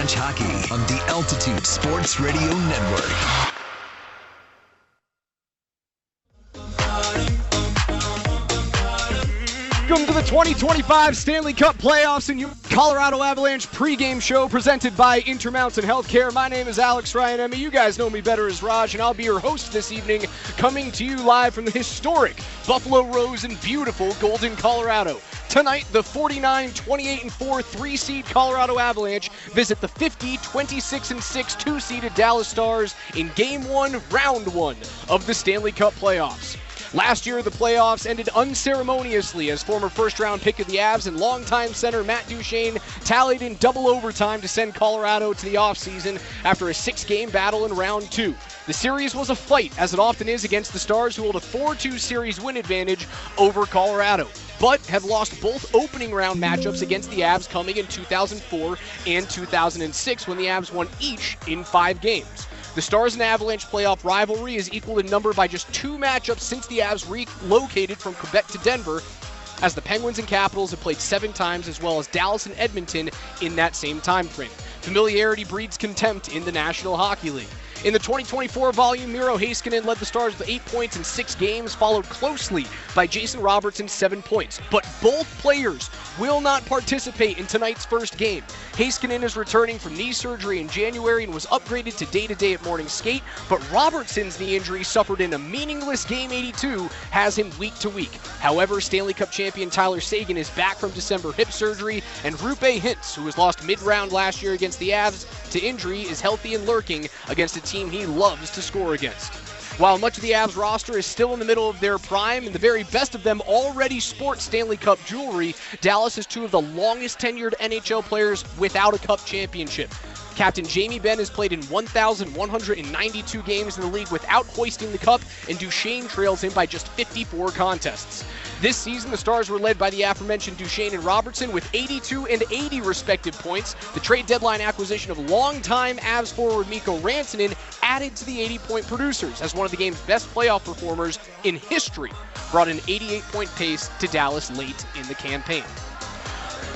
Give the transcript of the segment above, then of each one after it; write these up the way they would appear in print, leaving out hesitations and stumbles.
Avalanche hockey on the Altitude Sports Radio Network. Welcome to the 2025 Stanley Cup Playoffs and your Colorado Avalanche pregame show presented by Intermountain Healthcare. My name is Alex Ryan. You guys know me better as Raj, and I'll be your host this evening, coming to you live from the historic Buffalo Rose in beautiful Golden, Colorado. Tonight, the 49, 28-4, 3-seed Colorado Avalanche visit the 50, 26-6, 2-seeded Dallas Stars in Game 1, Round 1 of the Stanley Cup Playoffs. Last year, the playoffs ended unceremoniously as former first-round pick of the Avs and longtime center Matt Duchene tallied in double overtime to send Colorado to the offseason after a 6-game battle in Round 2. The series was a fight, as it often is against the Stars, who hold a 4-2 series win advantage over Colorado, but have lost both opening round matchups against the Avs coming in 2004 and 2006 when the Avs won each in 5 games. The Stars and Avalanche playoff rivalry is equal in number by just 2 matchups since the Avs relocated from Quebec to Denver, as the Penguins and Capitals have played 7 times, as well as Dallas and Edmonton in that same time frame. Familiarity breeds contempt in the National Hockey League. In the 2024 volume, Miro Heiskanen led the Stars with 8 points in 6 games, followed closely by Jason Robertson's 7 points. But both players will not participate in tonight's first game. Heiskanen is returning from knee surgery in January and was upgraded to day-to-day at morning skate, but Robertson's knee injury, suffered in a meaningless Game 82, has him week to week. However, Stanley Cup champion Tyler Seguin is back from December hip surgery, and Roope Hintz, who was lost mid-round last year against the Avs to injury, is healthy and lurking against a team he loves to score against. While much of the Avs roster is still in the middle of their prime and the very best of them already sport Stanley Cup jewelry, Dallas has 2 of the longest tenured NHL players without a Cup championship. Captain Jamie Benn has played in 1,192 games in the league without hoisting the cup, and Duchene trails him by just 54 contests. This season, the Stars were led by the aforementioned Duchene and Robertson with 82 and 80 respective points. The trade deadline acquisition of longtime Avs forward Mikko Rantanen added to the 80-point producers as one of the game's best playoff performers in history, brought an 88-point pace to Dallas late in the campaign.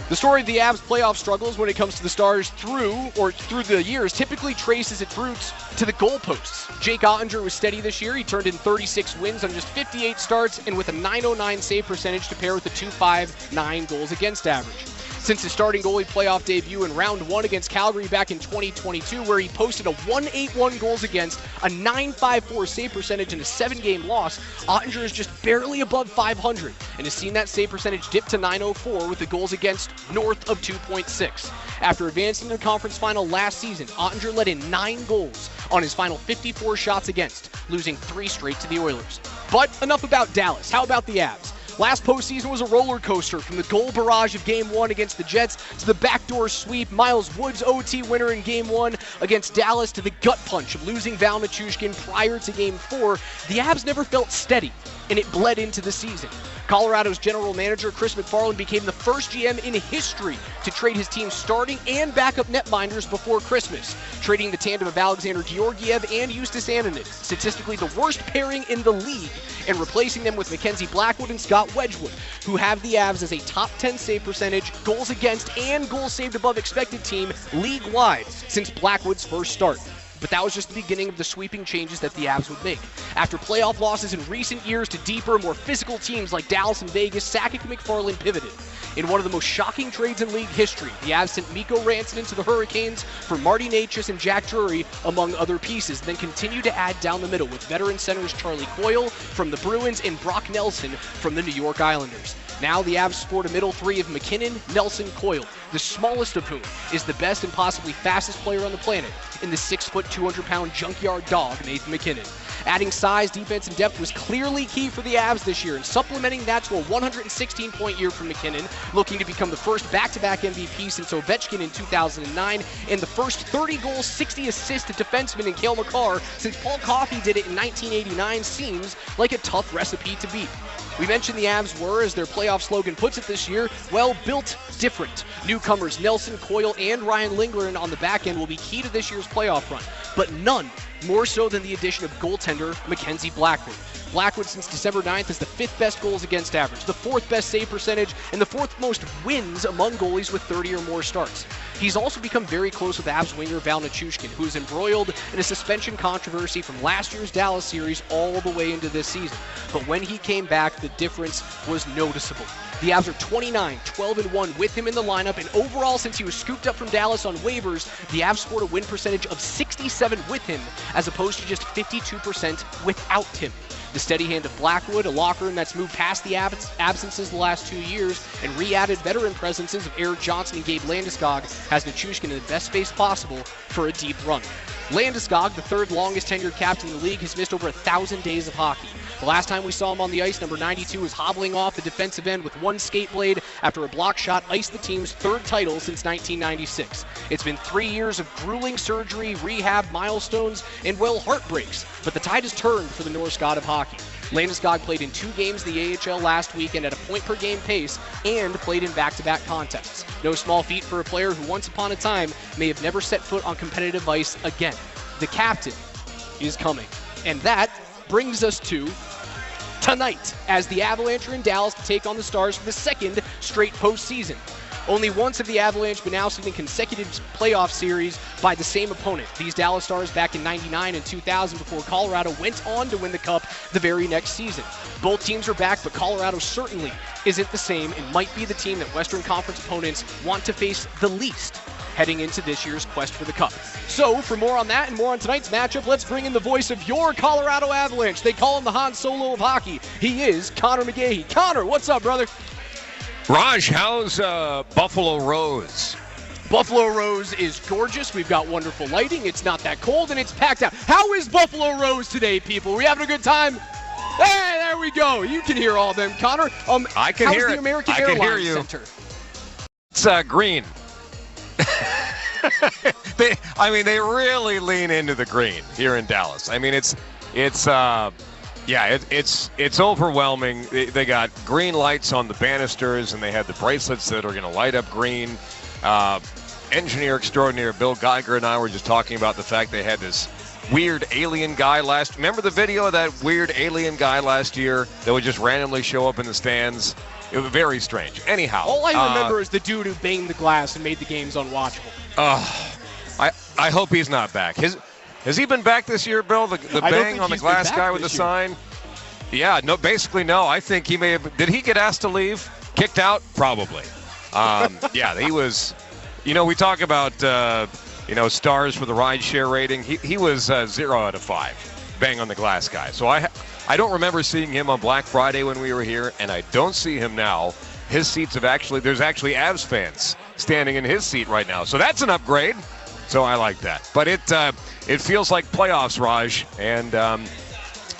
The story of the Avs' playoff struggles when it comes to the Stars through the years typically traces its roots to the goalposts. Jake Ottinger was steady this year. He turned in 36 wins on just 58 starts and with a .909 save percentage to pair with a .259 goals against average. Since his starting goalie playoff debut in Round 1 against Calgary back in 2022, where he posted a .181 goals against, a .954 save percentage, and a 7-game loss, Ottinger is just barely above .500 and has seen that save percentage dip to .904 with the goals against north of 2.6. After advancing to the conference final last season, Ottinger let in 9 goals on his final 54 shots against, losing 3 straight to the Oilers. But enough about Dallas. How about the Avs? Last postseason was a roller coaster, from the goal barrage of Game 1 against the Jets to the backdoor sweep, Miles Wood's OT winner in Game 1 against Dallas, to the gut punch of losing Val Nichushkin prior to Game 4. The Avs never felt steady, and it bled into the season. Colorado's general manager, Chris McFarland, became the first GM in history to trade his team's starting and backup netminders before Christmas, trading the tandem of Alexander Georgiev and Justus Annunen, statistically the worst pairing in the league, and replacing them with Mackenzie Blackwood and Scott Wedgwood, who have the Avs as a top 10 save percentage, goals against, and goals saved above expected team league-wide since Blackwood's first start. But that was just the beginning of the sweeping changes that the Avs would make. After playoff losses in recent years to deeper, more physical teams like Dallas and Vegas, Sakic and McFarland pivoted. In one of the most shocking trades in league history, the Avs sent Mikko Rantanen to the Hurricanes for Marty Necas and Jack Drury, among other pieces, then continued to add down the middle with veteran centers Charlie Coyle from the Bruins and Brock Nelson from the New York Islanders. Now the Avs sport a middle 3 of McKinnon, Nelson, Coyle, the smallest of whom is the best and possibly fastest player on the planet in the 6-foot, 200-pound junkyard dog, Nathan McKinnon. Adding size, defense, and depth was clearly key for the Avs this year, and supplementing that to a 116-point year from McKinnon, looking to become the first back-to-back MVP since Ovechkin in 2009, and the first 30-goal, 60-assist defenseman in Cale Makar since Paul Coffey did it in 1989, seems like a tough recipe to beat. We mentioned the Avs were, as their playoff slogan puts it this year, well, built different. Newcomers Nelson, Coyle, and Ryan Lindgren on the back end will be key to this year's playoff run, but none more so than the addition of goaltender Mackenzie Blackwood. Blackwood since December 9th is the 5th best goals against average, the 4th best save percentage, and the 4th most wins among goalies with 30 or more starts. He's also become very close with Avs winger Val Nichushkin, who is embroiled in a suspension controversy from last year's Dallas series all the way into this season. But when he came back, the difference was noticeable. The Avs are 29, 12-1 with him in the lineup, and overall, since he was scooped up from Dallas on waivers, the Avs scored a win percentage of 67 with him, as opposed to just 52% without him. The steady hand of Blackwood, a locker room that's moved past the absences the last 2 years, and re-added veteran presences of Eric Johnson and Gabe Landeskog, has Nichushkin in the best space possible for a deep run. Landeskog, the third longest tenured captain in the league, has missed over 1,000 days of hockey. The last time we saw him on the ice, number 92 was hobbling off the defensive end with one skate blade after a block shot iced the team's third title since 1996. It's been 3 years of grueling surgery, rehab, milestones, and, well, heartbreaks. But the tide has turned for the Norse god of hockey. Landeskog played in 2 games in the AHL last weekend at a point-per-game pace and played in back-to-back contests. No small feat for a player who once upon a time may have never set foot on competitive ice again. The captain is coming. And that brings us to tonight, as the Avalanche are in Dallas to take on the Stars for the second straight postseason. Only once have the Avalanche been ousted in consecutive playoff series by the same opponent. These Dallas Stars back in '99 and 2000 before Colorado went on to win the Cup the very next season. Both teams are back, but Colorado certainly isn't the same and might be the team that Western Conference opponents want to face the least heading into this year's quest for the Cup. So, for more on that and more on tonight's matchup, let's bring in the voice of your Colorado Avalanche. They call him the Han Solo of hockey. He is Connor McGahey. Connor, what's up, brother? Raj, how's Buffalo Rose? Buffalo Rose is gorgeous. We've got wonderful lighting. It's not that cold, and it's packed out. How is Buffalo Rose today, people? Are we having a good time? Hey, there we go. You can hear all of them, Connor. I can hear the it. American I can hear Airlines you. Center? It's green. They really lean into the green here in Dallas. I mean, it's overwhelming. They got green lights on the banisters, and they had the bracelets that are going to light up green. Engineer extraordinaire Bill Geiger and I were just talking about the fact they had this weird alien guy remember the video of that weird alien guy last year that would just randomly show up in the stands? It was very strange. Anyhow. All I remember is the dude who banged the glass and made the games unwatchable. I hope he's not back. Has he been back this year, Bill? The bang on the glass guy with the sign? Yeah, no. Basically, no. I think he may have. Did he get asked to leave? Kicked out? Probably. Yeah, he was. We talk about stars for the rideshare rating. He was 0 out of 5. Bang on the glass guy. So I don't remember seeing him on Black Friday when we were here, and I don't see him now. His seats have there's actually Avs fans standing in his seat right now. So that's an upgrade. So I like that. But it feels like playoffs, Raj. And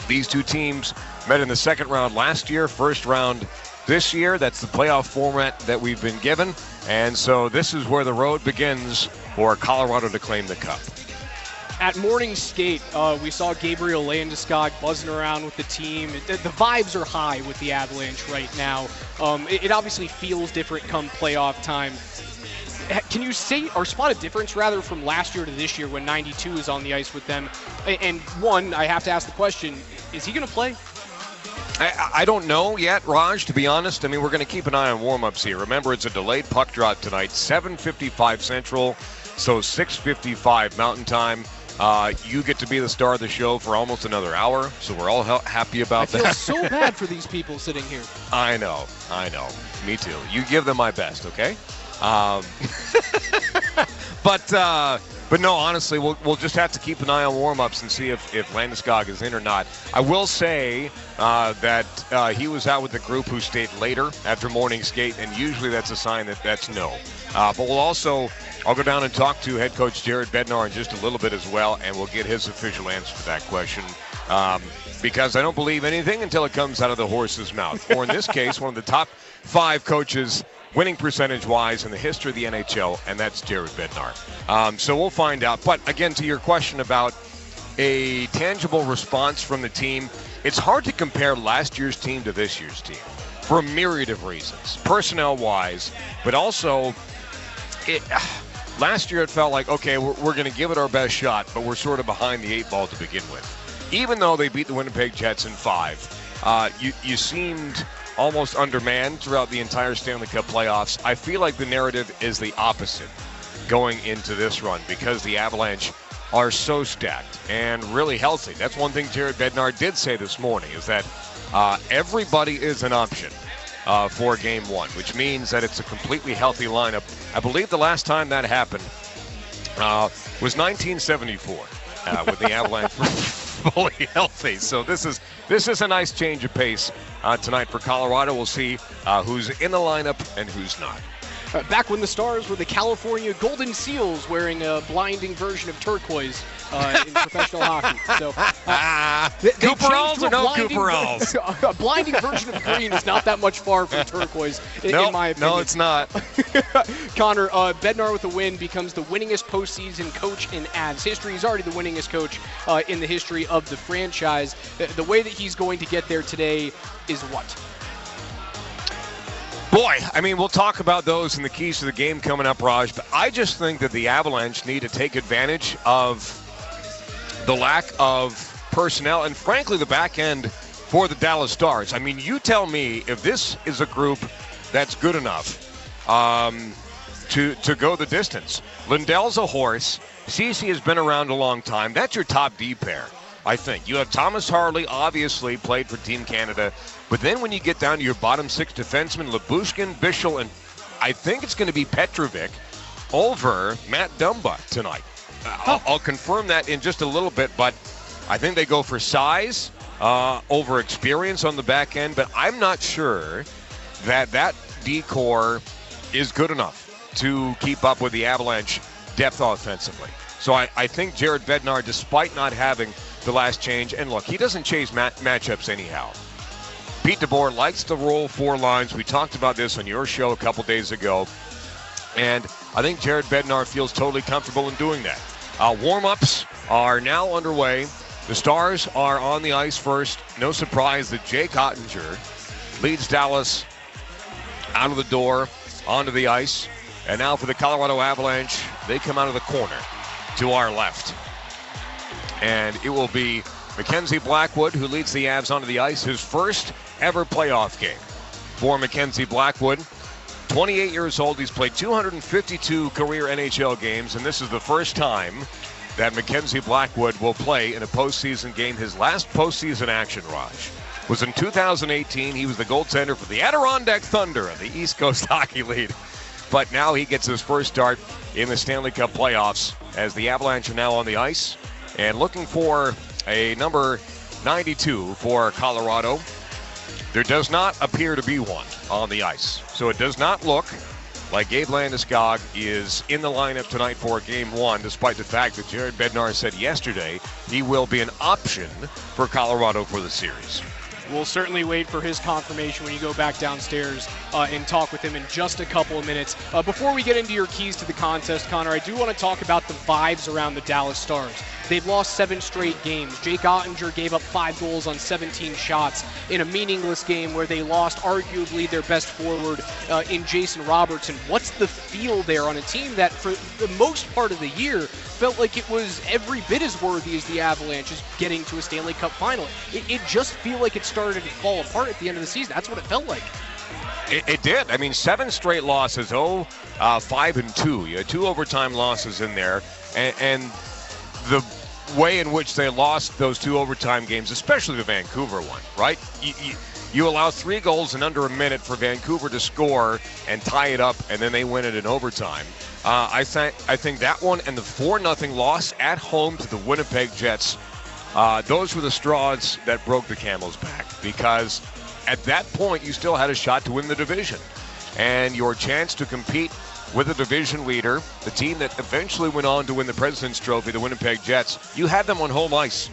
these two teams met in the second round last year, first round this year. That's the playoff format that we've been given. And so this is where the road begins for Colorado to claim the Cup. At morning skate, we saw Gabriel Landeskog buzzing around with the team. The vibes are high with the Avalanche right now. It obviously feels different come playoff time. Can you say or spot a difference rather from last year to this year when 92 is on the ice with them? And one, I have to ask the question, is he going to play? I don't know yet, Raj, to be honest. I mean, we're going to keep an eye on warm-ups here. Remember, it's a delayed puck drop tonight, 7:55 Central, so 6:55 Mountain Time. You get to be the star of the show for almost another hour, so we're all happy about that. I feel so bad for these people sitting here. I know. Me too. You give them my best, okay? But no, honestly, we'll just have to keep an eye on warm-ups and see if Landeskog is in or not. I will say that he was out with the group who stayed later after morning skate, and usually that's a sign that that's no. But I'll go down and talk to head coach Jared Bednar in just a little bit as well, and we'll get his official answer to that question. Because I don't believe anything until it comes out of the horse's mouth. Or in this case, one of the top 5 coaches winning percentage-wise in the history of the NHL, and that's Jared Bednar. So we'll find out. But again, to your question about a tangible response from the team, it's hard to compare last year's team to this year's team for a myriad of reasons, personnel-wise, but also last year it felt like, okay, we're going to give it our best shot, but we're sort of behind the 8 ball to begin with. Even though they beat the Winnipeg Jets in 5, you seemed almost undermanned throughout the entire Stanley Cup playoffs. I feel like the narrative is the opposite going into this run because the Avalanche are so stacked and really healthy. That's one thing Jared Bednar did say this morning, is that everybody is an option for Game 1, which means that it's a completely healthy lineup. I believe the last time that happened was 1974 with the Avalanche fully healthy. So this is a nice change of pace tonight for Colorado. We'll see who's in the lineup and who's not. Back when the Stars were the California Golden Seals, wearing a blinding version of turquoise in professional hockey. So, Cooperalls or no Cooperalls? A blinding version of green is not that much far from turquoise, in my opinion. No, it's not. Connor, Bednar with a win becomes the winningest postseason coach in Avs history. He's already the winningest coach in the history of the franchise. The way that he's going to get there today is what? Boy, I mean, we'll talk about those and the keys to the game coming up, Raj, but I just think that the Avalanche need to take advantage of the lack of personnel and, frankly, the back end for the Dallas Stars. I mean, you tell me if this is a group that's good enough to go the distance. Lindell's a horse. Ceci has been around a long time. That's your top D pair, I think. You have Thomas Harley, obviously played for Team Canada. But then when you get down to your bottom six defensemen, Lyubushkin, Bichel, and I think it's going to be Petrovic over Matt Dumba tonight. I'll confirm that in just a little bit, but I think they go for size over experience on the back end. But I'm not sure that D-core is good enough to keep up with the Avalanche depth offensively. So I think Jared Bednar, despite not having the last change, and look, he doesn't chase matchups anyhow. Pete DeBoer likes to roll four lines. We talked about this on your show a couple days ago. And I think Jared Bednar feels totally comfortable in doing that. Warm-ups are now underway. The Stars are on the ice first. No surprise that Jake Ottinger leads Dallas out of the door, onto the ice. And now for the Colorado Avalanche, they come out of the corner to our left. And it will be Mackenzie Blackwood, who leads the Avs onto the ice, his first ever playoff game for Mackenzie Blackwood. 28 years old, he's played 252 career NHL games, and this is the first time that Mackenzie Blackwood will play in a postseason game. His last postseason action, Raj, was in 2018. He was the goaltender for the Adirondack Thunder of the East Coast Hockey League. But now he gets his first start in the Stanley Cup playoffs as the Avalanche are now on the ice and looking for a number 92 for Colorado. There does not appear to be one on the ice. So it does not look like Gabe Landeskog is in the lineup tonight for Game 1, despite the fact that Jared Bednar said yesterday he will be an option for Colorado for the series. We'll certainly wait for his confirmation when you go back downstairs and talk with him in just a couple of minutes. Before we get into your keys to the contest, Connor, I do want to talk about the vibes around the Dallas Stars. They've lost 7 straight games. Jake Ottinger gave up 5 goals on 17 shots in a meaningless game where they lost arguably their best forward in Jason Robertson. What's the feel there on a team that for the most part of the year felt like it was every bit as worthy as the Avalanche getting to a Stanley Cup final? It just feel like it started to fall apart at the end of the season. That's what it felt like. It did. I mean, 7 straight losses, 5-2. You had 2 overtime losses in there. And the way in which they lost those 2 overtime games, especially the Vancouver one, right? You allow 3 goals in under a minute for Vancouver to score and tie it up, and then they win it in overtime. I think that one and the 4-0 loss at home to the Winnipeg Jets, those were the straws that broke the camel's back, because at that point you still had a shot to win the division. And your chance to compete with the division leader, the team that eventually went on to win the President's Trophy, the Winnipeg Jets, you had them on home ice.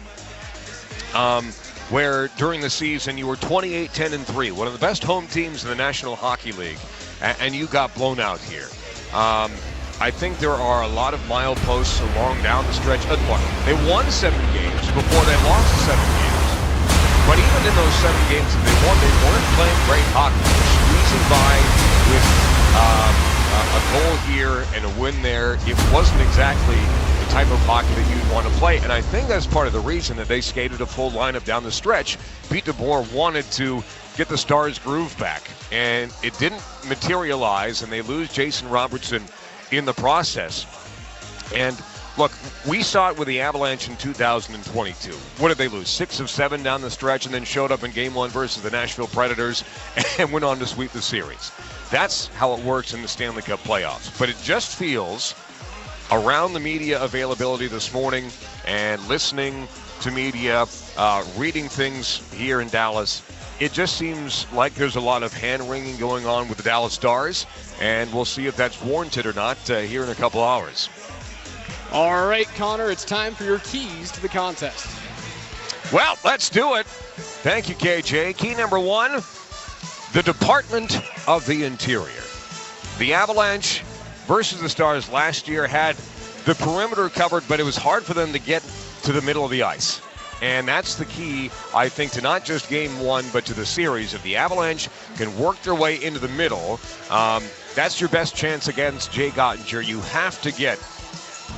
Where during the season you were 28-10-3, one of the best home teams in the National Hockey League, and you got blown out here. I think there are a lot of mileposts along down the stretch. Look, they won 7 games before they lost 7 games. But even in those 7 games that they won, they weren't playing great hockey. They were squeezing by with a goal here and a win there. It wasn't exactly the type of hockey that you'd want to play. And I think that's part of the reason that they skated a full lineup down the stretch. Pete DeBoer wanted to get the Stars' groove back. And it didn't materialize, and they lose Jason Robertson in the process. And look, we saw it with the Avalanche in 2022. What did they lose? 6 of 7 down the stretch, and then showed up in Game 1 versus the Nashville Predators and went on to sweep the series. That's how it works in the Stanley Cup playoffs. But it just feels, around the media availability this morning and listening to media, reading things here in Dallas, it just seems like there's a lot of hand-wringing going on with the Dallas Stars, and we'll see if that's warranted or not here in a couple hours. All right, Connor, it's time for your keys to the contest. Well, let's do it. Thank you, KJ. Key number 1, the Department of the Interior. The Avalanche versus the Stars last year had the perimeter covered, but it was hard for them to get to the middle of the ice. And that's the key, I think, to not just Game 1, but to the series. If the Avalanche can work their way into the middle, that's your best chance against Jay Gottinger. You have to get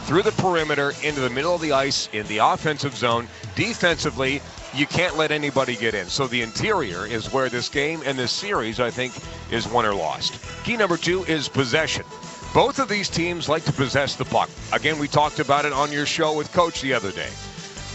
through the perimeter into the middle of the ice in the offensive zone. Defensively, you can't let anybody get in. So the interior is where this game and this series, I think, is won or lost. Key number 2 is possession. Both of these teams like to possess the puck. Again, we talked about it on your show with Coach the other day.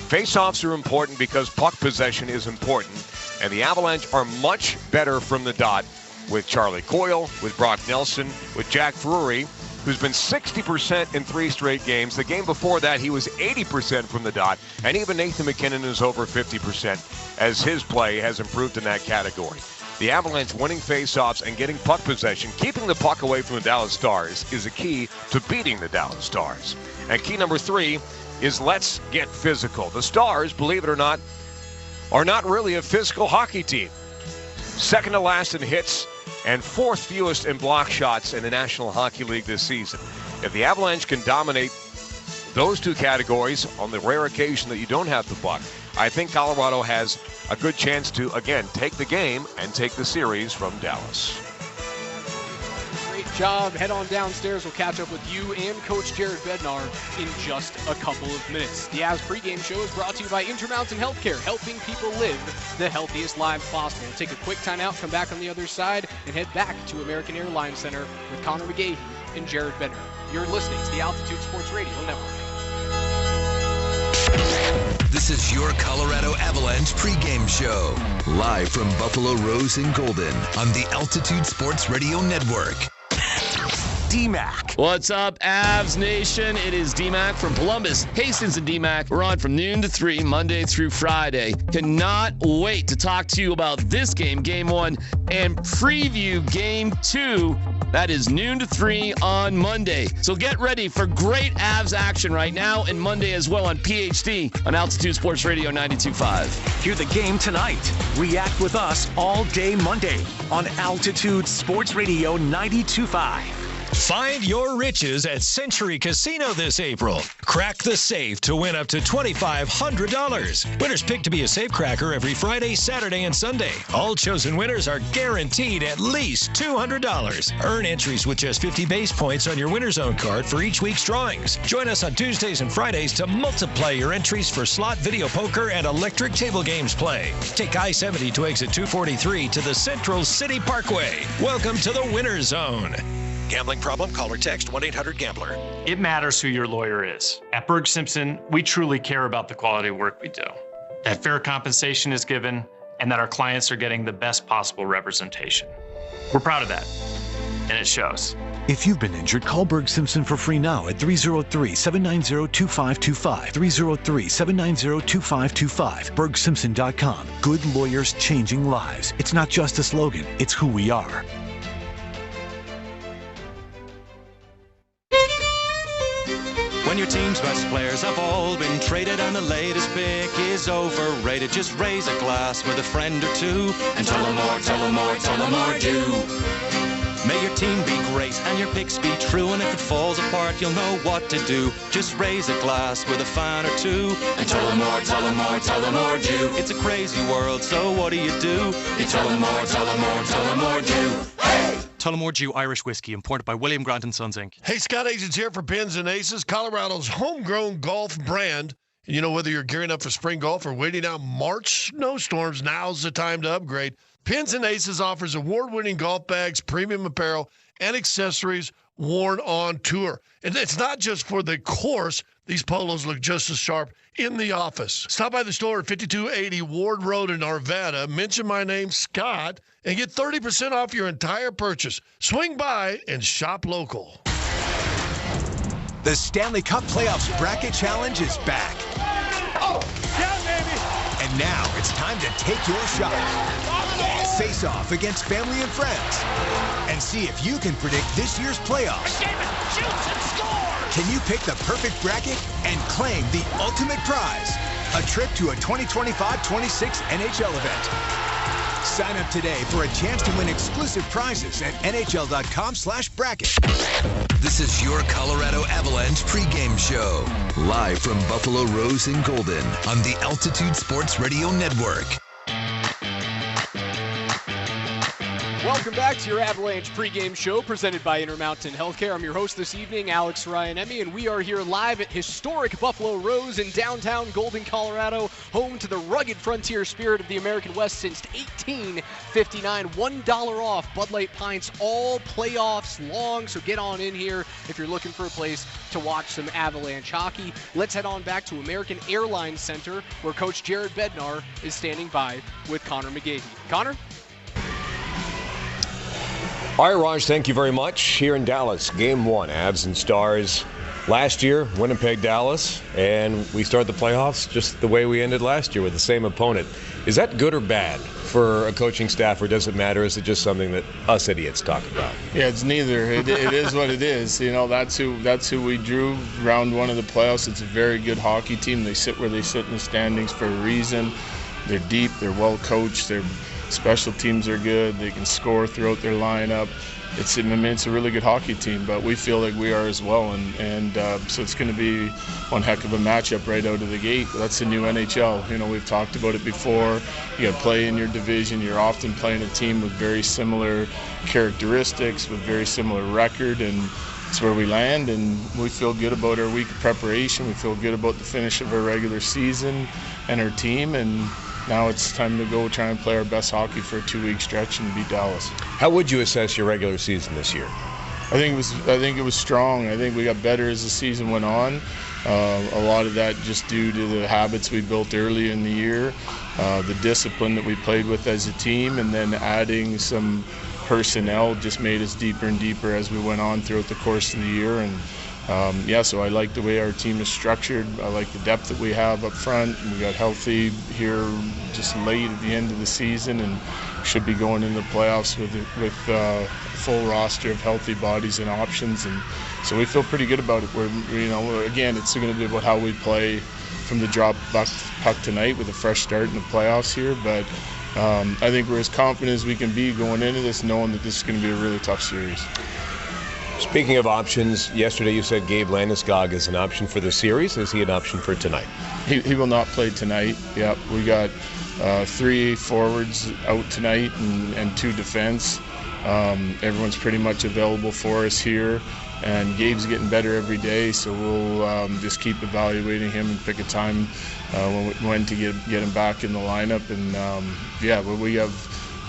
Face-offs are important because puck possession is important, and the Avalanche are much better from the dot with Charlie Coyle, with Brock Nelson, with Jack Drury, who's been 60% in 3 straight games. The game before that, he was 80% from the dot, and even Nathan MacKinnon is over 50% as his play has improved in that category. The Avalanche winning face-offs and getting puck possession, keeping the puck away from the Dallas Stars, is a key to beating the Dallas Stars. And key number 3 is let's get physical. The Stars, believe it or not, are not really a physical hockey team. Second to last in hits and 4th fewest in block shots in the National Hockey League this season. If the Avalanche can dominate those 2 categories on the rare occasion that you don't have the puck, I think Colorado has a good chance to, again, take the game and take the series from Dallas. Great job. Head on downstairs. We'll catch up with you and Coach Jared Bednar in just a couple of minutes. The Avs pregame show is brought to you by Intermountain Healthcare, helping people live the healthiest lives possible. We'll take a quick timeout, come back on the other side, and head back to American Airlines Center with Connor McGahey and Jared Bednar. You're listening to the Altitude Sports Radio Network. This is your Colorado Avalanche pregame show, live from Buffalo Rose and Golden on the Altitude Sports Radio Network. D-Mac. What's up, Avs Nation? It is D-Mac from Columbus, Hastings, and D-Mac. We're on from noon to 3, Monday through Friday. Cannot wait to talk to you about this game, Game 1, and preview Game 2. That is noon to 3 on Monday. So get ready for great Avs action right now and Monday as well on PHD on Altitude Sports Radio 92.5. Hear the game tonight. React with us all day Monday on Altitude Sports Radio 92.5. Find your riches at Century Casino this April. Crack the safe to win up to $2,500. Winners picked to be a safe cracker every Friday, Saturday, and Sunday. All chosen winners are guaranteed at least $200. Earn entries with just 50 base points on your winner's own card for each week's drawings. Join us on Tuesdays and Fridays to multiply your entries for slot, video poker, and electric table games play. Take I-70 to exit 243 to the Central City Parkway. Welcome to the Winner's Zone. Gambling problem? Call or text 1-800-GAMBLER. It matters who your lawyer is. At Berg Simpson, we truly care about the quality of work we do, that fair compensation is given, and that our clients are getting the best possible representation. We're proud of that, and it shows. If you've been injured, call Berg Simpson for free now at 303-790-2525. 303-790-2525. BergSimpson.com. Good lawyers changing lives. It's not just a slogan, it's who we are. When your team's best players have all been traded and the latest pick is overrated, just raise a glass with a friend or two and tell them more, tell them more, tell them more do. May your team be great and your picks be true, and if it falls apart, you'll know what to do. Just raise a glass with a fan or two and tell them more, tell them more, tell them more do. It's a crazy world, so what do? You tell them more, tell them more, tell them more do. Hey! Tullamore Dew Irish Whiskey, imported by William Grant & Sons, Inc. Hey, Scott Agents here for Pins and Aces, Colorado's homegrown golf brand. You know, whether you're gearing up for spring golf or waiting out March snowstorms, now's the time to upgrade. Pins and Aces offers award-winning golf bags, premium apparel, and accessories worn on tour. And it's not just for the course. These polos look just as sharp in the office. Stop by the store at 5280 Ward Road in Arvada. Mention my name, Scott, and get 30% off your entire purchase. Swing by and shop local. The Stanley Cup Playoffs Bracket Challenge is back. Oh, yeah, baby! And now it's time to take your shot. Face off against family and friends. And see if you can predict this year's playoffs. Shoots and scores! Can you pick the perfect bracket and claim the ultimate prize? A trip to a 2025-26 NHL event. Sign up today for a chance to win exclusive prizes at NHL.com/bracket. This is your Colorado Avalanche pregame show. Live from Buffalo Rose and Golden on the Altitude Sports Radio Network. Welcome back to your Avalanche pregame show presented by Intermountain Healthcare. I'm your host this evening, Alex Ryan-Emmy, and we are here live at historic Buffalo Rose in downtown Golden, Colorado, home to the rugged frontier spirit of the American West since 1859. $1 off Bud Light pints all playoffs long, so get on in here if you're looking for a place to watch some Avalanche hockey. Let's head on back to American Airlines Center, where Coach Jared Bednar is standing by with Connor McGahey. Connor? All right, Raj, thank you very much. Here in Dallas, Game 1, Avs and Stars. Last year, Winnipeg, Dallas, and we start the playoffs just the way we ended last year with the same opponent. Is that good or bad for a coaching staff, or does it matter? Is it just something that us idiots talk about? Yeah, it's neither. It is what it is. You know, that's who we drew round one of the playoffs. It's a very good hockey team. They sit where they sit in the standings for a reason. They're deep. They're well coached. Their special teams are good. They can score throughout their lineup. It's a really good hockey team, but we feel like we are as well, and so it's going to be one heck of a matchup right out of the gate. That's the new NHL. You know, we've talked about it before. You got to play in your division. You're often playing a team with very similar characteristics, with very similar record, and it's where we land, and we feel good about our week of preparation. We feel good about the finish of our regular season and our team, and now it's time to go try and play our best hockey for a 2-week stretch and beat Dallas. How would you assess your regular season this year? I think it was strong. I think we got better as the season went on. A lot of that just due to the habits we built early in the year, the discipline that we played with as a team, and then adding some personnel just made us deeper and deeper as we went on throughout the course of the year. And so I like the way our team is structured. I like the depth that we have up front. We got healthy here just late at the end of the season, and should be going into the playoffs with a full roster of healthy bodies and options. And so we feel pretty good about it. Again, it's going to be about how we play from the drop puck tonight with a fresh start in the playoffs here. But I think we're as confident as we can be going into this, knowing that this is going to be a really tough series. Speaking of options, yesterday you said Gabe Landeskog is an option for the series. Is he an option for tonight? He will not play tonight. Yep, we got 3 forwards out tonight and 2 defense. Everyone's pretty much available for us here, and Gabe's getting better every day, so we'll just keep evaluating him and pick a time when to get him back in the lineup. And we have.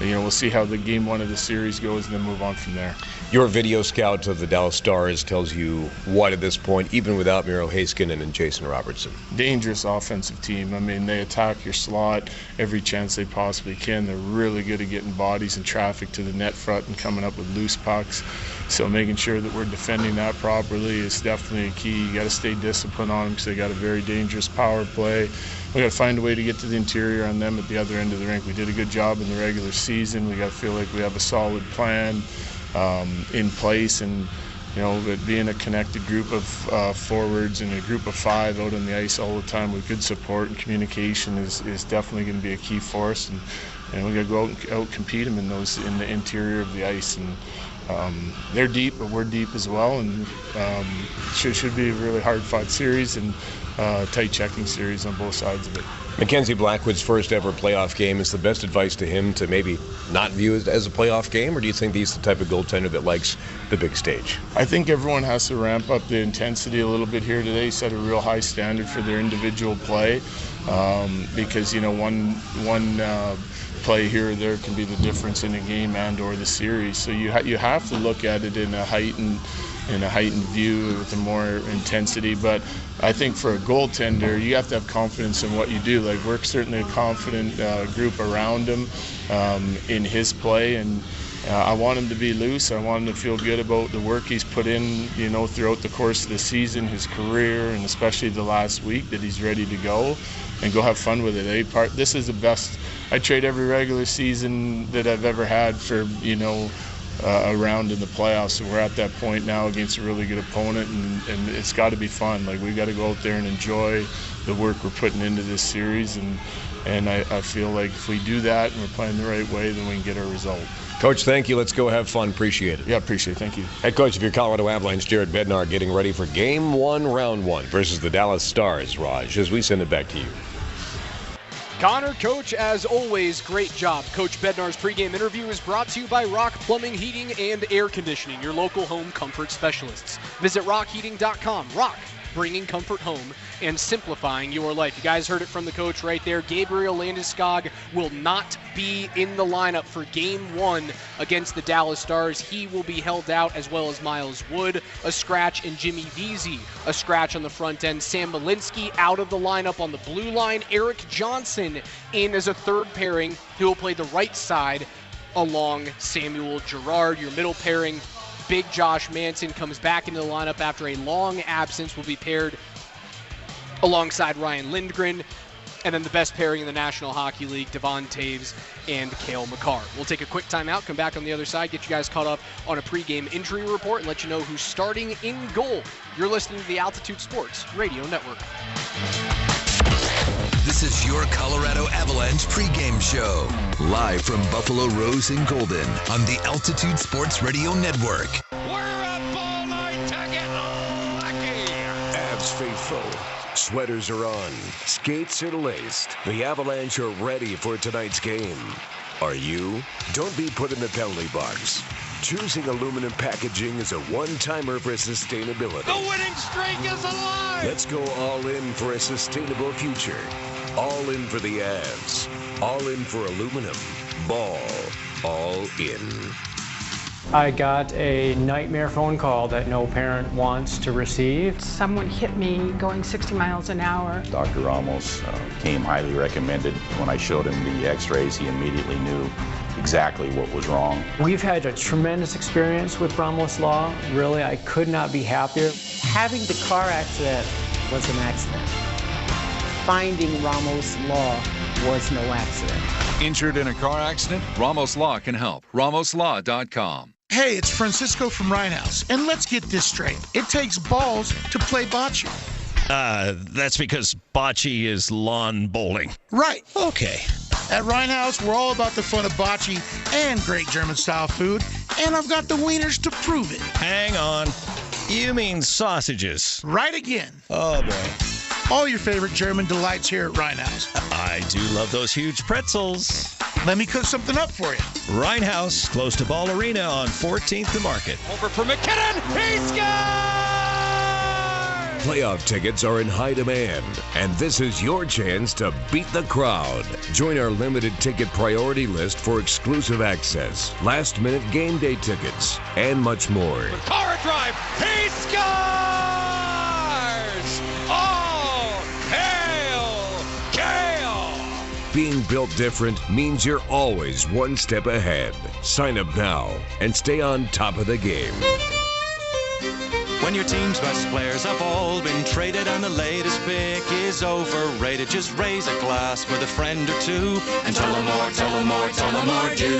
We'll see how the game 1 of the series goes and then move on from there. Your video scout of the Dallas Stars tells you what at this point, even without Miro Heiskanen and Jason Robertson? Dangerous offensive team. I mean, they attack your slot every chance they possibly can. They're really good at getting bodies and traffic to the net front and coming up with loose pucks. So making sure that we're defending that properly is definitely a key. You got to stay disciplined on them because they got a very dangerous power play. We got to find a way to get to the interior on them at the other end of the rink. We did a good job in the regular season. We got to feel like we have a solid plan in place, and being a connected group of forwards and a group of 5 out on the ice all the time with good support and communication is definitely going to be a key for us. And we got to go out and compete them in the interior of the ice. And they're deep, but we're deep as well, and should be a really hard-fought series and tight checking series on both sides of it. Mackenzie Blackwood's first ever playoff game. Is the best advice to him to maybe not view it as a playoff game, or do you think he's the type of goaltender that likes the big stage? I think everyone has to ramp up the intensity a little bit here today, set a real high standard for their individual play, because one play here or there can be the difference in a game and or the series. So you have to look at it in a heightened in a heightened view with a more intensity. But I think for a goaltender, you have to have confidence in what you do. Like, we're certainly a confident group around him in his play, and I want him to be loose. I want him to feel good about the work he's put in, you know, throughout the course of the season, his career, and especially the last week, that he's ready to go and go have fun with it. This is the best. I trade every regular season that I've ever had for, you know, a round in the playoffs. And we're at that point now against a really good opponent, and it's got to be fun. Like, we got to go out there and enjoy the work we're putting into this series, and I feel like if we do that and we're playing the right way, then we can get our result. Coach, thank you. Let's go have fun. Appreciate it. Yeah, appreciate it. Thank you. Head coach of your Colorado Avalanche, Jared Bednar, getting ready for Game 1, Round 1 versus the Dallas Stars, Raj, as we send it back to you. Connor, Coach, as always, great job. Coach Bednar's pregame interview is brought to you by Rock Plumbing, Heating, and Air Conditioning, your local home comfort specialists. Visit rockheating.com. Rock, bringing comfort home and simplifying your life. You guys heard it from the coach right there. Gabriel Landeskog will not be in the lineup for Game 1 against the Dallas Stars. He will be held out, as well as Miles Wood, a scratch, and Jimmy Vesey, a scratch on the front end. Sam Malinsky out of the lineup on the blue line. Eric Johnson in as a third pairing, who will play the right side along Samuel Girard. Your middle pairing, Big Josh Manson, comes back into the lineup after a long absence, will be paired alongside Ryan Lindgren. And then the best pairing in the National Hockey League, Devon Taves and Cale Makar. We'll take a quick timeout, come back on the other side, get you guys caught up on a pregame injury report, and let you know who's starting in goal. You're listening to the Altitude Sports Radio Network. This is your Colorado Avalanche pregame show, live from Buffalo Rose and Golden on the Altitude Sports Radio Network. We're up all night to get lucky. Avs faithful. Sweaters are on. Skates are laced. The Avalanche are ready for tonight's game. Are you? Don't be put in the penalty box. Choosing aluminum packaging is a one-timer for sustainability. The winning streak is alive. Let's go all in for a sustainable future. All in for the Avs. All in for aluminum. Ball. All in. I got a nightmare phone call that no parent wants to receive. Someone hit me going 60 miles an hour. Dr. Ramos came highly recommended. When I showed him the x-rays, he immediately knew exactly what was wrong. We've had a tremendous experience with Ramos Law. Really, I could not be happier. Having the car accident was an accident. Finding Ramos Law was no accident. Injured in a car accident? Ramos Law can help. RamosLaw.com. Hey, it's Francisco from Rhinehouse, and let's get this straight. It takes balls to play bocce. That's because bocce is lawn bowling. Right. Okay. At Rhinehouse, we're all about the fun of bocce and great German-style food, and I've got the wieners to prove it. Hang on. You mean sausages? Right again. Oh, boy. All your favorite German delights here at Rhinehouse. I do love those huge pretzels. Let me cook something up for you. Rhinehouse, close to Ball Arena on 14th to Market. Over for McKinnon. He scores! Playoff tickets are in high demand, and this is your chance to beat the crowd. Join our limited ticket priority list for exclusive access, last-minute game day tickets, and much more. Car drive. He scores! All hail Coyle! Being built different means you're always one step ahead. Sign up now and stay on top of the game. When your team's best players have all been traded and the latest pick is overrated, just raise a glass with a friend or two and tell them more, tell them more, tell them more do.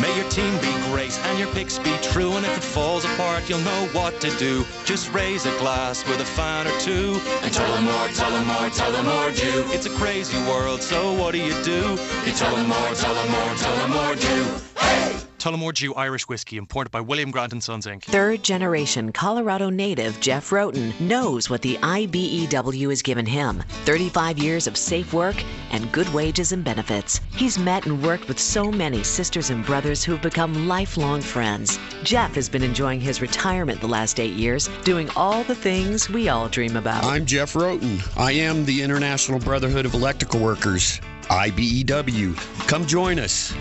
May your team be great and your picks be true, and if it falls apart, you'll know what to do. Just raise a glass with a fan or two and tell them more, tell them more, tell them more do. It's a crazy world, so what do? You tell them more, tell them more, tell them more do. Hey! Tullamore Dew Irish Whiskey, imported by William Grant & Sons, Inc. Third-generation Colorado native Jeff Roten knows what the IBEW has given him. 35 years of safe work and good wages and benefits. He's met and worked with so many sisters and brothers who've become lifelong friends. Jeff has been enjoying his retirement the last 8 years, doing all the things we all dream about. I'm Jeff Roten. I am the International Brotherhood of Electrical Workers, IBEW. Come join us.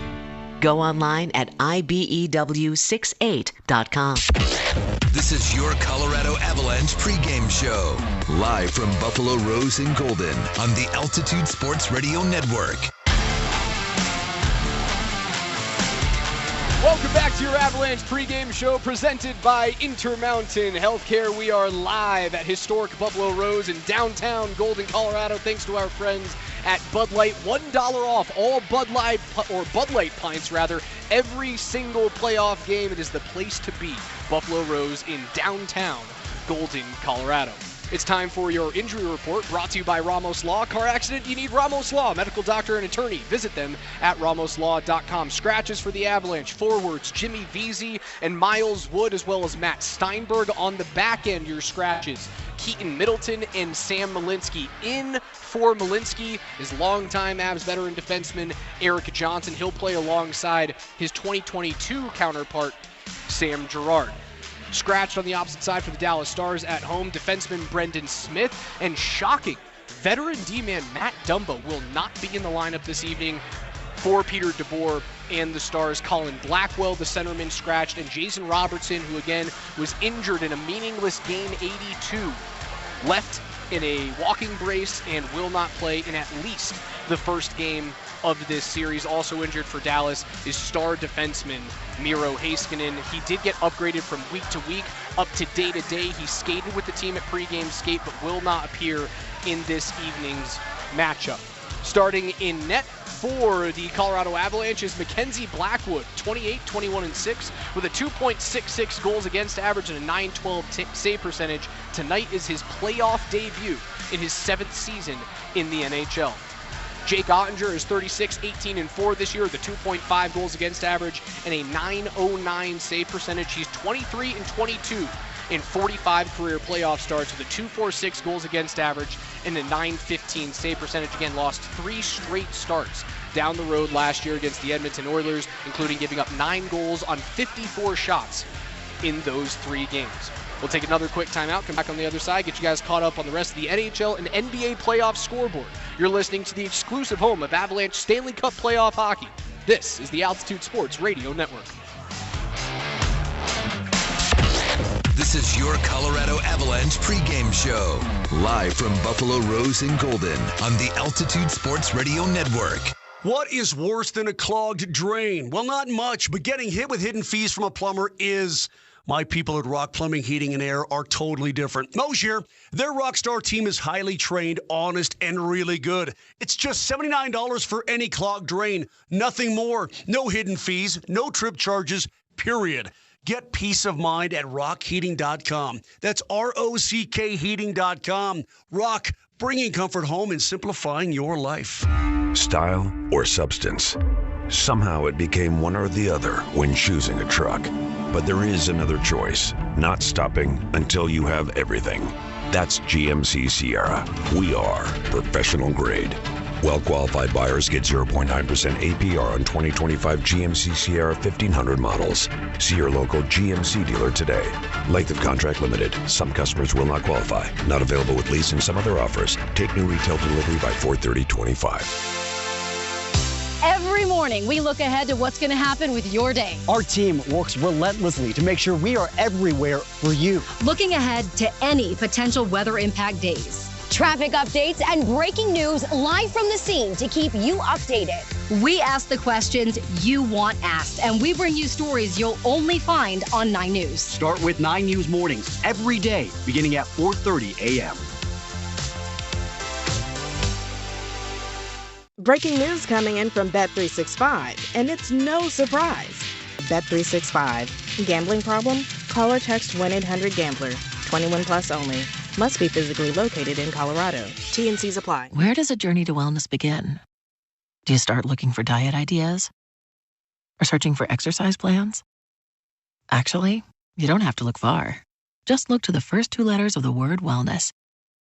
Go online at IBEW68.com. This is your Colorado Avalanche pregame show. Live from Buffalo Rose in Golden on the Altitude Sports Radio Network. Welcome back to your Avalanche pregame show presented by Intermountain Healthcare. We are live at historic Buffalo Rose in downtown Golden, Colorado, thanks to our friends at Bud Light. $1 off all Bud Light pints, every single playoff game. It is the place to be. Buffalo Rose in downtown Golden, Colorado. It's time for your injury report, brought to you by Ramos Law. Car accident? You need Ramos Law, medical doctor and attorney. Visit them at ramoslaw.com. Scratches for the Avalanche. Forwards, Jimmy Vesey and Miles Wood, as well as Matt Steinberg. On the back end, your scratches, Keaton Middleton and Sam Malinsky. In for Malinsky is longtime Avs veteran defenseman Eric Johnson. He'll play alongside his 2022 counterpart, Sam Girard. Scratched on the opposite side for the Dallas Stars at home, defenseman Brendan Smith, and shocking, veteran D-man Matt Dumba will not be in the lineup this evening for Peter DeBoer and the Stars. Colin Blackwell, the centerman, scratched, and Jason Robertson, who again was injured in a meaningless game 82, left in a walking brace and will not play in at least the first game of this series. Also injured for Dallas is star defenseman Miro Heiskanen. He did get upgraded from week to week, up to day to day. He skated with the team at pregame skate, but will not appear in this evening's matchup. Starting in net for the Colorado Avalanche is Mackenzie Blackwood, 28, 21, and 6, with a 2.66 goals against average and a .912 save percentage. Tonight is his playoff debut in his 7th season in the NHL. Jake Ottinger is 36, 18, and 4 this year with a 2.5 goals against average and a .909 save percentage. He's 23 and 22 in 45 career playoff starts with a .246 goals against average and a .915 save percentage. Again, lost 3 straight starts down the road last year against the Edmonton Oilers, including giving up 9 goals on 54 shots in those 3 games. We'll take another quick timeout, come back on the other side, get you guys caught up on the rest of the NHL and NBA playoff scoreboard. You're listening to the exclusive home of Avalanche Stanley Cup playoff hockey. This is the Altitude Sports Radio Network. This is your Colorado Avalanche pregame show. Live from Buffalo Rose in Golden on the Altitude Sports Radio Network. What is worse than a clogged drain? Well, not much, but getting hit with hidden fees from a plumber is. My people at Rock Plumbing, Heating, and Air are totally different. Mosier, their Rockstar team is highly trained, honest, and really good. It's just $79 for any clogged drain. Nothing more. No hidden fees, no trip charges, period. Get peace of mind at rockheating.com. That's R-O-C-K heating.com. Rock, bringing comfort home and simplifying your life. Style or substance? Somehow it became one or the other when choosing a truck. But there is another choice, not stopping until you have everything. That's GMC Sierra. We are professional grade. Well-qualified buyers get 0.9% APR on 2025 GMC Sierra 1500 models. See your local GMC dealer today. Length of contract limited. Some customers will not qualify. Not available with lease and some other offers. Take new retail delivery by 4/30/25. Every morning, we look ahead to what's going to happen with your day. Our team works relentlessly to make sure we are everywhere for you. Looking ahead to any potential weather impact days. Traffic updates and breaking news live from the scene to keep you updated. We ask the questions you want asked, and we bring you stories you'll only find on 9 News. Start with 9 News mornings every day, beginning at 4:30 a.m. Breaking news coming in from Bet365, and it's no surprise. Bet365. Gambling problem? Call or text 1-800-GAMBLER. 21 plus only. Must be physically located in Colorado. T&Cs apply. Where does a journey to wellness begin? Do you start looking for diet ideas? Or searching for exercise plans? Actually, you don't have to look far. Just look to the first 2 letters of the word wellness.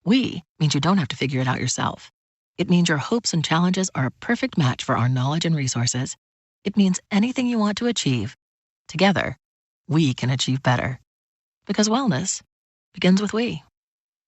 We means you don't have to figure it out yourself. It means your hopes and challenges are a perfect match for our knowledge and resources. It means anything you want to achieve, together, we can achieve better. Because wellness begins with we.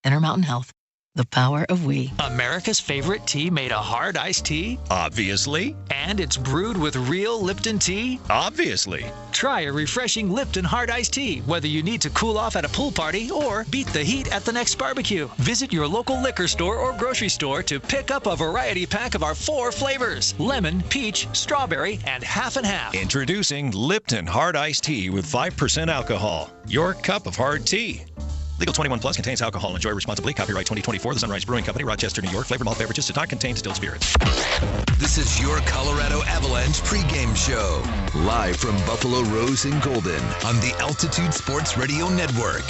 Intermountain Health. The power of we. America's favorite tea made a hard iced tea? Obviously. And it's brewed with real Lipton tea? Obviously. Try a refreshing Lipton hard iced tea, whether you need to cool off at a pool party or beat the heat at the next barbecue. Visit your local liquor store or grocery store to pick up a variety pack of our 4 flavors: lemon, peach, strawberry, and half and half. Introducing Lipton Hard Iced Tea with 5% alcohol. Your cup of hard tea. Legal 21 plus, contains alcohol. Enjoy responsibly. Copyright 2024, The Sunrise Brewing Company, Rochester, New York. Flavored malt beverages do not contain distilled spirits. This is your Colorado Avalanche pregame show. Live from Buffalo Rose and Golden on the Altitude Sports Radio Network.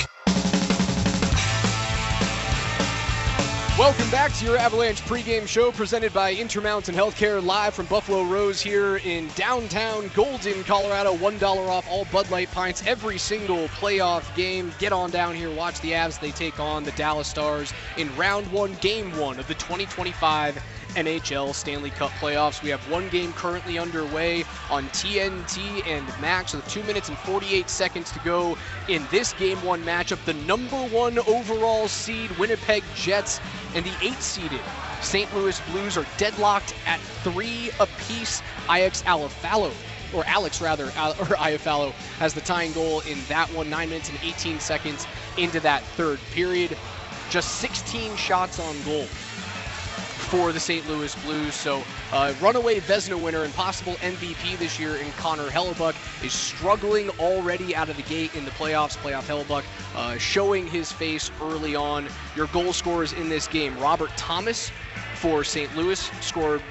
Welcome back to your Avalanche pregame show presented by Intermountain Healthcare, live from Buffalo Rose here in downtown Golden, Colorado. $1 off all Bud Light pints every single playoff game. Get on down here, watch the Avs. They take on the Dallas Stars in round 1, game 1 of the 2025 NHL Stanley Cup playoffs. We have one game currently underway on TNT and Max with 2 minutes and 48 seconds to go in this game 1 matchup. The number 1 overall seed Winnipeg Jets and the 8-seeded St. Louis Blues are deadlocked at 3 apiece. Alex Iafallo has the tying goal in that one. 9 minutes and 18 seconds into that third period. Just 16 shots on goal for the St. Louis Blues. So runaway Vezina winner and possible MVP this year in Connor Hellebuyck is struggling already out of the gate in the playoffs. Playoff Hellebuyck showing his face early on. Your goal scorers in this game: Robert Thomas for St. Louis scored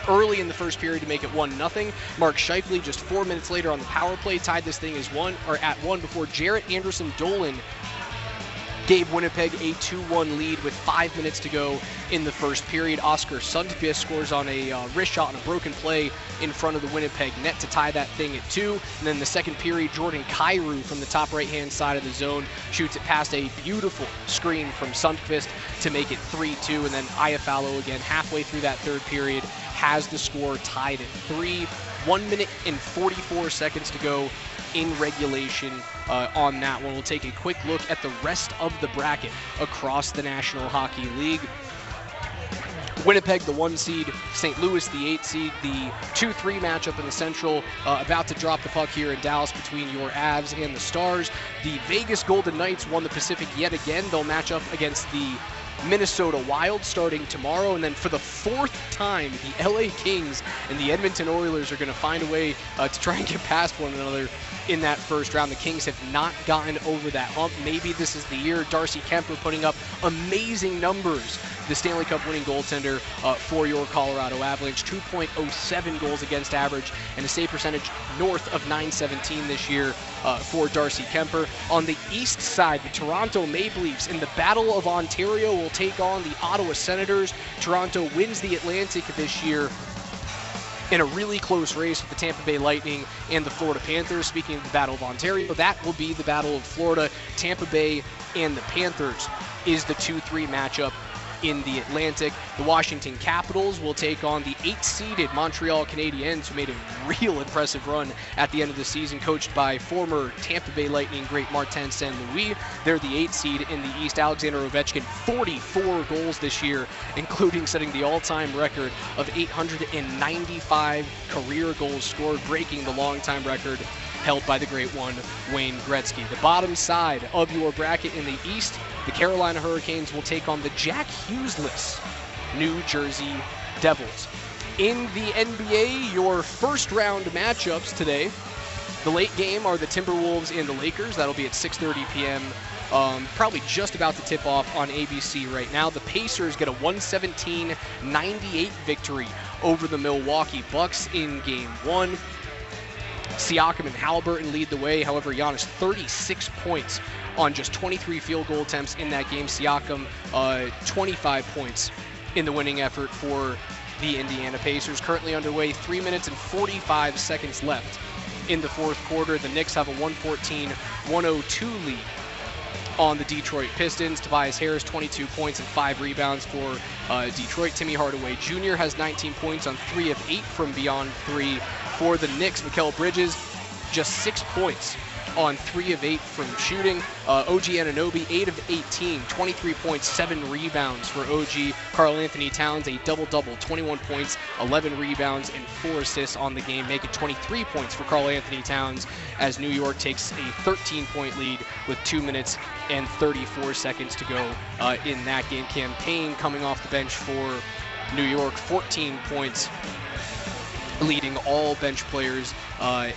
early in the first period to make it 1-0. Mark Scheifele just 4 minutes later on the power play tied this thing at 1 before Jarrett Anderson-Dolan gave Winnipeg a 2-1 lead with 5 minutes to go in the first period. Oskar Sundqvist scores on a wrist shot and a broken play in front of the Winnipeg net to tie that thing at 2. And then the second period, Jordan Kyrou from the top right-hand side of the zone shoots it past a beautiful screen from Sundqvist to make it 3-2. And then Iafallo again halfway through that third period has the score tied at 3. 1 minute and 44 seconds to go in regulation on that one. We'll take a quick look at the rest of the bracket across the National Hockey League. Winnipeg, the 1 seed, St. Louis, the 8 seed, the 2-3 matchup in the Central, about to drop the puck here in Dallas between your Avs and the Stars. The Vegas Golden Knights won the Pacific yet again. They'll match up against the Minnesota Wild starting tomorrow, and then for the 4th time, the LA Kings and the Edmonton Oilers are going to find a way to try and get past one another in that first round. The Kings have not gotten over that hump. Maybe this is the year. Darcy Kemper putting up amazing numbers. The Stanley Cup winning goaltender for your Colorado Avalanche. 2.07 goals against average and a save percentage north of .917 this year for Darcy Kemper. On the east side, the Toronto Maple Leafs in the Battle of Ontario will take on the Ottawa Senators. Toronto wins the Atlantic this year in a really close race with the Tampa Bay Lightning and the Florida Panthers. Speaking of the Battle of Ontario, that will be the Battle of Florida. Tampa Bay and the Panthers is the 2-3 matchup in the Atlantic. The Washington Capitals will take on the 8-seeded Montreal Canadiens, who made a real impressive run at the end of the season, coached by former Tampa Bay Lightning great Martin St. Louis. They're the 8 seed in the East. Alexander Ovechkin, 44 goals this year, including setting the all-time record of 895 career goals scored, breaking the long-time record held by the great one, Wayne Gretzky. The bottom side of your bracket in the East, the Carolina Hurricanes will take on the Jack Hughes-less New Jersey Devils. In the NBA, your first round matchups today, the late game are the Timberwolves and the Lakers. That'll be at 6:30 p.m. Probably just about to tip off on ABC right now. The Pacers get a 117-98 victory over the Milwaukee Bucks in Game 1. Siakam and Halliburton lead the way. However, Giannis 36 points on just 23 field goal attempts in that game. Siakam 25 points in the winning effort for the Indiana Pacers. Currently underway, 3 minutes and 45 seconds left in the fourth quarter. The Knicks have a 114-102 lead on the Detroit Pistons. Tobias Harris, 22 points and 5 rebounds for Detroit. Timmy Hardaway Jr. has 19 points on 3 of 8 from beyond 3 for the Knicks. Mikal Bridges, just 6 points on 3 of 8 from shooting. OG Anunoby, 8 of 18, 23 points, 7 rebounds for OG. Karl Anthony Towns, a double-double, 21 points, 11 rebounds, and 4 assists on the game, making 23 points for Karl Anthony Towns as New York takes a 13-point lead with 2 minutes and 34 seconds to go in that game. Campaign coming off the bench for New York, 14 points, leading all bench players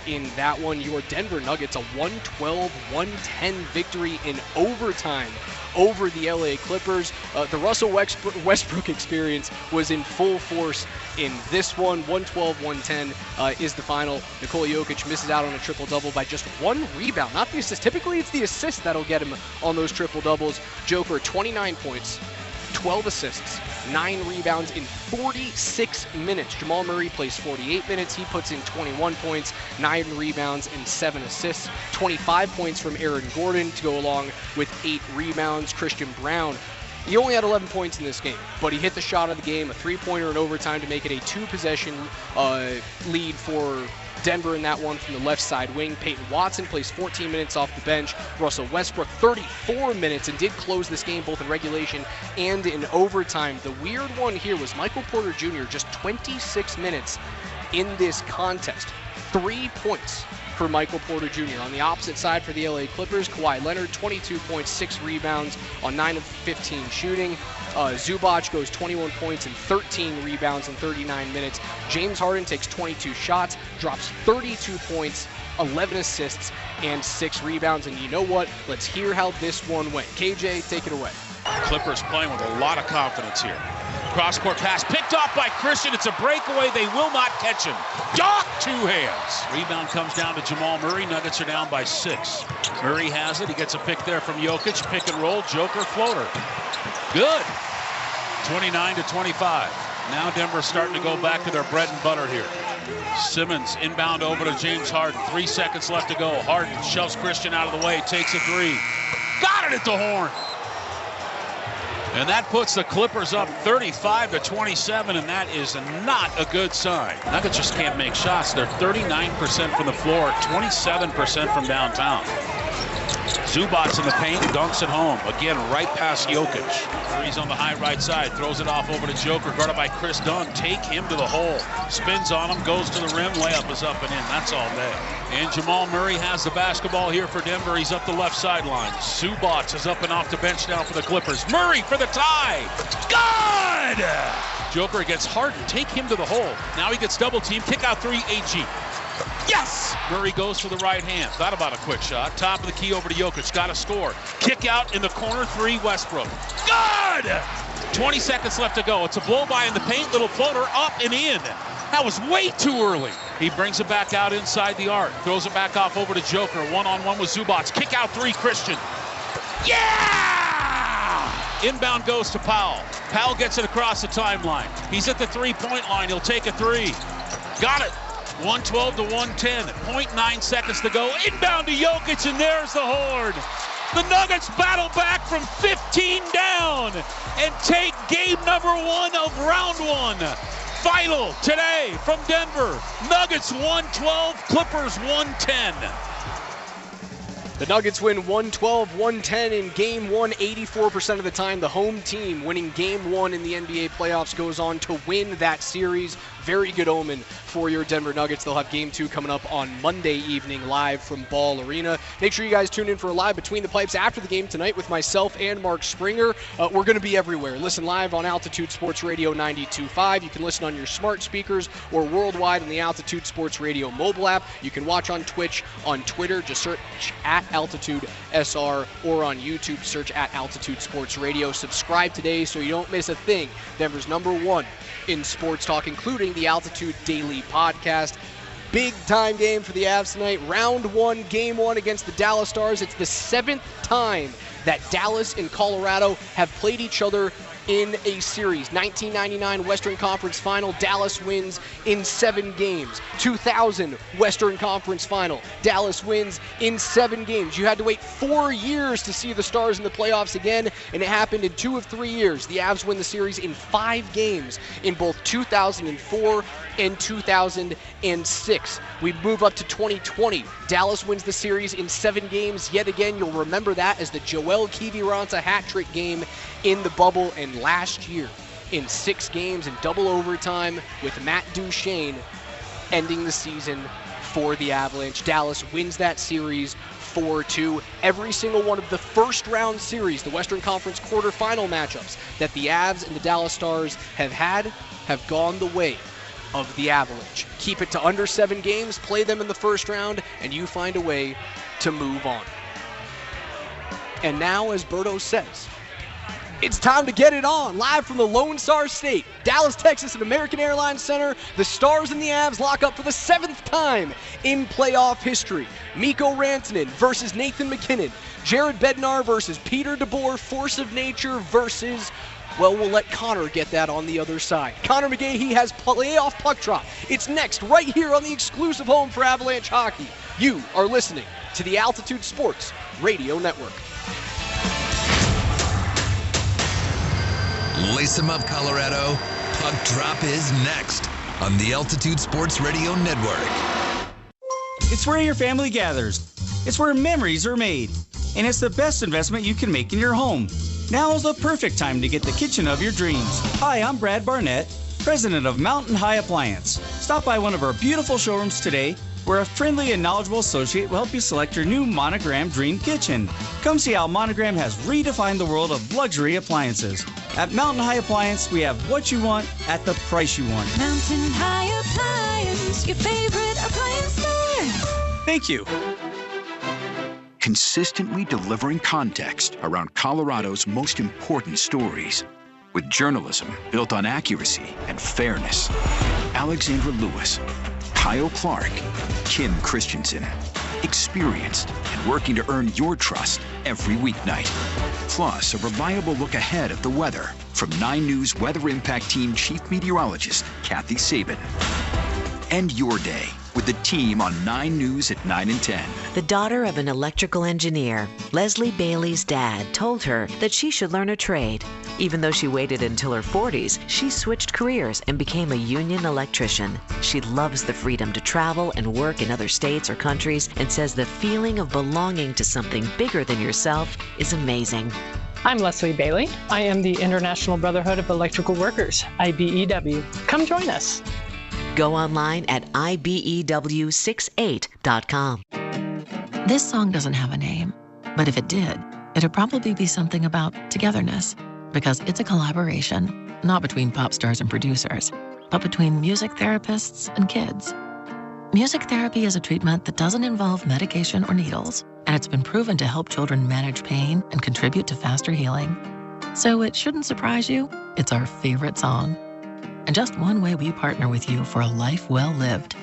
in that one. Your Denver Nuggets, a 112-110 victory in overtime over the LA Clippers. The Russell Westbrook experience was in full force in this one. 112-110 is the final. Nikola Jokic misses out on a triple-double by just 1 rebound, not the assist. Typically, it's the assist that'll get him on those triple-doubles. Joker, 29 points, 12 assists, 9 rebounds in 46 minutes. Jamal Murray plays 48 minutes. He puts in 21 points, 9 rebounds, and 7 assists. 25 points from Aaron Gordon to go along with 8 rebounds. Christian Brown, he only had 11 points in this game, but he hit the shot of the game, a 3-pointer in overtime to make it a 2-possession lead for Denver in that one from the left side wing. Peyton Watson plays 14 minutes off the bench. Russell Westbrook 34 minutes and did close this game both in regulation and in overtime. The weird one here was Michael Porter Jr. just 26 minutes in this contest. 3 points for Michael Porter Jr. On the opposite side for the LA Clippers, Kawhi Leonard, 22 points, 6 rebounds on 9 of 15 shooting. Zubac goes 21 points and 13 rebounds in 39 minutes. James Harden takes 22 shots, drops 32 points, 11 assists, and 6 rebounds. And you know what? Let's hear how this one went. KJ, take it away. Clippers playing with a lot of confidence here. Cross-court pass picked off by Christian. It's a breakaway. They will not catch him. Doc, 2 hands. Rebound comes down to Jamal Murray. Nuggets are down by 6. Murray has it. He gets a pick there from Jokic. Pick and roll. Joker floater. Good. 29-25. Now Denver's starting to go back to their bread and butter here. Simmons inbound over to James Harden. 3 seconds left to go. Harden shoves Christian out of the way. Takes a 3. Got it at the horn. And that puts the Clippers up 35-27, and that is not a good sign. Nuggets just can't make shots. They're 39% from the floor, 27% from downtown. Zubac in the paint, dunks it home. Again, right past Jokic. Three's on the high right side, throws it off over to Joker, guarded by Chris Dunn. Take him to the hole. Spins on him, goes to the rim, layup is up and in. That's all day. And Jamal Murray has the basketball here for Denver. He's up the left sideline. Zubac is up and off the bench now for the Clippers. Murray for the tie. Good! Joker gets Harden. Take him to the hole. Now he gets double teamed. Kick out 3, AG. Yes! Murray goes for the right hand. Thought about a quick shot. Top of the key over to Jokic. Got to score. Kick out in the corner 3, Westbrook. Good! 20 seconds left to go. It's a blow by in the paint. Little floater up and in. That was way too early. He brings it back out inside the arc. Throws it back off over to Joker. One-on-one with Zubac. Kick out 3, Christian. Yeah! Inbound goes to Powell. Powell gets it across the timeline. He's at the 3-point line. He'll take a 3. Got it. 112-110. 0.9 seconds to go. Inbound to Jokic, and there's the horn. The Nuggets battle back from 15 down and take game number 1 of round 1. Final today from Denver. Nuggets 112, Clippers 110. The Nuggets win 112-110 in Game 1, 84% of the time. The home team winning Game 1 in the NBA playoffs goes on to win that series. Very good omen for your Denver Nuggets. They'll have Game 2 coming up on Monday evening live from Ball Arena. Make sure you guys tune in for a live Between the Pipes after the game tonight with myself and Mark Springer. We're going to be everywhere. Listen live on Altitude Sports Radio 92.5. You can listen on your smart speakers or worldwide on the Altitude Sports Radio mobile app. You can watch on Twitch, on Twitter. Just search at Altitude SR, or on YouTube, search at Altitude Sports Radio. Subscribe today so you don't miss a thing. Denver's #1 in sports talk, including the Altitude Daily Podcast. Big time game for the Avs tonight. Round 1, Game 1 against the Dallas Stars. It's the 7th time that Dallas and Colorado have played each other in a series. 1999 Western Conference Final, Dallas wins in 7 games. 2000 Western Conference Final, Dallas wins in 7 games. You had to wait 4 years to see the Stars in the playoffs again, and it happened in 2 of 3 years. The Avs win the series in 5 games in both 2004 and 2006. We move up to 2020. Dallas wins the series in 7 games. Yet again, you'll remember that as the Joel Kiviranta hat trick game in the bubble. And last year, in 6 games in double overtime with Matt Duchene ending the season for the Avalanche. Dallas wins that series 4-2. Every single one of the first round series, the Western Conference quarterfinal matchups that the Avs and the Dallas Stars have had, have gone the way of the Avalanche. Keep it to under 7 games, play them in the first round, and you find a way to move on. And now, as Berto says, it's time to get it on. Live from the Lone Star State, Dallas, Texas at American Airlines Center, the Stars and the Avs lock up for the 7th time in playoff history. Mikko Rantanen versus Nathan MacKinnon. Jared Bednar versus Peter DeBoer. Force of Nature versus, well, we'll let Connor get that on the other side. Connor McGahey has playoff puck drop. It's next right here on the exclusive home for Avalanche hockey. You are listening to the Altitude Sports Radio Network. Lace 'em up, Colorado. Puck drop is next on the Altitude Sports Radio Network. It's where your family gathers. It's where memories are made. And it's the best investment you can make in your home. Now is the perfect time to get the kitchen of your dreams. Hi, I'm Brad Barnett, president of Mountain High Appliance. Stop by one of our beautiful showrooms today, where a friendly and knowledgeable associate will help you select your new Monogram Dream Kitchen. Come see how Monogram has redefined the world of luxury appliances. At Mountain High Appliance, we have what you want at the price you want. Mountain High Appliance, your favorite appliance store. Thank you. Consistently delivering context around Colorado's most important stories. With journalism built on accuracy and fairness. Alexandra Lewis, Kyle Clark, Kim Christensen. Experienced and working to earn your trust every weeknight. Plus, a reliable look ahead of the weather from 9 News Weather Impact Team Chief Meteorologist Kathy Sabin. End your day with the team on 9 News at 9 and 10. The daughter of an electrical engineer, Leslie Bailey's dad told her that she should learn a trade. Even though she waited until her 40s, she switched careers and became a union electrician. She loves the freedom to travel and work in other states or countries and says the feeling of belonging to something bigger than yourself is amazing. I'm Leslie Bailey. I am the International Brotherhood of Electrical Workers, IBEW. Come join us. Go online at IBEW68.com. This song doesn't have a name, but if it did, it'd probably be something about togetherness, because it's a collaboration, not between pop stars and producers, but between music therapists and kids. Music therapy is a treatment that doesn't involve medication or needles, and it's been proven to help children manage pain and contribute to faster healing. So it shouldn't surprise you, it's our favorite song. And just one way we partner with you for a life well lived.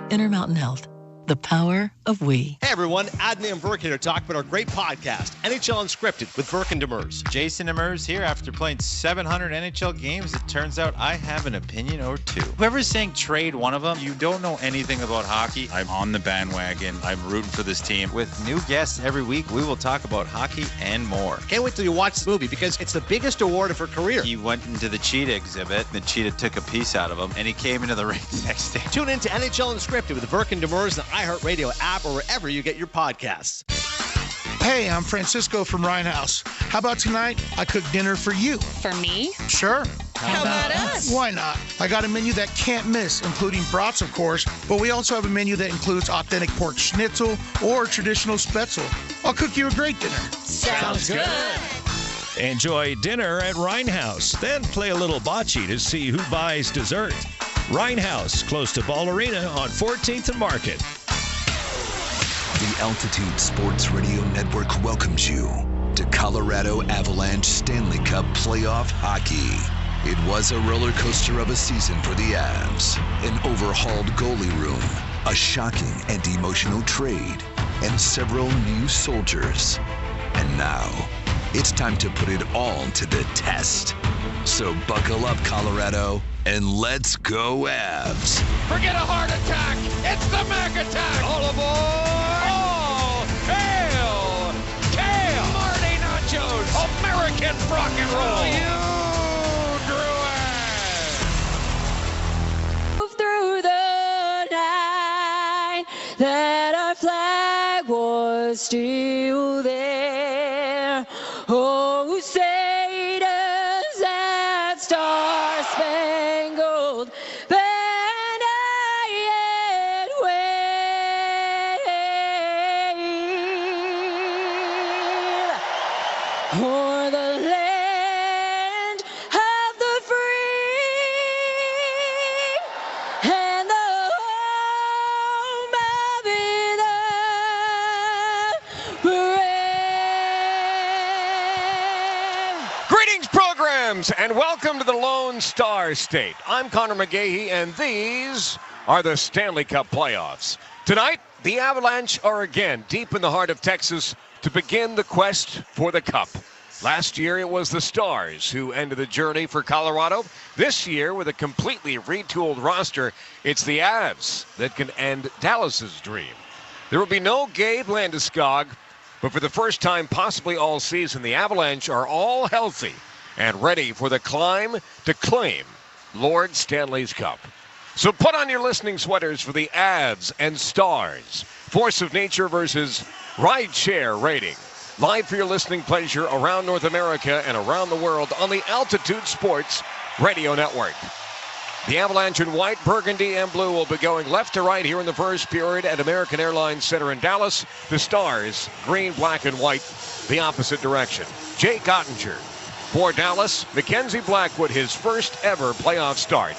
Intermountain Health, the power of we. Hey everyone, Adney and Burke here to talk about our great podcast, NHL Unscripted with Burke and Demers. Jason Demers here. After playing 700 NHL games, it turns out I have an opinion or two. Whoever's saying trade one of them, you don't know anything about hockey. I'm on the bandwagon. I'm rooting for this team. With new guests every week, we will talk about hockey and more. Can't wait till you watch this movie because it's the biggest award of her career. He went into the cheetah exhibit. The cheetah took a piece out of him, and he came into the ring next day. Tune in to NHL Unscripted with Burke and Demers, the iHeartRadio app, or wherever you get your podcasts. Hey, I'm Francisco from Ryan House. How about tonight I cook dinner for you? For me? Sure. How about us? Why not? I got a menu that can't miss, including brats, of course, but we also have a menu that includes authentic pork schnitzel or traditional spätzle. I'll cook you a great dinner. Sounds good. Enjoy dinner at Ryan House, then play a little bocce to see who buys dessert. Ryan House, close to Ball Arena on 14th and Market. The Altitude Sports Radio Network welcomes you to Colorado Avalanche Stanley Cup playoff hockey. It was a roller coaster of a season for the Avs, an overhauled goalie room, a shocking and emotional trade, and several new soldiers. And now, It's time to put it all to the test. So buckle up, Colorado, and let's go Avs. Forget a heart attack. It's the Mac Attack. All aboard. All hail Kale. Marty Nachos. American rock and roll. Move through the night that our flag was still there. Oh, say does that star-spangled banner yet wave o'er the land of the free and the home of the brave. Greetings, programs, and welcome to the Lone Star State. I'm Connor McGahey, and these are the Stanley Cup playoffs. Tonight, the Avalanche are again deep in the heart of Texas to begin the quest for the Cup. Last year, it was the Stars who ended the journey for Colorado. This year, with a completely retooled roster, it's the Avs that can end Dallas's dream. There will be no Gabe Landeskog, but for the first time possibly all season, the Avalanche are all healthy and ready for the climb to claim Lord Stanley's Cup. So put on your listening sweaters for the Avs and Stars. Force of Nature versus Rideshare Rating. Live for your listening pleasure around North America and around the world on the Altitude Sports Radio Network. The Avalanche in white, burgundy, and blue will be going left to right here in the first period at American Airlines Center in Dallas. The Stars, green, black, and white, the opposite direction. Jake Ottinger. For Dallas, Mackenzie Blackwood, his first ever playoff start,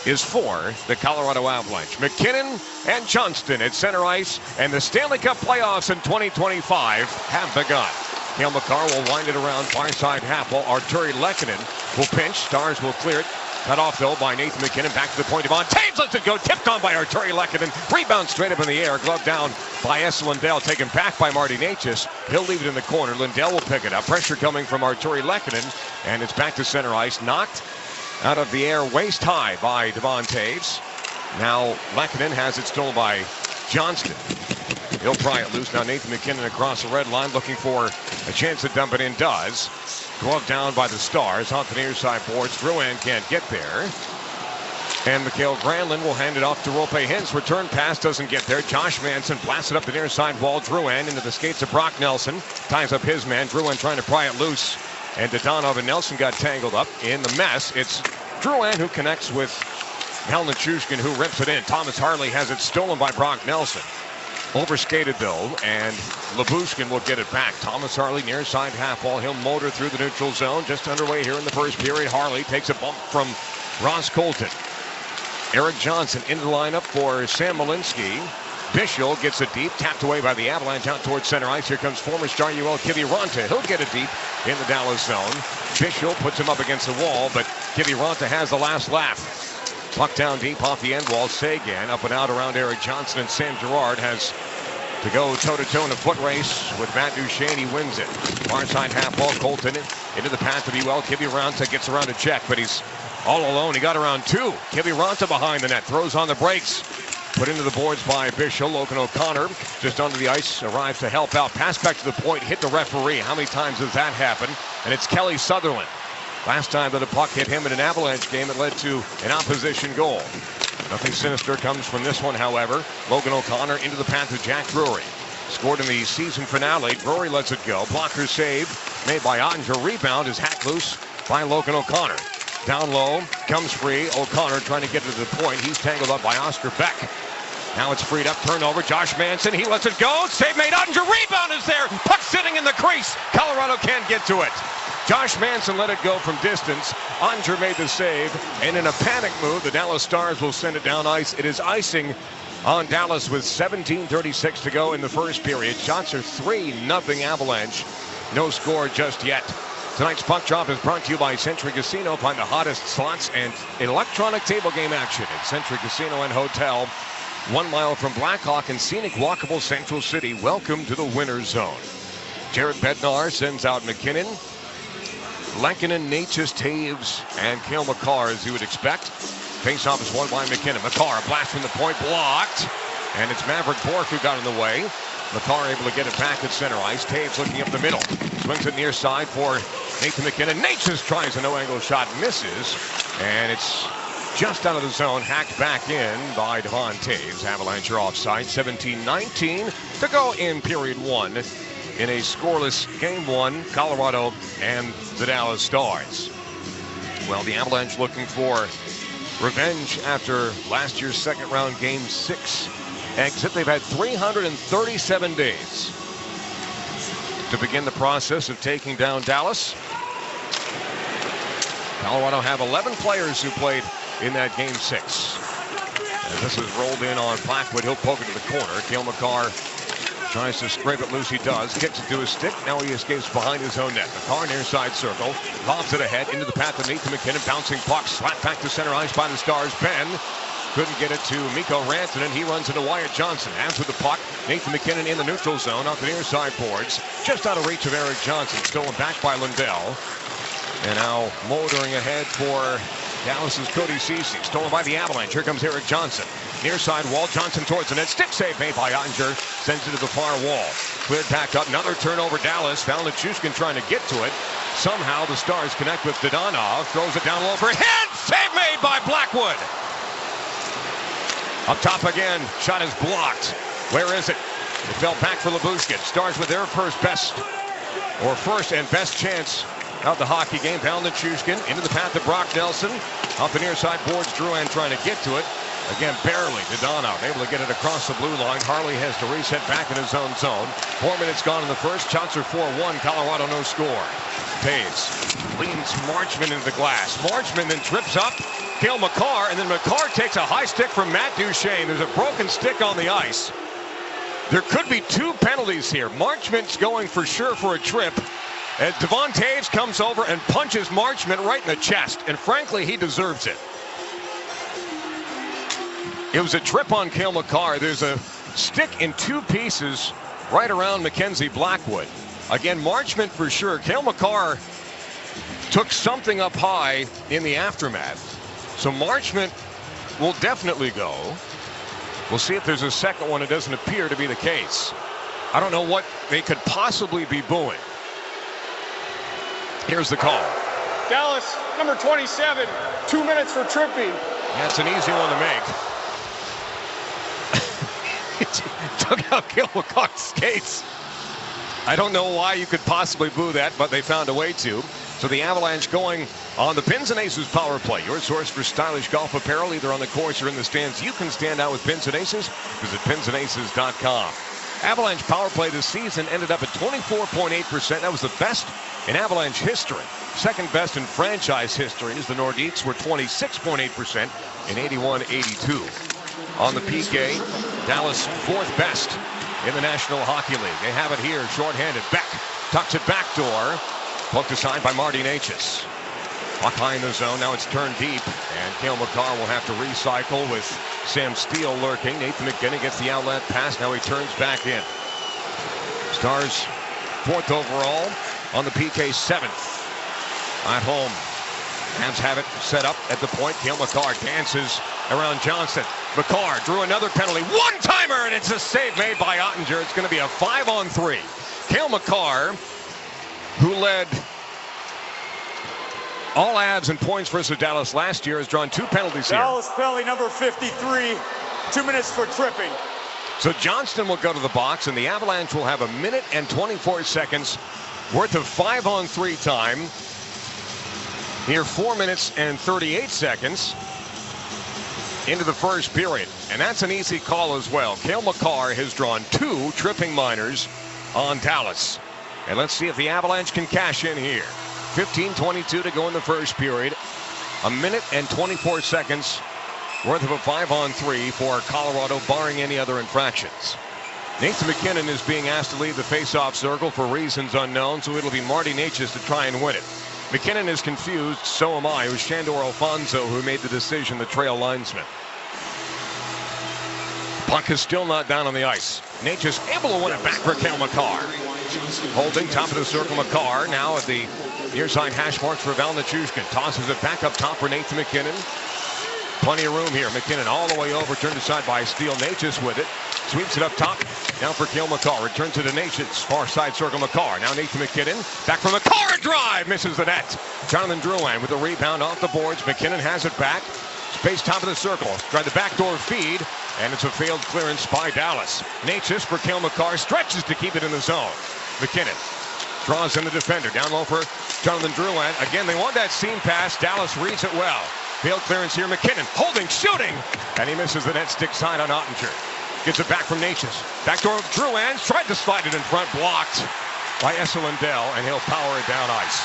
is for the Colorado Avalanche. McKinnon and Johnston at center ice, and the Stanley Cup playoffs in 2025 have begun. Cale Makar will wind it around far side half wall. Arturi Lehkonen will pinch. Stars will clear it. Cut off, though, by Nathan McKinnon. Back to the point. Devon Taves lets it go. Tipped on by Arturi Lehkonen. Rebound straight up in the air. Glove down by Esa Lindell. Taken back by Marty Necas. He'll leave it in the corner. Lindell will pick it up. Pressure coming from Arturi Lehkonen. And it's back to center ice. Knocked out of the air waist high by Devon Taves. Now Lehkonen has it stolen by Johnston. He'll pry it loose. Now Nathan McKinnon across the red line looking for a chance to dump it in. Does. Glove down by the Stars. Off the near side boards. Drouin can't get there. And Mikael Granlund will hand it off to Roope Hintz. Return pass doesn't get there. Josh Manson blasted up the near side wall. Drouin into the skates of Brock Nelson. Ties up his man. Drouin trying to pry it loose. And Dadonov and Nelson got tangled up in the mess. It's Drouin who connects with Nichushkin, who rips it in. Thomas Harley has it stolen by Brock Nelson. Overskated though, and Labushkin will get it back. Thomas Harley near side half wall. He'll motor through the neutral zone. Just underway here in the first period. Harley takes a bump from Ross Colton. Eric Johnson into the lineup for Sam Malinsky. Bischel gets it deep, tapped away by the Avalanche out towards center ice. Here comes former star UL Kiviranta. He'll get it deep in the Dallas zone. Bischel puts him up against the wall, but Kiviranta has the last laugh. Puck down deep off the end wall. Sagan up and out around Eric Johnson, and Sam Girard has to go toe-to-toe in a foot race with Matt Duchene. He wins it. Far side half wall. Colton into the path of UL. Kiviranta gets around a check, but he's all alone. He got around two. Kiviranta behind the net. Throws on the brakes. Put into the boards by Bischel. Logan O'Connor just under the ice arrives to help out. Pass back to the point. Hit the referee. How many times does that happen? And it's Kelly Sutherland. Last time that a puck hit him in an Avalanche game, it led to an opposition goal. Nothing sinister comes from this one, however. Logan O'Connor into the path of Jack Drury. Scored in the season finale. Drury lets it go. Blocker save made by Ottinger. Rebound is hacked loose by Logan O'Connor. Down low, comes free. O'Connor trying to get to the point. He's tangled up by Oscar Beck. Now it's freed up, turnover. Josh Manson, he lets it go. Save made. Ottinger, rebound is there. Puck sitting in the crease. Colorado can't get to it. Josh Manson let it go from distance. Ottinger made the save. And in a panic move, the Dallas Stars will send it down ice. It is icing on Dallas with 17:36 to go in the first period. Shots are 3-0 Avalanche. No score just yet. Tonight's puck drop is brought to you by Century Casino. Find the hottest slots and electronic table game action at Century Casino and Hotel. 1 mile from Blackhawk and scenic walkable Central City. Welcome to the winner's zone. Jared Bednar sends out McKinnon. Lankinen, Natchez, Taves, and Cale Makar, as you would expect. Face-off is won by McKinnon. Makar, a blast from the point, blocked. And it's Maverick Bork who got in the way. Makar able to get it back at center ice. Taves looking up the middle. Swings it near side for Nathan McKinnon. Natchez tries a no-angle shot, misses. And it's just out of the zone, hacked back in by Devon Taves. Avalanche are offside. 17-19 to go in period one in a scoreless game one, Colorado and the Dallas Stars. Well, the Avalanche looking for revenge after last year's second round game 6 exit. They've had 337 days to begin the process of taking down Dallas. Colorado have 11 players who played in that game 6. And this is rolled in on Blackwood. He'll poke it to the corner. Cale Makar tries to scrape it loose. He does. Kicks it to his stick. Now he escapes behind his own net. Makar near side circle. Lobs it ahead into the path of Nathan McKinnon. Bouncing puck. Slapped back to center ice by the Stars. Ben couldn't get it to Mikko Rantanen. He runs into Wyatt Johnson. Hands with the puck. Nathan McKinnon in the neutral zone off the near side boards. Just out of reach of Eric Johnson. Stolen back by Lundell. And now motoring ahead for Dallas's Cody Ceci. Stolen by the Avalanche. Here comes Eric Johnson. Near side wall. Johnson towards the net. Stick save made by Ottinger. Sends it to the far wall. Cleared back up. Another turnover. Dallas. Found Nichushkin trying to get to it. Somehow the Stars connect with Dadonov. Throws it down low for a hit. Save made by Blackwood. Up top again. Shot is blocked. Where is it? It fell back for Lyubushkin. Stars with their first and best chance of the hockey game. Down Nichushkin into the path of Brock Nelson. Off the near side boards. Drouin trying to get to it. Again, barely. Dadonov able to get it across the blue line. Harley has to reset back in his own zone. 4 minutes gone in the first. Shots are 4-1. Colorado no score. Taves leans Marchman into the glass. Marchman then trips up Cale Makar, and then Makar takes a high stick from Matt Duchene. There's a broken stick on the ice. There could be 2 penalties here. Marchman's going for sure for a trip. As Devon Taves comes over and punches Marchman right in the chest, and frankly, he deserves it. It was a trip on Cale Makar. There's a stick in 2 pieces right around Mackenzie Blackwood. Again, Marchman for sure. Cale Makar took something up high in the aftermath. So Marchman will definitely go. We'll see if there's a second one. It doesn't appear to be the case. I don't know what they could possibly be booing. Here's the call. Dallas, number 27, 2 minutes for tripping. That's an easy one to make. Took out Cale Makar's skates. I don't know why you could possibly boo that, but they found a way to. So the Avalanche going on the Pins and Aces power play. Your source for stylish golf apparel, either on the course or in the stands. You can stand out with Pins and Aces. Visit pinsandaces.com. Avalanche power play this season ended up at 24.8%. That was the best in Avalanche history. Second best in franchise history as the Nordiques were 26.8% in 81-82. On the PK, Dallas 4th best in the National Hockey League. They have it here, shorthanded. Beck tucks it backdoor. Poked aside by Marty Natchez. Puck high in the zone. Now it's turned deep. And Cale Makar will have to recycle with Sam Steele lurking. Nathan McKinnon gets the outlet pass. Now he turns back in. Stars 4th overall on the PK, 7th at home. Habs have it set up at the point. Cale Makar dances around Johnson. Makar drew another penalty. One-timer, and it's a save made by Ottinger. It's going to be a 5-on-3. Cale Makar, who led all Avs in points versus Dallas last year, has drawn 2 penalties here. Dallas penalty number 53, 2 minutes for tripping. So Johnston will go to the box, and the Avalanche will have 1 minute and 24 seconds worth of 5-on-3 time. Here, 4 minutes and 38 seconds into the first period. And that's an easy call as well. Cale Makar has drawn 2 tripping minors on Dallas. And let's see if the Avalanche can cash in here. 15:22 to go in the first period. 1 minute and 24 seconds worth of a 5-on-3 for Colorado, barring any other infractions. Nathan McKinnon is being asked to leave the face-off circle for reasons unknown, so it'll be Marty Natchez to try and win it. McKinnon is confused, so am I. It was Shandor Alfonso who made the decision, the trail linesman. Puck is still not down on the ice. Natchez able to win it back for Cale Makar. Holding, top of the circle, Makar. Now at the near side hash marks for Val Nichushkin. Tosses it back up top for Nathan McKinnon. Plenty of room here. McKinnon all the way over, turned aside by Steele. Natchez with it. Sweeps it up top. Now for Cale Makar. Return to the Natchez. Far side circle, Makar. Now Nathan McKinnon. Back from Makar. Drive. Misses the net. Jonathan Drouin with the rebound off the boards. McKinnon has it back. Space top of the circle. Try the backdoor feed. And it's a failed clearance by Dallas. Natchez for Cale Makar. Stretches to keep it in the zone. McKinnon draws in the defender. Down low for Jonathan Drouin. Again, they want that seam pass. Dallas reads it well. Failed clearance here. McKinnon holding, shooting. And he misses the net stick side on Ottinger. Gets it back from Natchez. Backdoor of Drouin. Tried to slide it in front. Blocked by Esselindell. And he'll power it down ice.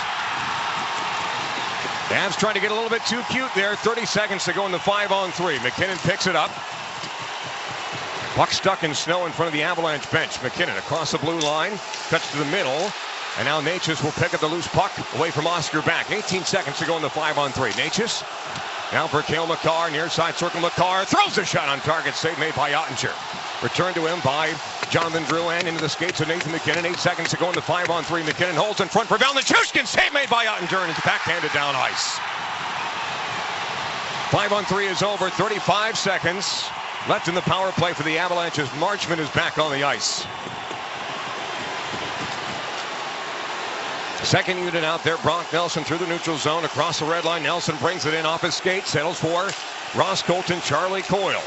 Avs trying to get a little bit too cute there. 30 seconds to go in the 5-on-3. McKinnon picks it up. Puck stuck in snow in front of the Avalanche bench. McKinnon across the blue line. Cuts to the middle. And now Natchez will pick up the loose puck away from Oscar back. 18 seconds to go in the 5-on-3. Natchez now for Cale Makar. Near side circle, Makar throws a shot on target. Save made by Ottinger. Return to him by Jonathan Drouin into the skates of Nathan McKinnon. 8 seconds to go in the 5-on-3. McKinnon holds in front for Val Nichushkin. Save made by Ottinger, and it's backhanded down ice. 5-on-3 is over. 35 seconds left in the power play for the Avalanche as Marchment is back on the ice. Second unit out there, Brock Nelson through the neutral zone across the red line. Nelson brings it in off his skate, settles for Ross Colton, Charlie Coyle.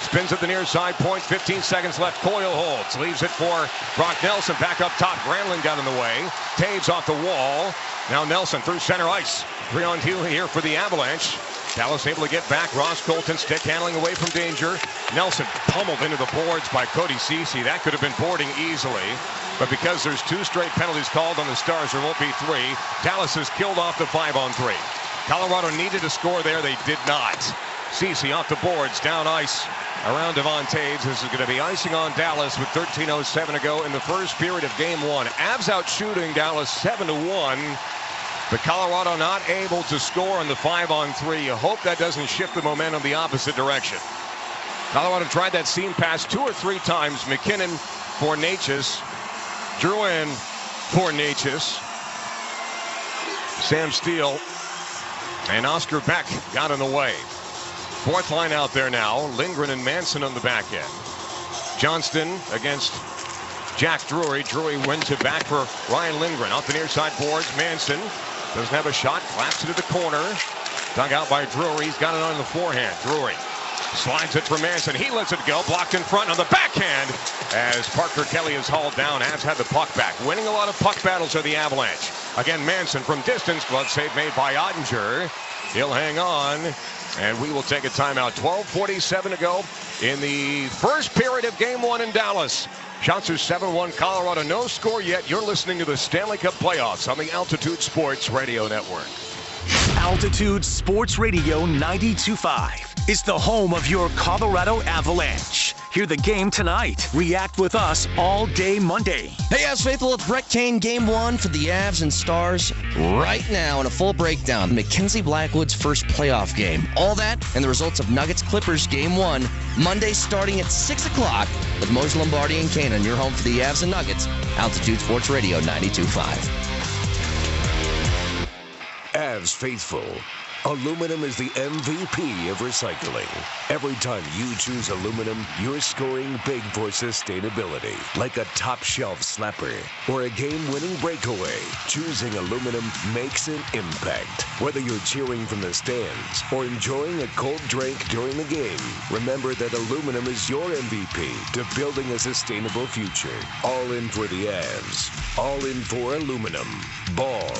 Spins at the near side point, 15 seconds left. Coyle holds, leaves it for Brock Nelson. Back up top, Granlund got in the way. Taves off the wall. Now Nelson through center ice. 3-on-2 here for the Avalanche. Dallas able to get back. Ross Colton stick handling away from danger. Nelson pummeled into the boards by Cody Ceci. That could have been boarding easily. But because there's 2 straight penalties called on the Stars, there won't be 3. Dallas has killed off the 5-on-3. Colorado needed a score there. They did not. Ceci off the boards, down ice around Devon Taves. This is going to be icing on Dallas with 13:07 to go in the first period of Game 1. Avs out shooting Dallas 7-1. But Colorado not able to score on the 5-on-3. You hope that doesn't shift the momentum the opposite direction. Colorado tried that seam pass 2 or 3 times. McKinnon for Natchez. Drouin for Natchez. Sam Steele and Oscar Beck got in the way. Fourth line out there now. Lindgren and Manson on the back end. Johnston against Jack Drury. Drury wins it back for Ryan Lindgren. Off the near side boards. Manson doesn't have a shot. Claps it to the corner. Dug out by Drury. He's got it on the forehand. Drury slides it for Manson. He lets it go. Blocked in front on the backhand as Parker Kelly is hauled down. Avs had the puck back. Winning a lot of puck battles are the Avalanche. Again, Manson from distance. Glove save made by Ottinger. He'll hang on. And we will take a timeout. 12:47 to go in the first period of Game 1 in Dallas. Shots are 7-1 Colorado. No score yet. You're listening to the Stanley Cup playoffs on the Altitude Sports Radio Network. Altitude Sports Radio 92.5 is the home of your Colorado Avalanche. Hear the game tonight. React with us all day Monday. Hey, Avs faithful, it's Brett Kane, Game 1 for the Avs and Stars. Right now in a full breakdown, Mackenzie Blackwood's first playoff game. All that and the results of Nuggets-Clippers Game 1, Monday starting at 6 o'clock with Mose Lombardi and Kane on your home for the Avs and Nuggets. Altitude Sports Radio 92.5. Avs faithful, aluminum is the MVP of recycling. Every time you choose aluminum, you're scoring big for sustainability. Like a top shelf slapper or a game-winning breakaway, choosing aluminum makes an impact. Whether you're cheering from the stands or enjoying a cold drink during the game, remember that aluminum is your MVP to building a sustainable future. All in for the Avs. All in for aluminum. Ball.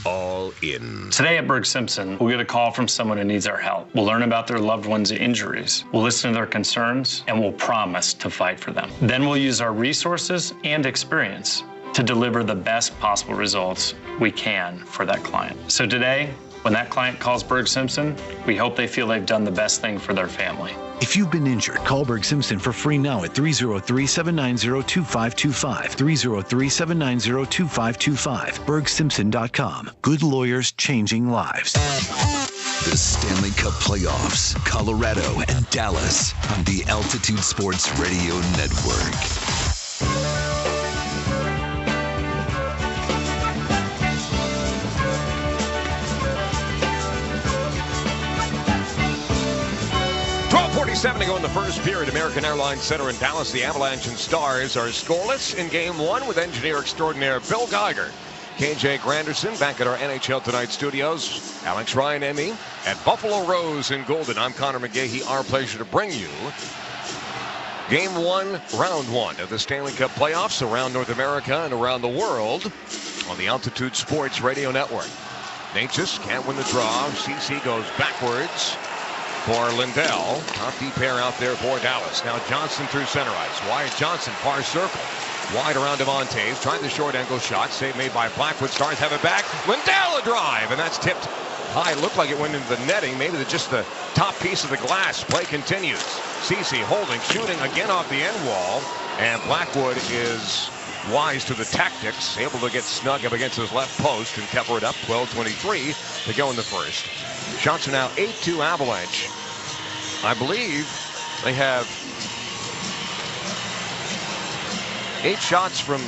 All in. Today at Berg Simpson, we'll get a call from someone who needs our help. We'll learn about their loved one's injuries. We'll listen to their concerns, and we'll promise to fight for them. Then we'll use our resources and experience to deliver the best possible results we can for that client. So today, when that client calls Berg Simpson, we hope they feel they've done the best thing for their family. If you've been injured, call Berg Simpson for free now at 303-790-2525. 303-790-2525. BergSimpson.com. Good lawyers changing lives. The Stanley Cup playoffs, Colorado and Dallas on the Altitude Sports Radio Network. 2:37 to go in the first period. American Airlines Center in Dallas. The Avalanche and Stars are scoreless in game one with engineer extraordinaire Bill Geiger. KJ Granderson back at our NHL Tonight studios. Alex Ryan Emmy at Buffalo Rose in Golden. I'm Connor McGahey. Our pleasure to bring you game one, round one of the Stanley Cup playoffs around North America and around the world on the Altitude Sports Radio Network. Natchez can't win the draw. CC goes backwards for Lindell. Top D pair out there for Dallas. Now Johnson through center ice. Wyatt Johnson, far circle. Wide around Devontae. Tried the short angle shot. Save made by Blackwood. Stars have it back. Lindell a drive. And that's tipped high. Looked like it went into the netting. Maybe just the top piece of the glass. Play continues. CC holding, shooting again off the end wall. And Blackwood is wise to the tactics. Able to get snug up against his left post and cover it up. 12:23 to go in the first. Shots are now 8-2 Avalanche. I believe they have 8 shots from...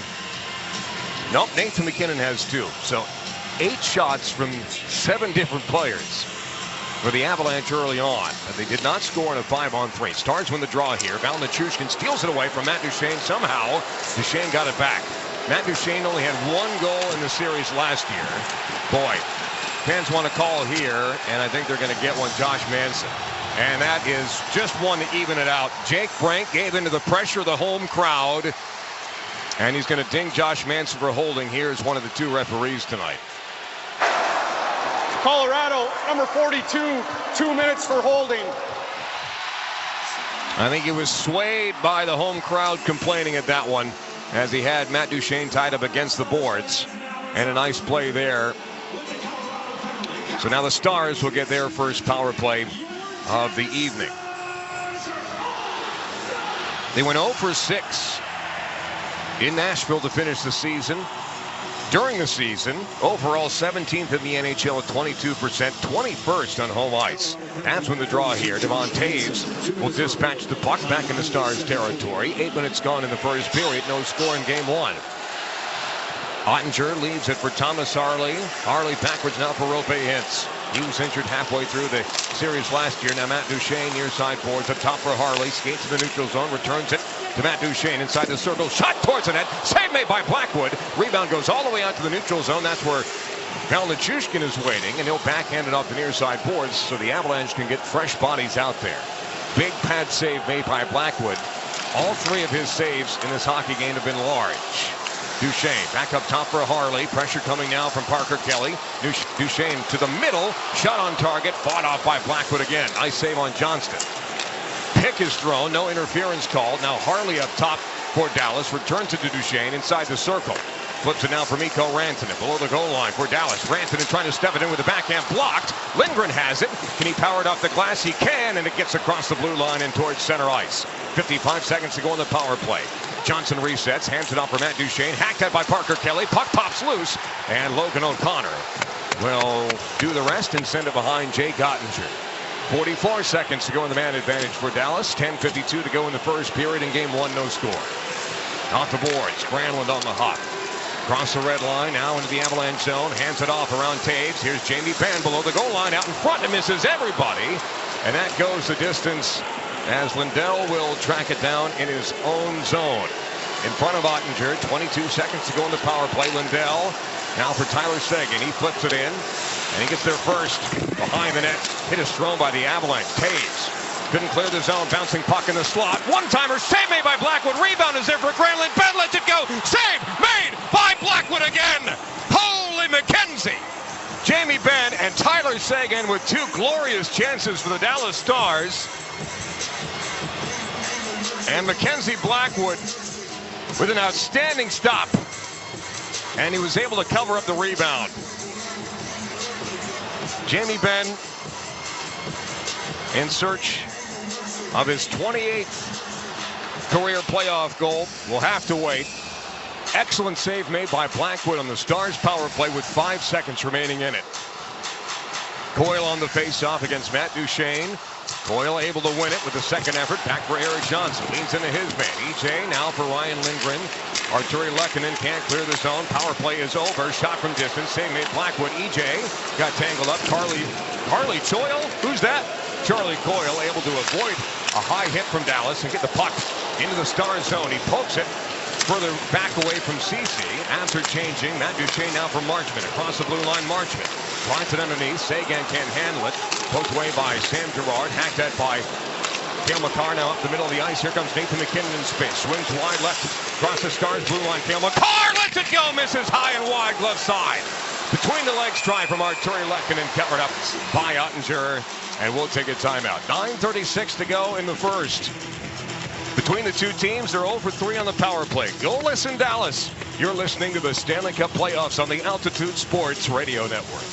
Nope, Nathan McKinnon has 2. So 8 shots from 7 different players for the Avalanche early on. But they did not score in a 5-on-3. Stars win the draw here. Val Nichushkin steals it away from Matt Duchene. Somehow, Duchene got it back. Matt Duchene only had 1 goal in the series last year. Boy, fans want to call here, and I think they're going to get one. Josh Manson. And that is just one to even it out. Jake Brink gave into the pressure of the home crowd. And he's going to ding Josh Manson for holding. Here's one of the 2 referees tonight. Colorado, number 42, 2 minutes for holding. I think he was swayed by the home crowd complaining at that one as he had Matt Duchene tied up against the boards. And a nice play there. So now the Stars will get their first power play of the evening. They went 0 for 6 in Nashville to finish the season. During the season, overall 17th in the NHL at 22%, 21st on home ice. That's when the draw here. Devon Taves will dispatch the puck back into Stars territory. 8 minutes gone in the first period. No score in game one. Ottinger leaves it for Thomas Harley. Harley backwards now for Rope Hintz. He was injured halfway through the series last year. Now Matt Duchene near side boards up top for Harley. Skates to the neutral zone. Returns it to Matt Duchene inside the circle. Shot towards the net. Save made by Blackwood. Rebound goes all the way out to the neutral zone. That's where Val Nichushkin is waiting. And he'll backhand it off the near side boards so the Avalanche can get fresh bodies out there. Big pad save made by Blackwood. All 3 of his saves in this hockey game have been large. Duchene back up top for Harley. Pressure coming now from Parker Kelly. Duchene to the middle. Shot on target. Fought off by Blackwood again. Nice save on Johnston. Pick is thrown. No interference called. Now Harley up top for Dallas. Returns it to Duchene inside the circle. Flips it now for Mikko Rantanen below the goal line for Dallas. Rantanen trying to step it in with the backhand blocked. Lindgren has it. Can he power it off the glass? He can, and it gets across the blue line and towards center ice. 55 seconds to go in the power play. Johnson resets, hands it off for Matt Duchene. Hacked at by Parker Kelly. Puck pops loose, and Logan O'Connor will do the rest and send it behind Jay Gottinger. 44 seconds to go in the man advantage for Dallas. 10:52 to go in the first period in game one. No score. Off the boards. Granlund on the hop. Across the red line, now into the Avalanche zone. Hands it off around Taves. Here's Jamie Benn below the goal line, out in front, and misses everybody. And that goes the distance as Lindell will track it down in his own zone. In front of Ottinger, 22 seconds to go in the power play. Lindell now for Tyler Seguin. He flips it in, and he gets there first. Behind the net, hit is thrown by the Avalanche. Taves couldn't clear the zone, bouncing puck in the slot. One-timer, save made by Blackwood. Rebound is there for Granlund. Benn lets it go. Save made by Blackwood again. Holy McKenzie. Jamie Benn and Tyler Seguin with 2 glorious chances for the Dallas Stars. And Mackenzie Blackwood with an outstanding stop. And he was able to cover up the rebound. Jamie Benn in search of his 28th career playoff goal. Will have to wait. Excellent save made by Blackwood on the Stars power play with 5 seconds remaining in it. Coyle on the faceoff against Matt Duchene. Coyle able to win it with the second effort. Back for Eric Johnson. Leans into his man. EJ now for Ryan Lindgren. Arturi Lehkonen can't clear the zone. Power play is over. Shot from distance. Save made Blackwood. EJ got tangled up. Carly Coyle? Who's that? Charlie Coyle able to avoid A high hit from Dallas and get the puck into the star zone. He pokes it further back away from Cece. After changing, Matt Duchesne now for Marchment. Across the blue line, Marchment. Finds it underneath. Sagan can't handle it. Poked away by Sam Girard. Hacked at by Cale Makar. Now up the middle of the ice. Here comes Nathan McKinnon in space. Swings wide left. Across the Stars blue line. Cale Makar lets it go. Misses high and wide left side. Between the legs try from Arturi Lehkonen, covered up by Ottinger. And we'll take a timeout. 9:36 to go in the first. Between the two teams, they're 0 for 3 on the power play. Go listen, Dallas. You're listening to the Stanley Cup playoffs on the Altitude Sports Radio Network.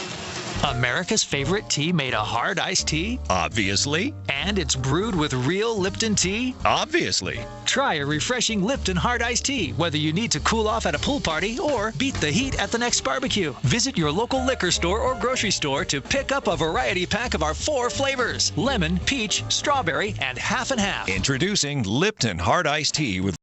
America's favorite tea made a hard iced tea? Obviously. And it's brewed with real Lipton tea? Obviously. Try a refreshing Lipton hard iced tea, whether you need to cool off at a pool party or beat the heat at the next barbecue. Visit your local liquor store or grocery store to pick up a variety pack of our 4 flavors: lemon, peach, strawberry, and half and half. Introducing Lipton hard iced tea with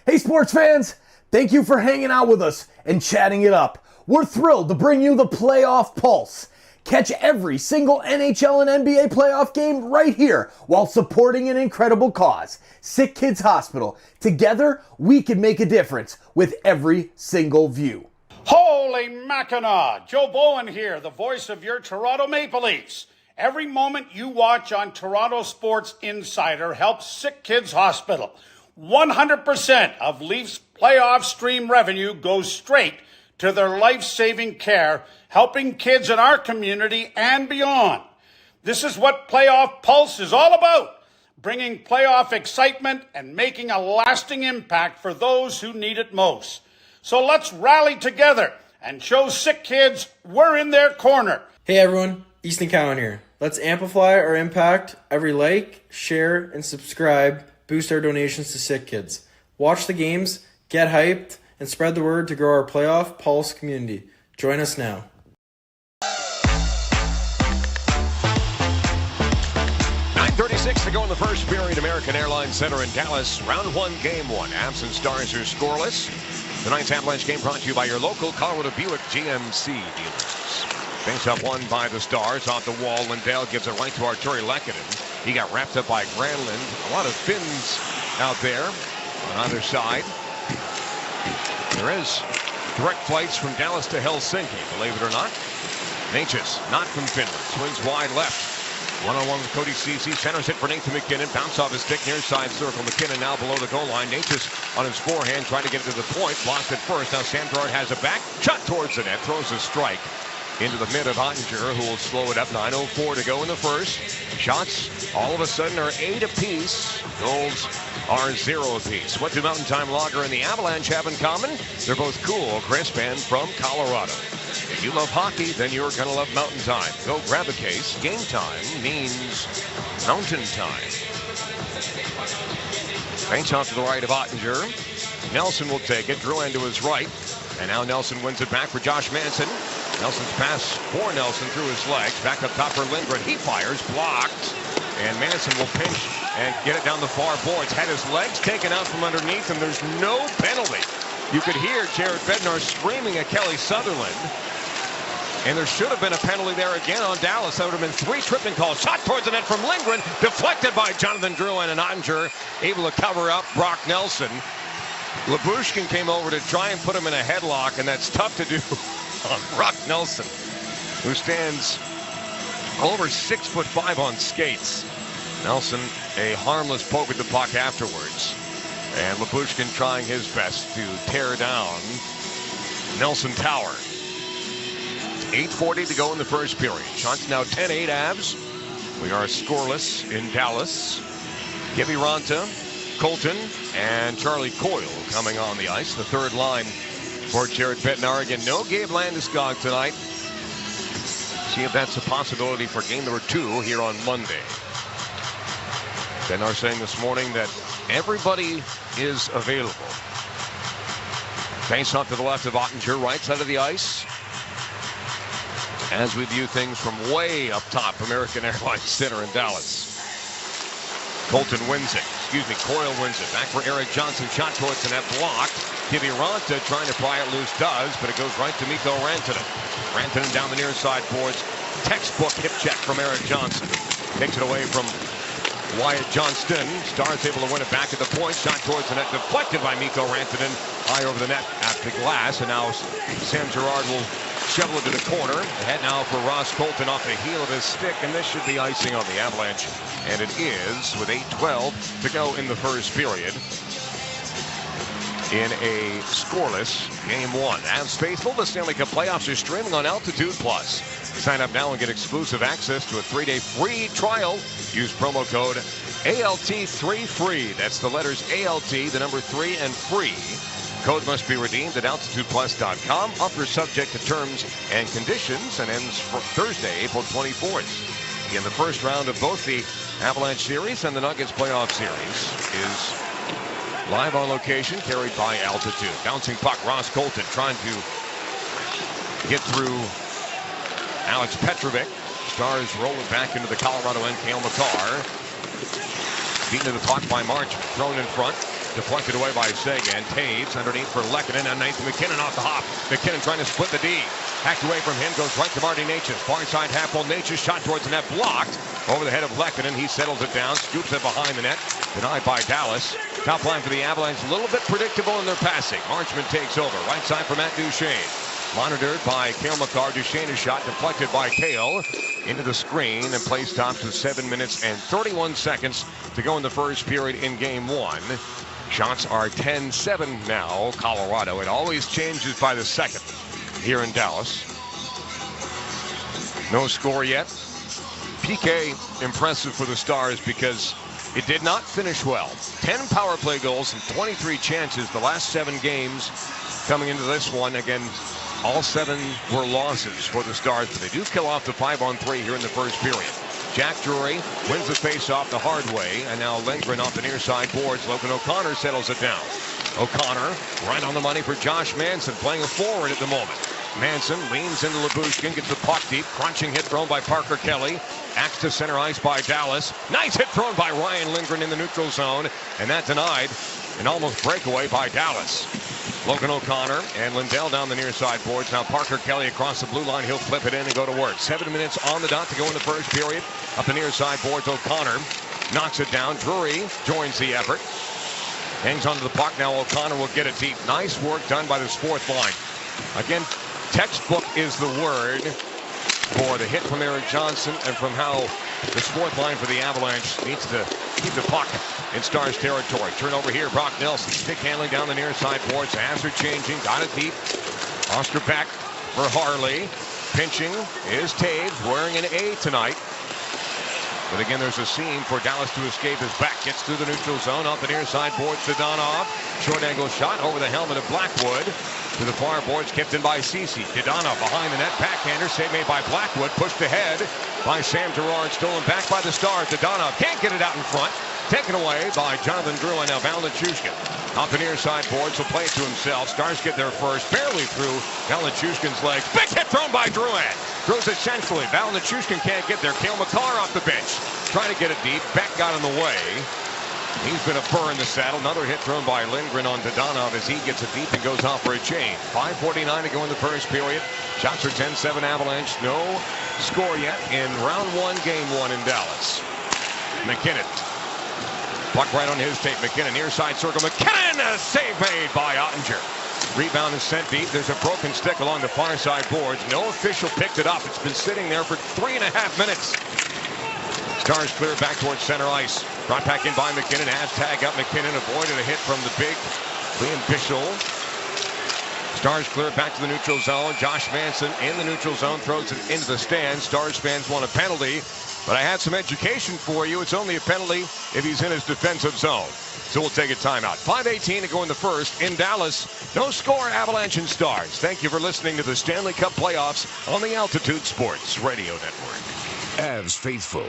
Hey sports fans, thank you for hanging out with us and chatting it up. We're thrilled to bring you the Playoff Pulse. Catch every single NHL and NBA playoff game right here while supporting an incredible cause, SickKids Hospital. Together, we can make a difference with every single view. Holy Mackinac! Joe Bowen here, the voice of your Toronto Maple Leafs. Every moment you watch on Toronto Sports Insider helps SickKids Hospital. 100% of Leafs playoff stream revenue goes straight to their life-saving care, helping kids in our community and beyond. This is what Playoff Pulse is all about, bringing playoff excitement and making a lasting impact for those who need it most. So let's rally together and show sick kids we're in their corner. Hey everyone, Easton Cowan here. Let's amplify our impact. Every like, share, and subscribe boost our donations to Sick Kids. Watch the games, get hyped, and spread the word to grow our Playoff Pulse community. Join us now. .36 to go in the first period. American Airlines Center in Dallas. Round 1, Game 1. Avs and Stars are scoreless. Tonight's Avalanche game brought to you by your local Colorado Buick GMC dealers. Face-up won by the Stars. Off the wall, Lindell gives it right to Arturi Lehkonen. He got wrapped up by Granlund. A lot of Finns out there on either side. There is direct flights from Dallas to Helsinki, believe it or not. Natchez, not from Finland. Swings wide left. One-on-one with Cody Ceci. Centers it for Nathan McKinnon. Bounce off his stick near side circle. McKinnon now below the goal line. Natchez on his forehand trying to get to the point. Blocked it first. Now Sam Girard has it back. Shot towards the net. Throws a strike into the mid of Ottinger, who will slow it up. 9:04 to go in the first. Shots all of a sudden are 8 apiece. Goals are 0 apiece. What do Mountain Time Lager and the Avalanche have in common? They're both cool, crisp, and from Colorado. If you love hockey, then you're going to love Mountain Time. Go grab a case. Game time means Mountain Time. Banks off to the right of Ottinger. Nelson will take it. Drouin to his right. And now Nelson wins it back for Josh Manson. Nelson's pass for Nelson through his legs. Back up top for Lindgren. He fires. Blocked. And Manson will pinch and get it down the far boards. Had his legs taken out from underneath, and there's no penalty. You could hear Jared Bednar screaming at Kelly Sutherland. And there should have been a penalty there again on Dallas. That would have been 3 tripping calls. Shot towards the net from Lindgren. Deflected by Jonathan Drouin, and Ottinger able to cover up Brock Nelson. Labushkin came over to try and put him in a headlock, and that's tough to do on Brock Nelson, who stands over 6'5" on skates. Nelson, a harmless poke at the puck afterwards. And Labushkin trying his best to tear down Nelson Tower. 8:40 to go in the first period. Shots now 10-8 Avs. We are scoreless in Dallas. Gibby Ranta, Colton, and Charlie Coyle coming on the ice. The third line for Jared Bednar. Again, no Gabe Landeskog tonight. See if that's a possibility for game number 2 here on Monday. Bednar saying this morning that everybody is available. Face off to the left of Ottinger, right side of the ice. As we view things from way up top, American Airlines Center in Dallas. Colton wins it. Coyle wins it. Back for Eric Johnson. Shot towards the net. Blocked. Kiviranta trying to pry it loose. Does, but it goes right to Mikko Rantanen. Rantanen down the near side boards. Textbook hip check from Eric Johnson. Takes it away from Wyatt Johnston. Stars able to win it back at the point. Shot towards the net. Deflected by Mikko Rantanen. High over the net at the glass. And now Sam Girard will shovel it to the corner. Ahead now for Ross Colton off the heel of his stick. And this should be icing on the Avalanche. And it is with 8:12 to go in the first period. In a scoreless Game 1. Avs faithful, the Stanley Cup playoffs are streaming on Altitude Plus. Sign up now and get exclusive access to a 3-day free trial. Use promo code ALT3 free. That's the letters ALT, the number 3 and free. Code must be redeemed at altitudeplus.com. Offer subject to terms and conditions and ends for Thursday, April 24th. In the first round of both the Avalanche series and the Nuggets playoff series is live on location, carried by Altitude. Bouncing puck, Ross Colton trying to get through Alex Petrovic. Stars roll it back into the Colorado end. Cale Makar. Beaten to the puck by March. Thrown in front. Deflected away by Seguin. Taves underneath for Lehkonen. And Nathan McKinnon off the hop. McKinnon trying to split the D. Hacked away from him. Goes right to Marty Necas. Far side half full. Necas shot towards the net. Blocked. Over the head of Lehkonen. He settles it down. Scoops it behind the net. Denied by Dallas. Top line for the Avalanche. A little bit predictable in their passing. Marchman takes over. Right side for Matt Duchene. Monitored by Cale Makar. Duchene's shot deflected by Cale. Into the screen and play stops with 7 minutes and 31 seconds to go in the first period in Game 1. Shots are 10-7 now, Colorado. It always changes by the second here in Dallas. No score yet. PK impressive for the Stars because it did not finish well. 10 power play goals and 23 chances the last 7 games coming into this one. Again, all 7 were losses for the Stars, but they do kill off the 5-on-3 here in the first period. Jack Drury wins the face-off the hard way, and now Lindgren off the near side boards. Logan O'Connor settles it down. O'Connor right on the money for Josh Manson, playing a forward at the moment. Manson leans into Lyubushkin, gets the puck deep. Crunching hit thrown by Parker Kelly. Axe to center ice by Dallas. Nice hit thrown by Ryan Lindgren in the neutral zone, and that denied. An almost breakaway by Dallas. Logan O'Connor and Lindell down the near side boards. Now Parker Kelly across the blue line. He'll flip it in and go to work. 7 minutes on the dot to go in the first period. Up the near side boards, O'Connor knocks it down. Drury joins the effort. Hangs onto the puck. Now O'Connor will get it deep. Nice work done by this fourth line. Again, textbook is the word for the hit from Eric Johnson and from how this fourth line for the Avalanche needs to keep the puck in Stars territory. Turnover here, Brock Nelson. Stick handling down the near side boards. Hands are changing. Got it deep. Oscar back for Harley. Pinching is Taves, wearing an A tonight. But again, there's a seam for Dallas to escape his back. Gets through the neutral zone. Off the near side boards to Donov. Short angle shot over the helmet of Blackwood. To the far boards, kept in by Ceci. Dodonov behind the net. Backhander. Save made by Blackwood. Pushed ahead by Sam Girard. Stolen back by the Stars. Dodonov can't get it out in front. Taken away by Jonathan Drouin. Now Valachushkin. Off the near side boards. He'll play it to himself. Stars get there first. Barely through Valachushkin's legs. Big hit thrown by Drouin. Throws it centrally. Valachushkin can't get there. Cale Makar off the bench. Trying to get it deep. Beck got in the way. He's been a burr in the saddle. Another hit thrown by Lindgren on Dodonov as he gets it deep and goes off for a change. 5:49 to go in the first period. Shots are 10-7 Avalanche. No score yet in round 1, game 1 in Dallas. McKinnon. Puck right on his tape. McKinnon near side circle. McKinnon, a save made by Ottinger. Rebound is sent deep. There's a broken stick along the far side boards. No official picked it up. It's been sitting there for 3.5 minutes. Stars clear back towards center ice. Brought back in by McKinnon. Has tag up McKinnon. Avoided a hit from the big Liam Bichsel. Stars clear back to the neutral zone. Josh Manson in the neutral zone. Throws it into the stands. Stars fans want a penalty. But I had some education for you. It's only a penalty if he's in his defensive zone. So we'll take a timeout. 5:18 to go in the first. In Dallas, no score, Avalanche and Stars. Thank you for listening to the Stanley Cup playoffs on the Altitude Sports Radio Network. Avs faithful,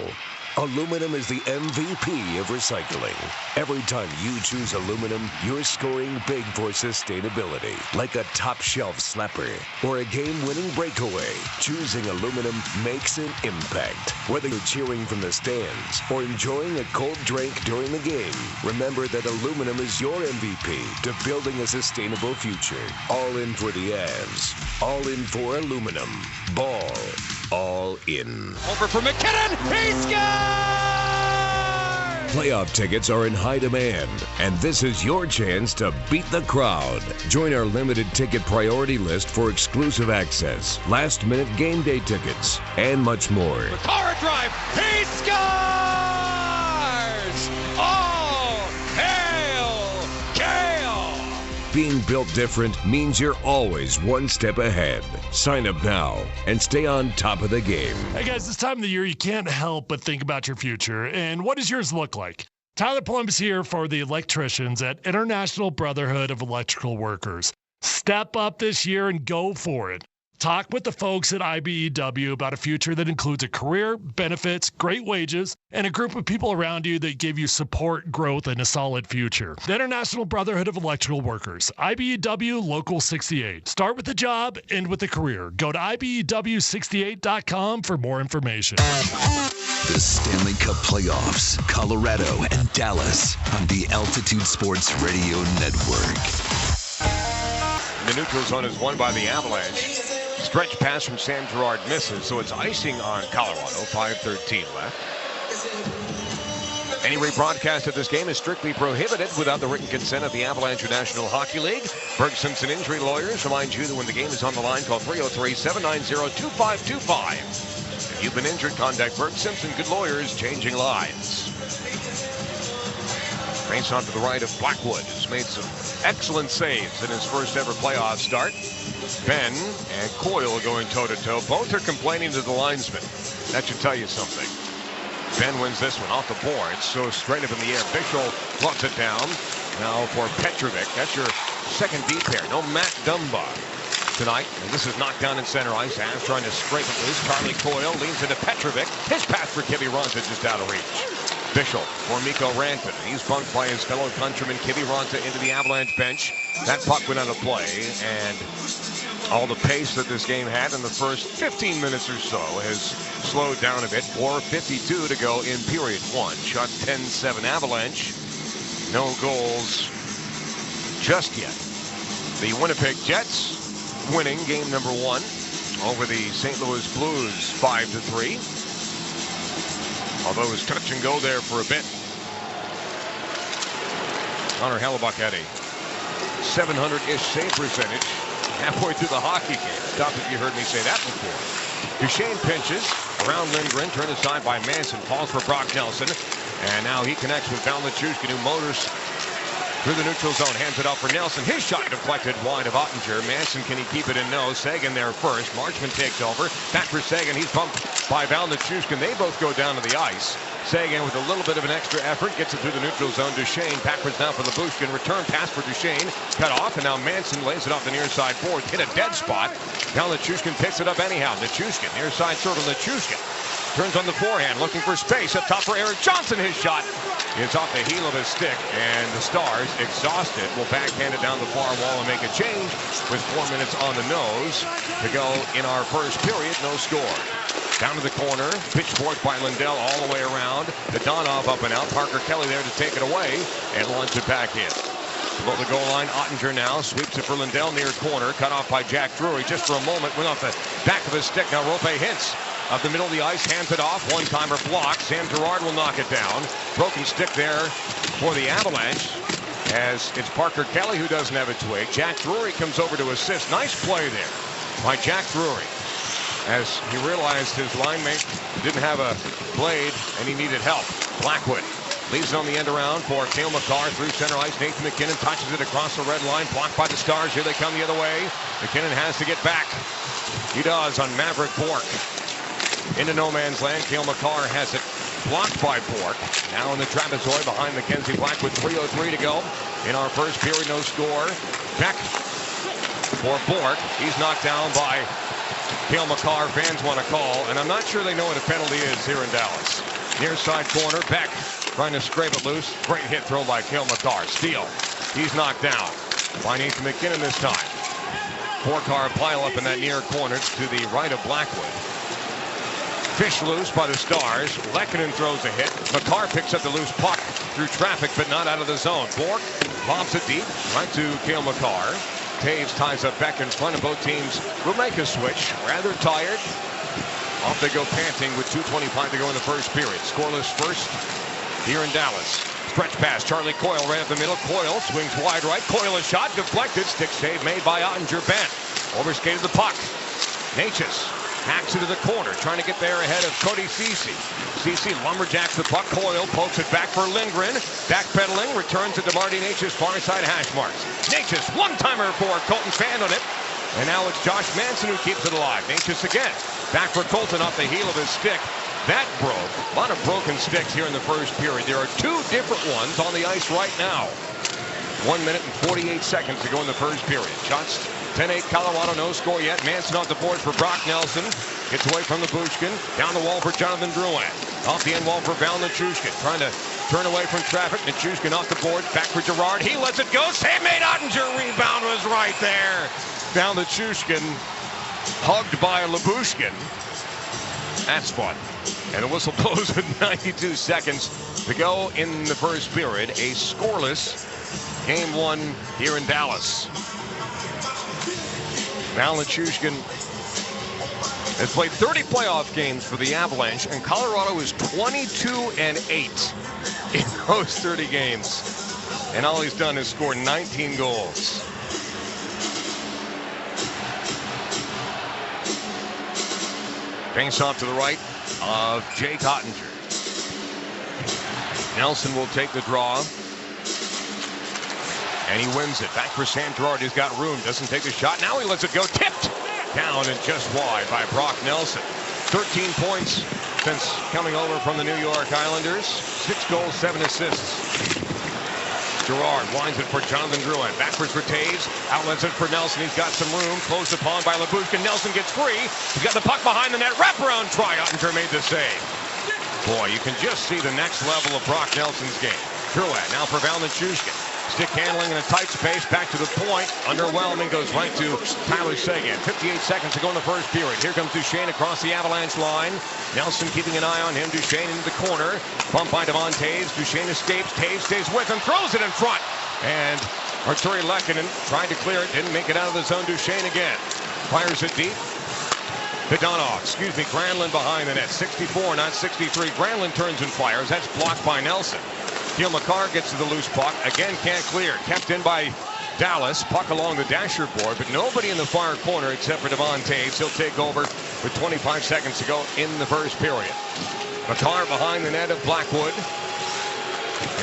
Aluminum is the MVP of recycling. Every time you choose aluminum, you're scoring big for sustainability. Like a top shelf slapper or a game-winning breakaway, choosing aluminum makes an impact. Whether you're cheering from the stands or enjoying a cold drink during the game, remember that aluminum is your MVP to building a sustainable future. All in for the Avs. All in for aluminum. Ball. All in. Over for McKinnon. He scores! Playoff tickets are in high demand, and this is your chance to beat the crowd. Join our limited ticket priority list for exclusive access, last-minute game day tickets, and much more. Power drive. He scores! All hail Coyle! Being built different means you're always one step ahead. Sign up now and stay on top of the game. Hey guys, this time of the year you can't help but think about your future. And what does yours look like? Tyler Plum is here for the electricians at International Brotherhood of Electrical Workers. Step up this year and go for it. Talk with the folks at IBEW about a future that includes a career, benefits, great wages, and a group of people around you that give you support, growth, and a solid future. The International Brotherhood of Electrical Workers, IBEW Local 68. Start with the job, end with the career. Go to IBEW68.com for more information. The Stanley Cup Playoffs, Colorado and Dallas on the Altitude Sports Radio Network. The neutral zone is won by the Avalanche. Stretch pass from Sam Girard misses, so it's icing on Colorado. 5:13 left. Any rebroadcast of this game is strictly prohibited without the written consent of the Avalanche National Hockey League. Berg Simpson Injury Lawyers remind you that when the game is on the line, call 303-790-2525. If you've been injured, contact Berg Simpson. Good lawyers, changing lives. Face off to the right of Blackwood, who's made some excellent saves in his first ever playoff start. Ben and Coyle going toe-to-toe. Both are complaining to the linesman. That should tell you something. Ben wins this one off the boards, so straight up in the air. Bichel floats it down. Now for Petrovic. That's your second D pair. No Matt Dumba tonight. And this is knocked down in center ice. Avs trying to scrape it loose. Charlie Coyle leans into Petrovic. His pass for Kivy Ronta just out of reach. Bichel for Mikko Rantanen. He's bunked by his fellow countryman Kivy Ronta into the Avalanche bench. That puck went out of play, and all the pace that this game had in the first 15 minutes or so has slowed down a bit. 4:52 to go in period one. Shot 10-7 Avalanche. No goals just yet. The Winnipeg Jets winning game number one over the St. Louis Blues 5-3. Although it was touch and go there for a bit. Connor Hellebuck had a 700-ish save percentage halfway through the hockey game. Stop if you heard me say that before. Duchesne pinches around Lindgren, turned aside by Manson, falls for Brock Nelson, and now he connects with Val Nichushkin, who motors through the neutral zone, hands it off for Nelson. His shot deflected wide of Ottinger. Manson, can he keep it in? No. Sagan there first. Marchman takes over. Back for Sagan. He's bumped by Val Nichushkin. They both go down to the ice. Sagan with a little bit of an extra effort gets it through the neutral zone. Duchesne backwards now for the Bushkin. Return pass for Duchesne. Cut off, and now Manson lays it off the near side forward. Hit a dead spot. Val Nichushkin picks it up anyhow. Nichushkin, near side circle. Nichushkin turns on the forehand, looking for space. Up top for Eric Johnson. His shot is off the heel of his stick, and the Stars, exhausted, will backhand it down the far wall and make a change with 4 minutes on the nose to go in our first period. No score. Down to the corner, pitch forward by Lindell all the way around. The Donov up and out. Parker Kelly there to take it away and launch it back in. Below the goal line, Ottinger now sweeps it for Lindell near corner. Cut off by Jack Drury just for a moment. Went off the back of his stick. Now Rope Hintz up the middle of the ice, hands it off. One-timer blocked. Sam Girard will knock it down. Broken stick there for the Avalanche, as it's Parker Kelly who doesn't have a twig. Jack Drury comes over to assist. Nice play there by Jack Drury, as he realized his line mate didn't have a blade and he needed help. Blackwood leaves it on the end around for Cale Makar through center ice. Nathan McKinnon touches it across the red line. Blocked by the Stars. Here they come the other way. McKinnon has to get back. He does on Maverick Bourque. Into no man's land. Cale Makar has it blocked by Bourque. Now in the trapezoid behind Mackenzie Blackwood. 3:03 to go in our first period. No score. Check for Bourque. He's knocked down by Cale Makar. Fans want to call, and I'm not sure they know what a penalty is here in Dallas. Near side corner, Beck trying to scrape it loose. Great hit throw by Cale Makar. Steele, he's knocked down by Nathan McKinnon this time. 4-car pile up in that near corner to the right of Blackwood. Fish loose by the Stars. Lehkonen throws a hit. Makar picks up the loose puck through traffic, but not out of the zone. Bork lobs it deep, right to Cale Makar. Taves ties up Beck in front of both teams. Will make a switch. Rather tired. Off they go panting with 2:25 to go in the first period. Scoreless first here in Dallas. Stretch pass. Charlie Coyle right up the middle. Coyle swings wide right. Coyle a shot deflected. Stick save made by Ottinger. Bent. Overskated the puck. Natchez hacks it to the corner, trying to get there ahead of Cody Ceci. Ceci lumberjacks the puck. Coyle pokes it back for Lindgren. Backpedaling, returns it to Marty Natchez, far side hash marks. Natchez, one-timer for Colton Fan on it. And now it's Josh Manson who keeps it alive. Natchez again. Back for Colton off the heel of his stick. That broke. A lot of broken sticks here in the first period. There are two different ones on the ice right now. 1 minute and 48 seconds to go in the first period. Shots 10-8 Colorado, no score yet. Manson off the board for Brock Nelson. Gets away from the Bushkin. Down the wall for Jonathan Drouin. Off the end wall for Val Nichushkin. Trying to turn away from traffic. Nichushkin off the board. Back for Gerard. He lets it go. Save made. Ottinger. Rebound was right there. Val Nichushkin hugged by Labushkin. That's fun. And the whistle blows with 92 seconds to go in the first period. A scoreless game one here in Dallas. Val Nichushkin has played 30 playoff games for the Avalanche, and Colorado is 22-8 in those 30 games. And all he's done is score 19 goals. Face off to the right of Jake Ottinger. Nelson will take the draw. And he wins it. Back for Sam Girard. He's got room. Doesn't take the shot. Now he lets it go. Tipped. Down and just wide by Brock Nelson. 13 points since coming over from the New York Islanders. 6 goals, 7 assists. Girard winds it for Jonathan Drouin. Backwards for Taves. Outlets it for Nelson. He's got some room. Closed upon by Labushkin. Nelson gets free. He's got the puck behind the net. Wraparound try. Ottinger made the save. Boy, you can just see the next level of Brock Nelson's game. Drouin now for Val Nichushkin. Stick handling in a tight space. Back to the point. Underwhelming. Goes right to Tyler Seguin. 58 seconds to go in the first period. Here comes Duchesne across the Avalanche line. Nelson keeping an eye on him. Duchesne into the corner. Bumped by Devon Taves. Duchesne escapes. Taves stays with him. Throws it in front. And Arturi Lehkonen tried to clear it. Didn't make it out of the zone. Duchesne again. Fires it deep. Granlund behind the net. 64, not 63. Granlund turns and fires. That's blocked by Nelson. Cale Makar gets to the loose puck. Again, can't clear. Kept in by Dallas. Puck along the dasher board, but nobody in the far corner except for Devon Taves. He'll take over with 25 seconds to go in the first period. Makar behind the net of Blackwood.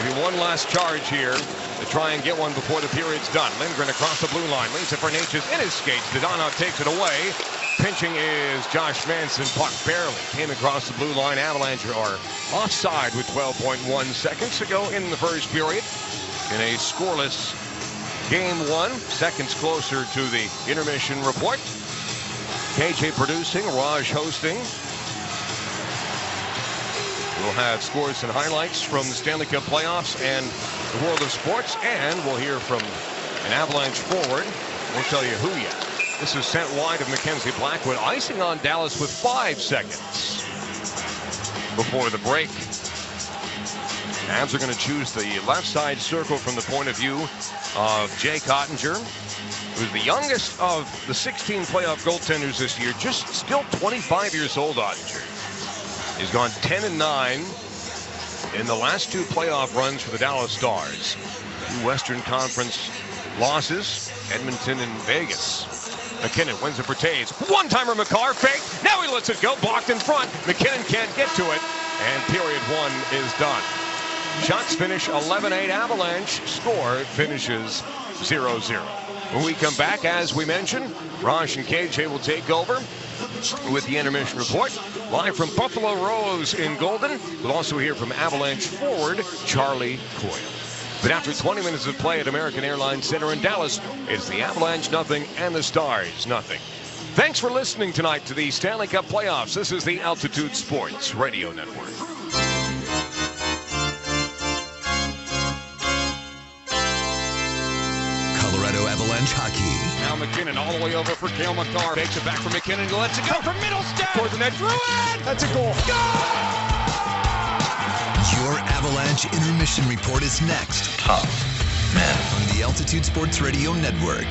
Maybe one last charge here to try and get one before the period's done. Lindgren across the blue line. Leaves it for Natchez in his skates. Dadonov takes it away. Pinching is Josh Manson. Puck barely came across the blue line. Avalanche are offside with 12.1 seconds to go in the first period. In a scoreless game one. Seconds closer to the intermission report. KJ producing, Raj hosting. We'll have scores and highlights from the Stanley Cup playoffs and the world of sports. And we'll hear from an Avalanche forward. We'll tell you who yet. This is sent wide of Mackenzie Blackwood. Icing on Dallas with 5 seconds before the break. Avs are going to choose the left side circle from the point of view of Jake Ottinger, who's the youngest of the 16 playoff goaltenders this year. Just still 25 years old, Ottinger. He's gone 10-9 in the last 2 playoff runs for the Dallas Stars. 2 Western Conference losses, Edmonton and Vegas. McKinnon wins it for Taves. One-timer Makar fake. Now he lets it go. Blocked in front. McKinnon can't get to it. And period 1 is done. Shots finish 11-8. Avalanche score finishes 0-0. When we come back, as we mentioned, Raj and KJ will take over with the intermission report. Live from Buffalo Rose in Golden. We'll also hear from Avalanche forward Charlie Coyle. But after 20 minutes of play at American Airlines Center in Dallas, it's the Avalanche nothing and the Stars nothing. Thanks for listening tonight to the Stanley Cup playoffs. This is the Altitude Sports Radio Network. Avalanche hockey. Now McKinnon all the way over for Cale Makar. Takes it back from McKinnon. Lets it go from middle step. Towards the net. Through it. That's a goal. Your Avalanche Intermission Report is next. Tough, man. On the Altitude Sports Radio Network.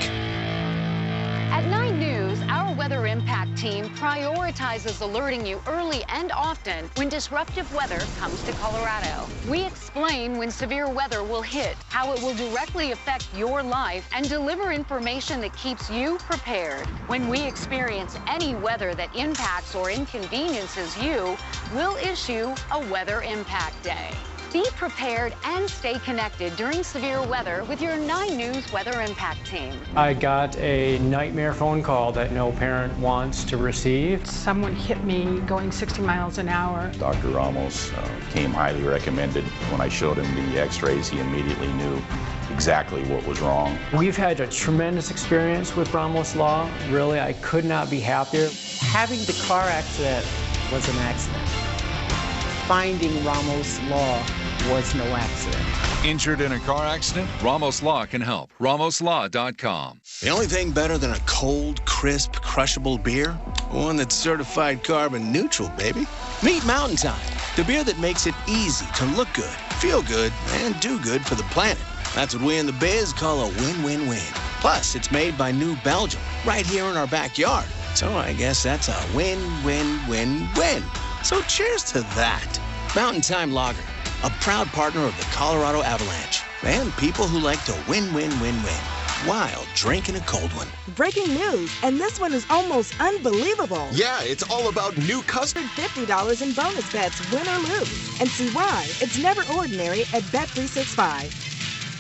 At 9 News, our Weather Impact team prioritizes alerting you early and often when disruptive weather comes to Colorado. We explain when severe weather will hit, how it will directly affect your life, and deliver information that keeps you prepared. When we experience any weather that impacts or inconveniences you, we'll issue a Weather Impact Day. Be prepared and stay connected during severe weather with your 9 News Weather Impact team. I got a nightmare phone call that no parent wants to receive. Someone hit me going 60 miles an hour. Dr. Ramos came highly recommended. When I showed him the x-rays, he immediately knew exactly what was wrong. We've had a tremendous experience with Ramos Law. Really, I could not be happier. Having the car accident was an accident. Finding Ramos Law was no accident. Injured in a car accident? Ramos Law can help. RamosLaw.com. The only thing better than a cold, crisp, crushable beer? One that's certified carbon neutral, baby. Meet Mountain Time, the beer that makes it easy to look good, feel good, and do good for the planet. That's what we in the biz call a win-win-win. Plus, it's made by New Belgium, right here in our backyard. So I guess that's a win-win-win-win. So cheers to that. Mountain Time Lager, a proud partner of the Colorado Avalanche and people who like to win-win-win-win while drinking a cold one. Breaking news, and this one is almost unbelievable. Yeah, it's all about new customers. $50 in bonus bets, win or lose. And see why it's never ordinary at Bet365.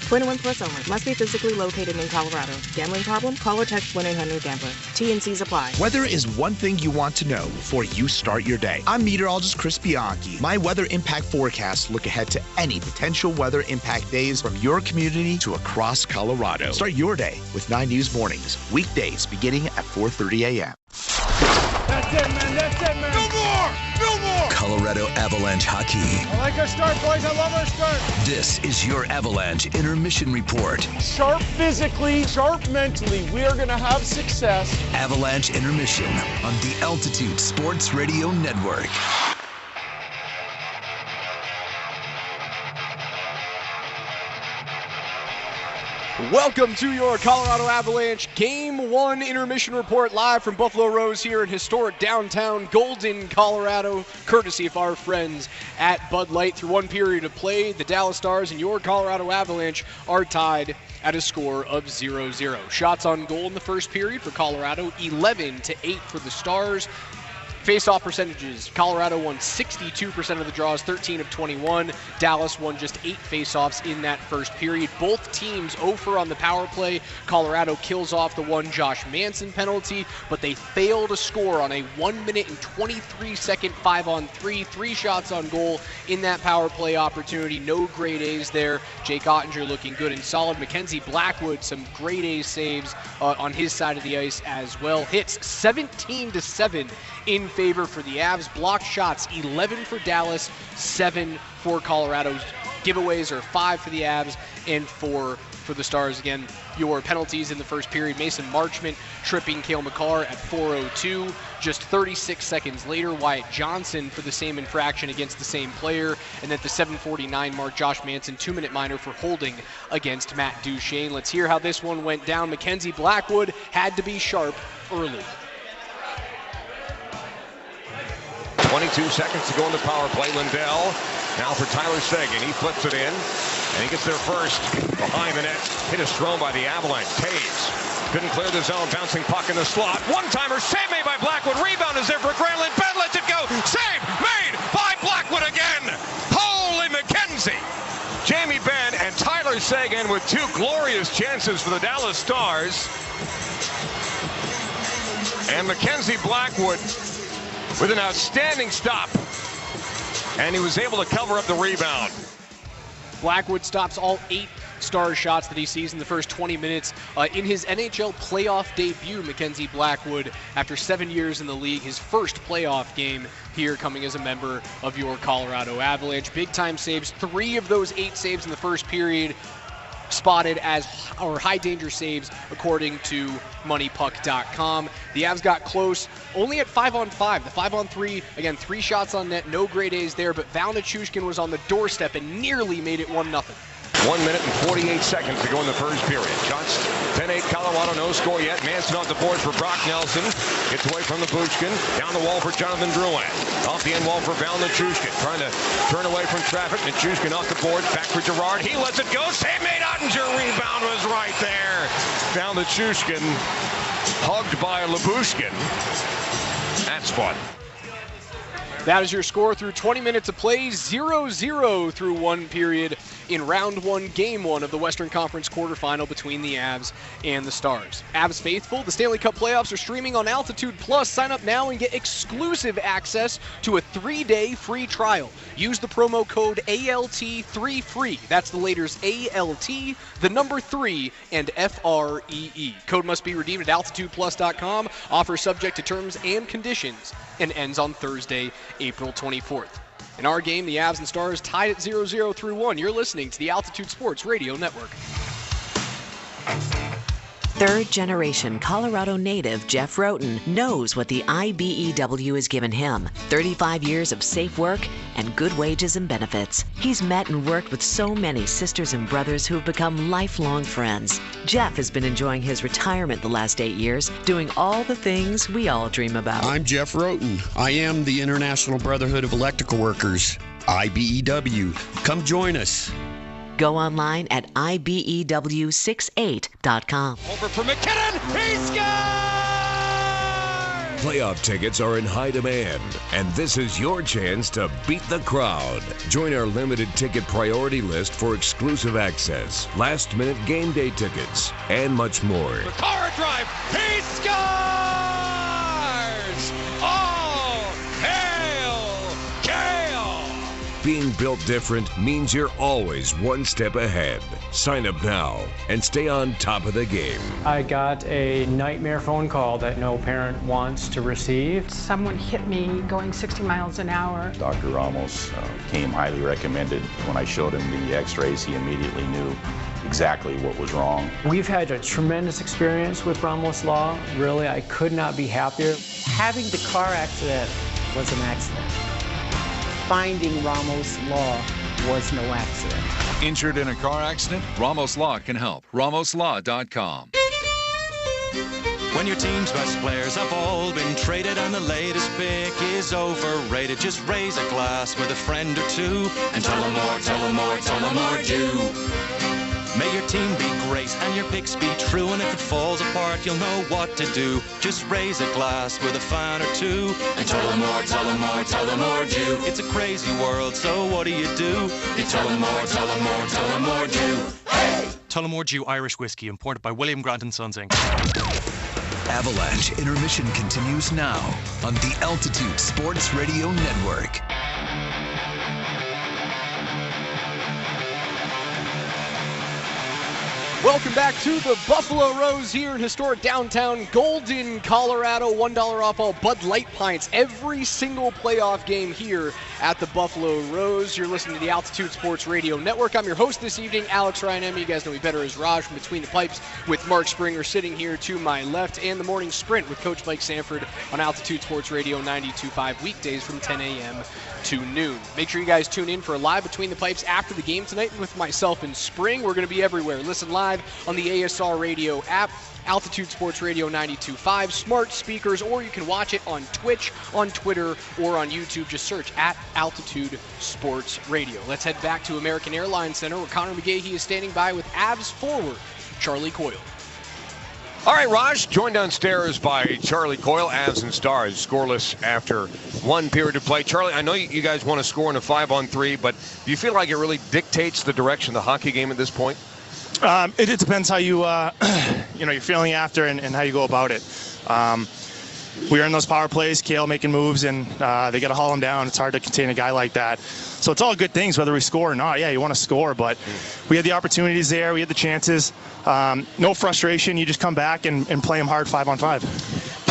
21 plus only. Must be physically located in Colorado. Gambling problem? Call or text 1-800-GAMBLER. T&Cs apply. Weather is one thing you want to know before you start your day. I'm meteorologist Chris Bianchi. My weather impact forecasts look ahead to any potential weather impact days from your community to across Colorado. Start your day with 9 News Mornings, weekdays beginning at 4:30 a.m. That's it, man. That's it, man. No more! No more! Colorado Avalanche hockey. I like our start, boys. I love our start. This is your Avalanche Intermission Report. Sharp physically, sharp mentally. We are going to have success. Avalanche Intermission on the Altitude Sports Radio Network. Welcome to your Colorado Avalanche Game 1 Intermission Report live from Buffalo Rose here in historic downtown Golden, Colorado, courtesy of our friends at Bud Light. Through one period of play, the Dallas Stars and your Colorado Avalanche are tied at a score of 0-0. Shots on goal in the first period for Colorado, 11-8 for the Stars. Face-off percentages, Colorado won 62% of the draws, 13 of 21. Dallas won just 8 face-offs in that first period. Both teams 0 on the power play. Colorado kills off the one Josh Manson penalty, but they fail to score on a 1-minute and 23-second 5-on-3. 3 shots on goal in that power play opportunity. No grade A's there. Jake Ottinger looking good and solid. Mackenzie Blackwood, some grade A saves on his side of the ice as well. Hits 17-7 in favor for the Avs. Blocked shots, 11 for Dallas, 7 for Colorado. Giveaways are 5 for the Avs and 4 for the Stars. Again, your penalties in the first period. Mason Marchment tripping Cale Makar at 4:02. Just 36 seconds later, Wyatt Johnson for the same infraction against the same player. And at the 7:49 mark, Josh Manson, 2-minute minor for holding against Matt Duchesne. Let's hear how this one went down. Mackenzie Blackwood had to be sharp early. 22 seconds to go in the power play. Lindell now for Tyler Seguin. He flips it in, and he gets there first. Behind the net, hit a throw by the Avalanche. Taves couldn't clear the zone, bouncing puck in the slot. One-timer, save made by Blackwood. Rebound is there for Granlund. Ben lets it go. Save made by Blackwood again. Holy Mackenzie. Jamie Benn and Tyler Seguin with 2 glorious chances for the Dallas Stars. And Mackenzie Blackwood with an outstanding stop, and he was able to cover up the rebound. Blackwood stops all 8 Stars shots that he sees in the first 20 minutes. In his NHL playoff debut, Mackenzie Blackwood, after 7 years in the league, his first playoff game here coming as a member of your Colorado Avalanche. Big time saves, 3 of those 8 saves in the first period spotted as high danger saves according to moneypuck.com. The Avs got close only at 5-on-5. The 5-on-3, again, 3 shots on net, no grade A's there, but Val Nichushkin was on the doorstep and nearly made it 1-0. 1 minute and 48 seconds to go in the first period. Shots 10-8 Colorado, no score yet. Manson off the boards for Brock Nelson. Gets away from the Bushkin. Down the wall for Jonathan Drouin. Off the end wall for Val Nichushkin. Trying to turn away from traffic. Nichushkin off the boards. Back for Girard. He lets it go. Save made Ottinger. Rebound was right there. Val Nichushkin hugged by Labushkin. That's fun. That is your score through 20 minutes of play, 0-0 through 1 period in round 1, game 1 of the Western Conference quarterfinal between the Avs and the Stars. Avs faithful, the Stanley Cup playoffs are streaming on Altitude Plus. Sign up now and get exclusive access to a 3-day free trial. Use the promo code ALT3FREE. That's the letters ALT, the number 3, and FREE. Code must be redeemed at altitudeplus.com. Offer subject to terms and conditions and ends on Thursday, April 24th. In our game, the Avs and Stars tied at 0-0 through 1. You're listening to the Altitude Sports Radio Network. Third-generation Colorado native Jeff Roten knows what the IBEW has given him. 35 years of safe work and good wages and benefits. He's met and worked with so many sisters and brothers who have become lifelong friends. Jeff has been enjoying his retirement the last 8 years, doing all the things we all dream about. I'm Jeff Roten. I am the International Brotherhood of Electrical Workers, IBEW. Come join us. Go online at IBEW68.com. Over for McKinnon. He scores! Playoff tickets are in high demand, and this is your chance to beat the crowd. Join our limited ticket priority list for exclusive access, last-minute game day tickets, and much more. Car drive. He scores! All hail Coyle! Being built different means you're always one step ahead. Sign up now and stay on top of the game. I got a nightmare phone call that no parent wants to receive. Someone hit me going 60 miles an hour. Dr. Ramos came highly recommended. When I showed him the x-rays, he immediately knew exactly what was wrong. We've had a tremendous experience with Ramos Law. Really, I could not be happier. Having the car accident was an accident. Finding Ramos Law was no accident. Injured in a car accident? Ramos Law can help. RamosLaw.com. When your team's best players have all been traded and the latest pick is overrated, just raise a glass with a friend or two and tell them more, tell them more, tell them more do. May your team be great and your picks be true, and if it falls apart, you'll know what to do. Just raise a glass with a fan or two and tell them more, tell them more, tell them more do. It's a crazy world, so what do? You tell them more, tell them more, tell them more do. Hey! Tullamore Dew Irish Whiskey, imported by William Grant & Sons, Inc. Avalanche Intermission continues now on the Altitude Sports Radio Network. Welcome back to the Buffalo Rose here in historic downtown Golden, Colorado. $1 off all Bud Light pints every single playoff game here at the Buffalo Rose. You're listening to the Altitude Sports Radio Network. I'm your host this evening, Alex Ryan. You guys know me better as Raj from Between the Pipes, with Mark Springer sitting here to my left, and the Morning Sprint with Coach Mike Sanford on Altitude Sports Radio 92.5 weekdays from 10 a.m. to noon. Make sure you guys tune in for a live Between the Pipes after the game tonight with myself and Spring. We're going to be everywhere. Listen live on the ASR Radio app, Altitude Sports Radio 92.5, smart speakers, or you can watch it on Twitch, on Twitter, or on YouTube. Just search at Altitude Sports Radio. Let's head back to American Airlines Center, where Connor McGahey is standing by with Avs forward Charlie Coyle. All right, Raj, joined downstairs by Charlie Coyle. Avs and Stars scoreless after 1 period of play. Charlie, I know you guys want to score in a 5-on-3, but do you feel like it really dictates the direction of the hockey game at this point? It depends how you, you're feeling after and how you go about it. We are in those power plays, Kale making moves, and they got to haul him down. It's hard to contain a guy like that. So it's all good things, whether we score or not. Yeah, you want to score, but we had the opportunities there. We had the chances. No frustration. You just come back and play them hard 5-on-5.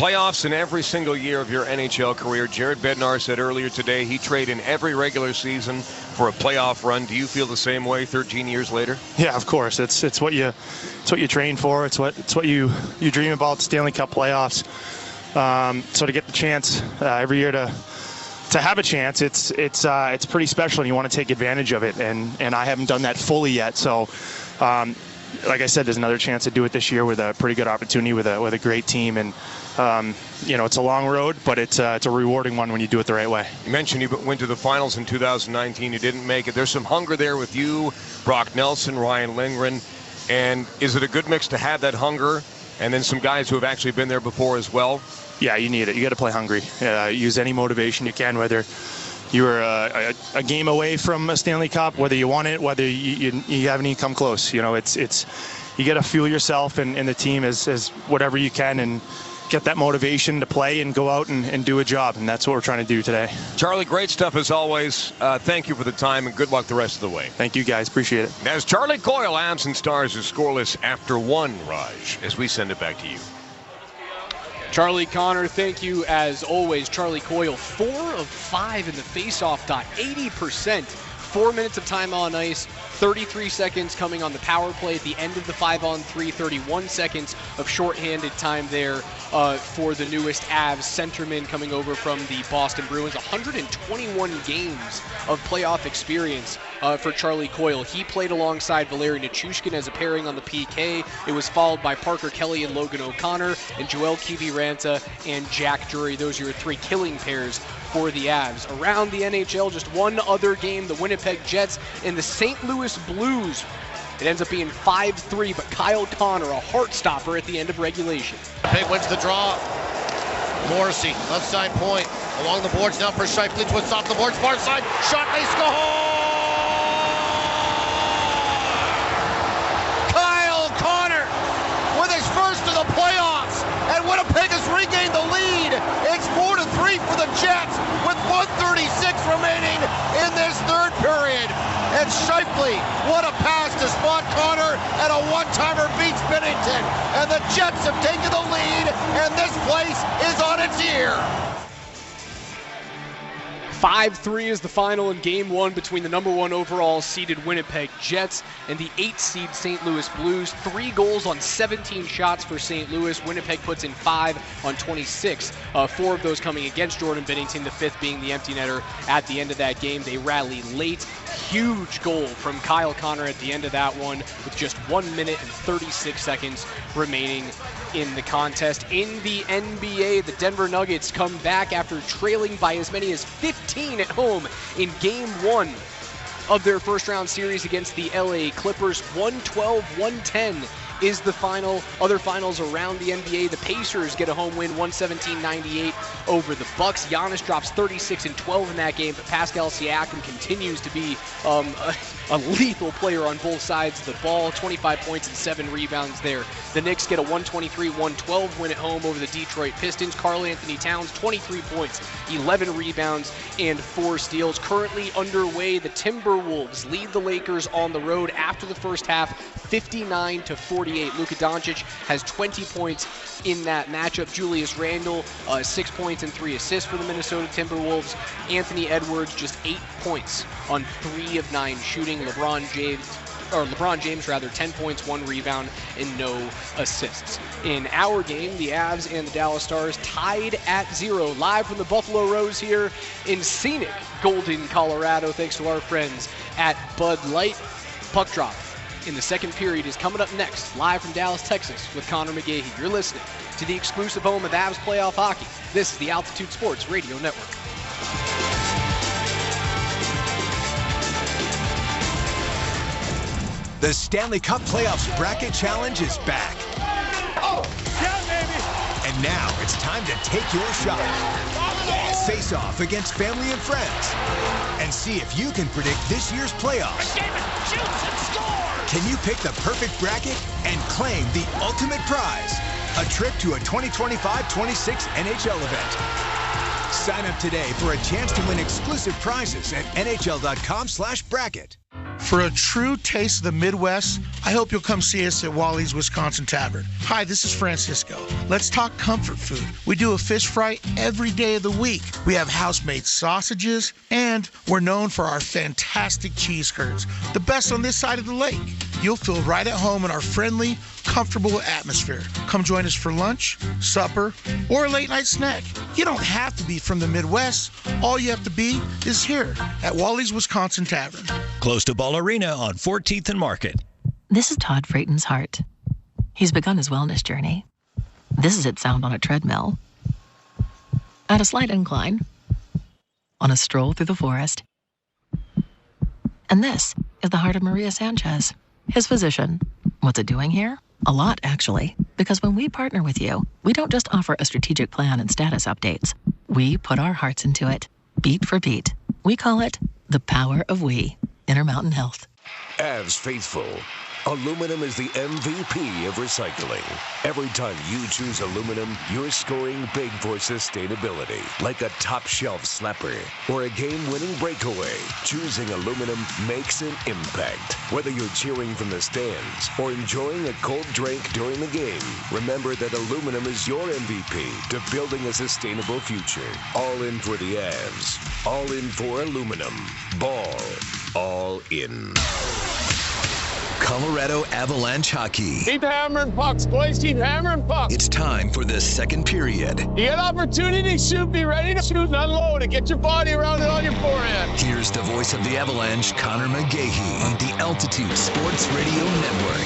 Playoffs in every single year of your NHL career. Jared Bednar said earlier today he traded in every regular season for a playoff run. Do you feel the same way 13 years later? Yeah, of course. It's what you train for. It's what you dream about, the Stanley Cup playoffs. So to get the chance every year to have a chance, it's pretty special, and you want to take advantage of it. And I haven't done that fully yet. So, like I said, there's another chance to do it this year with a pretty good opportunity with a great team. And it's a long road, but it's a rewarding one when you do it the right way. You mentioned you went to the finals in 2019. You didn't make it. There's some hunger there with you, Brock Nelson, Ryan Lindgren. And is it a good mix to have that hunger and then some guys who have actually been there before as well? Yeah, you need it. You got to play hungry. Use any motivation you can, whether you were a game away from a Stanley Cup, whether you won it, whether you haven't even come close. You got to fuel yourself and the team as whatever you can and get that motivation to play and go out and do a job. And that's what we're trying to do today. Charlie, great stuff as always. Thank you for the time and good luck the rest of the way. Thank you, guys. Appreciate it. As Charlie Coyle, Avs and Stars is scoreless after one, Raj, as we send it back to you. Charlie Connor, thank you as always. Charlie Coyle, 4 of 5 in the faceoff dot, 80%. 4 minutes of time on ice, 33 seconds coming on the power play at the end of the 5-on-3, 31 seconds of shorthanded time there for the newest Avs centerman coming over from the Boston Bruins. 121 games of playoff experience for Charlie Coyle. He played alongside Valeri Nichushkin as a pairing on the PK. It was followed by Parker Kelly and Logan O'Connor, and Joel Kiviranta and Jack Drury. Those are your 3 killing pairs for the Avs. Around the NHL, just one other game, the Winnipeg Jets and the St. Louis Blues. It ends up being 5-3, but Kyle Connor, a heart stopper at the end of regulation. Winnipeg wins the draw. Morrissey, left side point, along the boards now for Scheifele, twists off the boards, far side, shot, they score! Kyle Connor with his first of the playoffs, and Winnipeg has regained the lead. It's 4-3 for the Jets with 1:36 remaining in this third period. And Scheifele, what a pass to spot Connor, and a one-timer beats Binnington. And the Jets have taken the lead, and this place is on its ear. 5-3 is the final in Game 1 between the number 1 overall seeded Winnipeg Jets and the 8th seed St. Louis Blues. 3 goals on 17 shots for St. Louis. Winnipeg puts in 5 on 26. 4 of those coming against Jordan Binnington, the 5th being the empty netter at the end of that game. They rally late. Huge goal from Kyle Connor at the end of that one with just 1 minute and 36 seconds remaining in the contest. In the NBA, the Denver Nuggets come back after trailing by as many as 15 at home in Game 1 of their first round series against the LA Clippers. 112-110 is the final. Other finals around the NBA, the Pacers get a home win, 117-98 over the Bucks. Giannis drops 36 and 12 in that game, but Pascal Siakam continues to be a lethal player on both sides of the ball. 25 points and 7 rebounds there. The Knicks get a 123-112 win at home over the Detroit Pistons. Karl Anthony Towns, 23 points, 11 rebounds, and 4 steals. Currently underway, the Timberwolves lead the Lakers on the road after the first half, 59-48. Luka Doncic has 20 points in that matchup. Julius Randle, 6 points and 3 assists for the Minnesota Timberwolves. Anthony Edwards, just 8 points on 3 of 9 shooting. LeBron James, 10 points, 1 rebound, and no assists. In our game, the Avs and the Dallas Stars tied at 0. Live from the Buffalo Rose here in scenic Golden, Colorado, thanks to our friends at Bud Light. Puck drop in the second period is coming up next, live from Dallas, Texas, with Connor McGahey. You're listening to the exclusive home of Avs playoff hockey. This is the Altitude Sports Radio Network. The Stanley Cup Playoffs Bracket Challenge is back. Oh, yeah, baby! And now it's time to take your shot. Face off against family and friends. And see if you can predict this year's playoffs. McDavid shoots and scores! Can you pick the perfect bracket and claim the ultimate prize? A trip to a 2025-26 NHL event. Sign up today for a chance to win exclusive prizes at NHL.com/bracket. For a true taste of the Midwest, I hope you'll come see us at Wally's Wisconsin Tavern. Hi, this is Francisco. Let's talk comfort food. We do a fish fry every day of the week. We have house-made sausages, and we're known for our fantastic cheese curds, the best on this side of the lake. You'll feel right at home in our friendly, comfortable atmosphere. Come join us for lunch, supper, or a late-night snack. You don't have to be from the Midwest. All you have to be is here at Wally's Wisconsin Tavern. Close to Ball Arena on 14th and Market. This is Todd Frayton's heart. He's begun his wellness journey. This is its sound on a treadmill, at a slight incline, on a stroll through the forest. And this is the heart of Maria Sanchez, his physician. What's it doing here? A lot, actually, because when we partner with you, we don't just offer a strategic plan and status updates. We put our hearts into it, beat for beat. We call it the power of we, Intermountain Health. Avs faithful, aluminum is the MVP of recycling. Every time you choose aluminum, you're scoring big for sustainability. Like a top shelf slapper or a game-winning breakaway, choosing aluminum makes an impact. Whether you're cheering from the stands or enjoying a cold drink during the game, remember that aluminum is your MVP to building a sustainable future. All in for the Avs. All in for aluminum. Ball. All in. Colorado Avalanche hockey. Keep hammering pucks, boys. Keep hammering pucks. It's time for the second period. You get opportunity, shoot. Be ready to shoot and unload it. Get your body around it on your forehand. Here's the voice of the Avalanche, Connor McGahey, on the Altitude Sports Radio Network.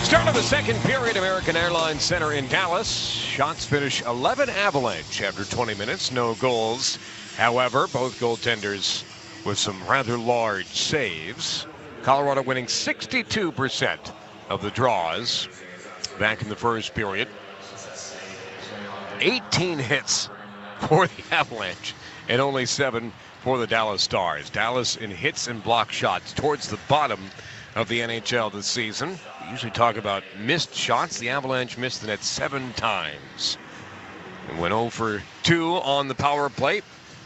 Start of the second period, American Airlines Center in Dallas. Shots finish 11 Avalanche after 20 minutes. No goals. However, both goaltenders with some rather large saves. Colorado winning 62% of the draws back in the first period. 18 hits for the Avalanche and only 7 for the Dallas Stars. Dallas in hits and block shots towards the bottom of the NHL this season. We usually talk about missed shots. The Avalanche missed the net 7 times and went 0 for 2 on the power play,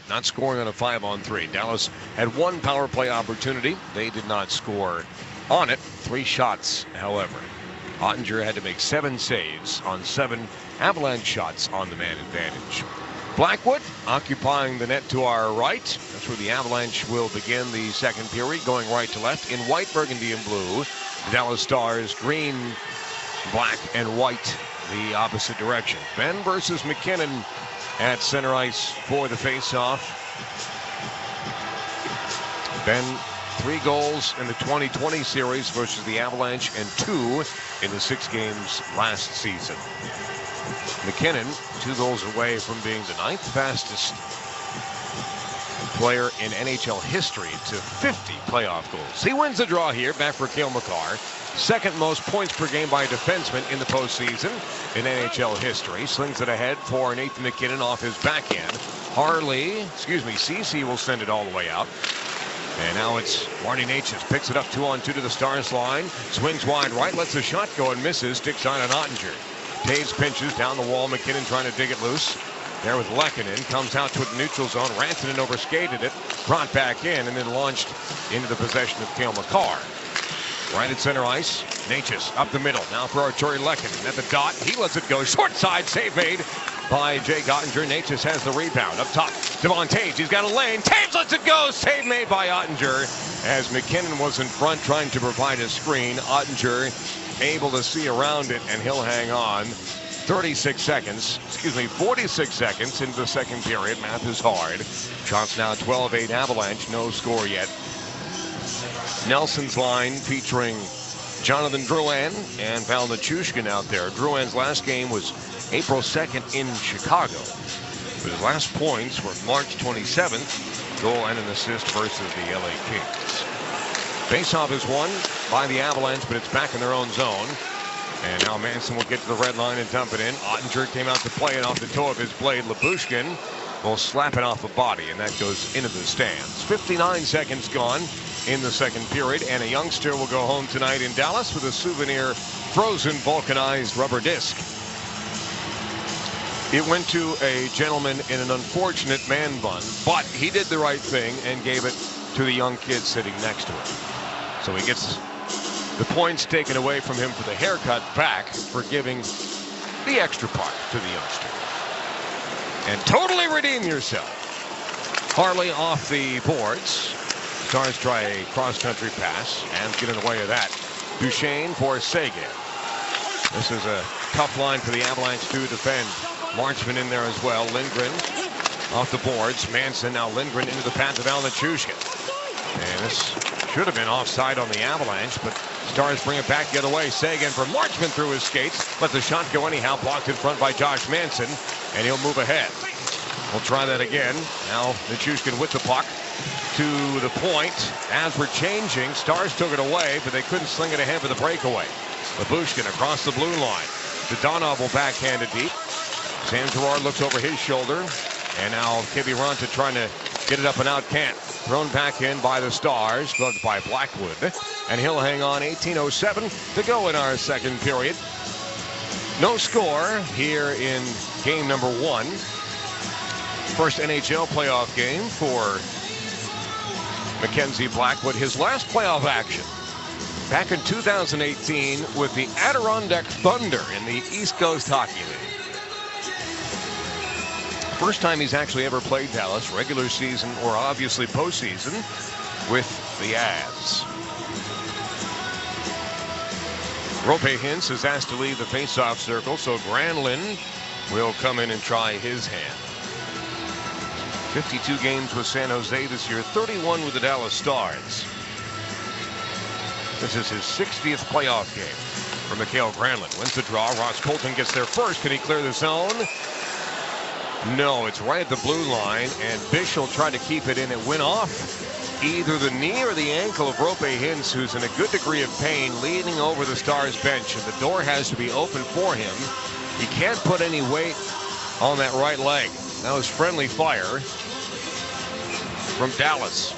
not scoring on a 5-on-3. Dallas had 1 power play opportunity. They did not score on it. 3 shots, however. Ottinger had to make 7 saves on 7 Avalanche shots on the man advantage. Blackwood occupying the net to our right. That's where the Avalanche will begin the second period, going right to left in white, burgundy, and blue. The Dallas Stars, green, black, and white, the opposite direction. Ben versus McKinnon at center ice for the faceoff. Ben, 3 goals in the 2020 series versus the Avalanche and 2 in the 6 games last season. McKinnon, 2 goals away from being the 9th fastest player in NHL history to 50 playoff goals. He wins the draw here, back for Cale Makar. 2nd most points per game by a defenseman in the postseason in NHL history. Slings it ahead for Nathan McKinnon off his backhand. Ceci will send it all the way out. And now it's Marty Necas, picks it up 2-on-2 to the Stars line. Swings wide right, lets the shot go and misses. Sticks on Ottinger. Taves pinches down the wall. McKinnon trying to dig it loose. There with Lehkonen. Comes out to the neutral zone. Rantanen overskated it. Brought back in and then launched into the possession of Cale Makar. Right at center ice. Necas up the middle. Now for Arturi Lehkonen at the dot. He lets it go. Short side save made by Jay Ottinger. Necas has the rebound. Up top, Devon Taves. He's got a lane. Taves lets it go. Save made by Ottinger as McKinnon was in front trying to provide a screen. Ottinger able to see around it, and he'll hang on. 46 seconds into the second period. Math is hard. Shots now 12-8 Avalanche. No score yet. Nelson's line featuring Jonathan Drouin and Val Nichushkin out there. Drouin's last game was April 2nd in Chicago. But his last points were March 27th. Goal and an assist versus the LA Kings. Faceoff is won by the Avalanche, but it's back in their own zone. And now Manson will get to the red line and dump it in. Ottinger came out to play it off the toe of his blade. Labushkin will slap it off a body, and that goes into the stands. 59 seconds gone in the second period, and a youngster will go home tonight in Dallas with a souvenir frozen vulcanized rubber disc. It went to a gentleman in an unfortunate man bun, but he did the right thing and gave it to the young kid sitting next to him. So he gets the points taken away from him for the haircut back for giving the extra part to the youngster. And totally redeem yourself. Harley off the boards. Stars try a cross-country pass and get in the way of that. Duchesne for Seguin. This is a tough line for the Avalanche to defend. Marchman in there as well. Lindgren off the boards. Manson, now Lindgren into the path of Nichushkin. And this should have been offside on the Avalanche, but Stars bring it back the other way. Seguin for Marchman through his skates. Let the shot go anyhow. Blocked in front by Josh Manson, and he'll move ahead. We'll try that again. Now Nichushkin with the puck to the point. As we're changing, Stars took it away, but they couldn't sling it ahead for the breakaway. Labushkin across the blue line. To Donovan backhand it deep. Sam Girard looks over his shoulder. And now Kiviranta trying to get it up and out. Can't. Thrown back in by the Stars. Gloved by Blackwood. And he'll hang on. 18:07 to go in our second period. No score here in game number 1. First NHL playoff game for Mackenzie Blackwood. His last playoff action back in 2018 with the Adirondack Thunder in the East Coast Hockey League. First time he's actually ever played Dallas, regular season or obviously postseason, with the Avs. Roope Hintz is asked to leave the faceoff circle, so Granlund will come in and try his hand. 52 games with San Jose this year, 31 with the Dallas Stars. This is his 60th playoff game for Mikael Granlund. Wins the draw. Ross Colton gets there first. Can he clear the zone? No, it's right at the blue line, and Bischel tried to keep it in. It went off either the knee or the ankle of Roope Hintz, who's in a good degree of pain, leaning over the Stars bench, and the door has to be open for him. He can't put any weight on that right leg. That was friendly fire from Dallas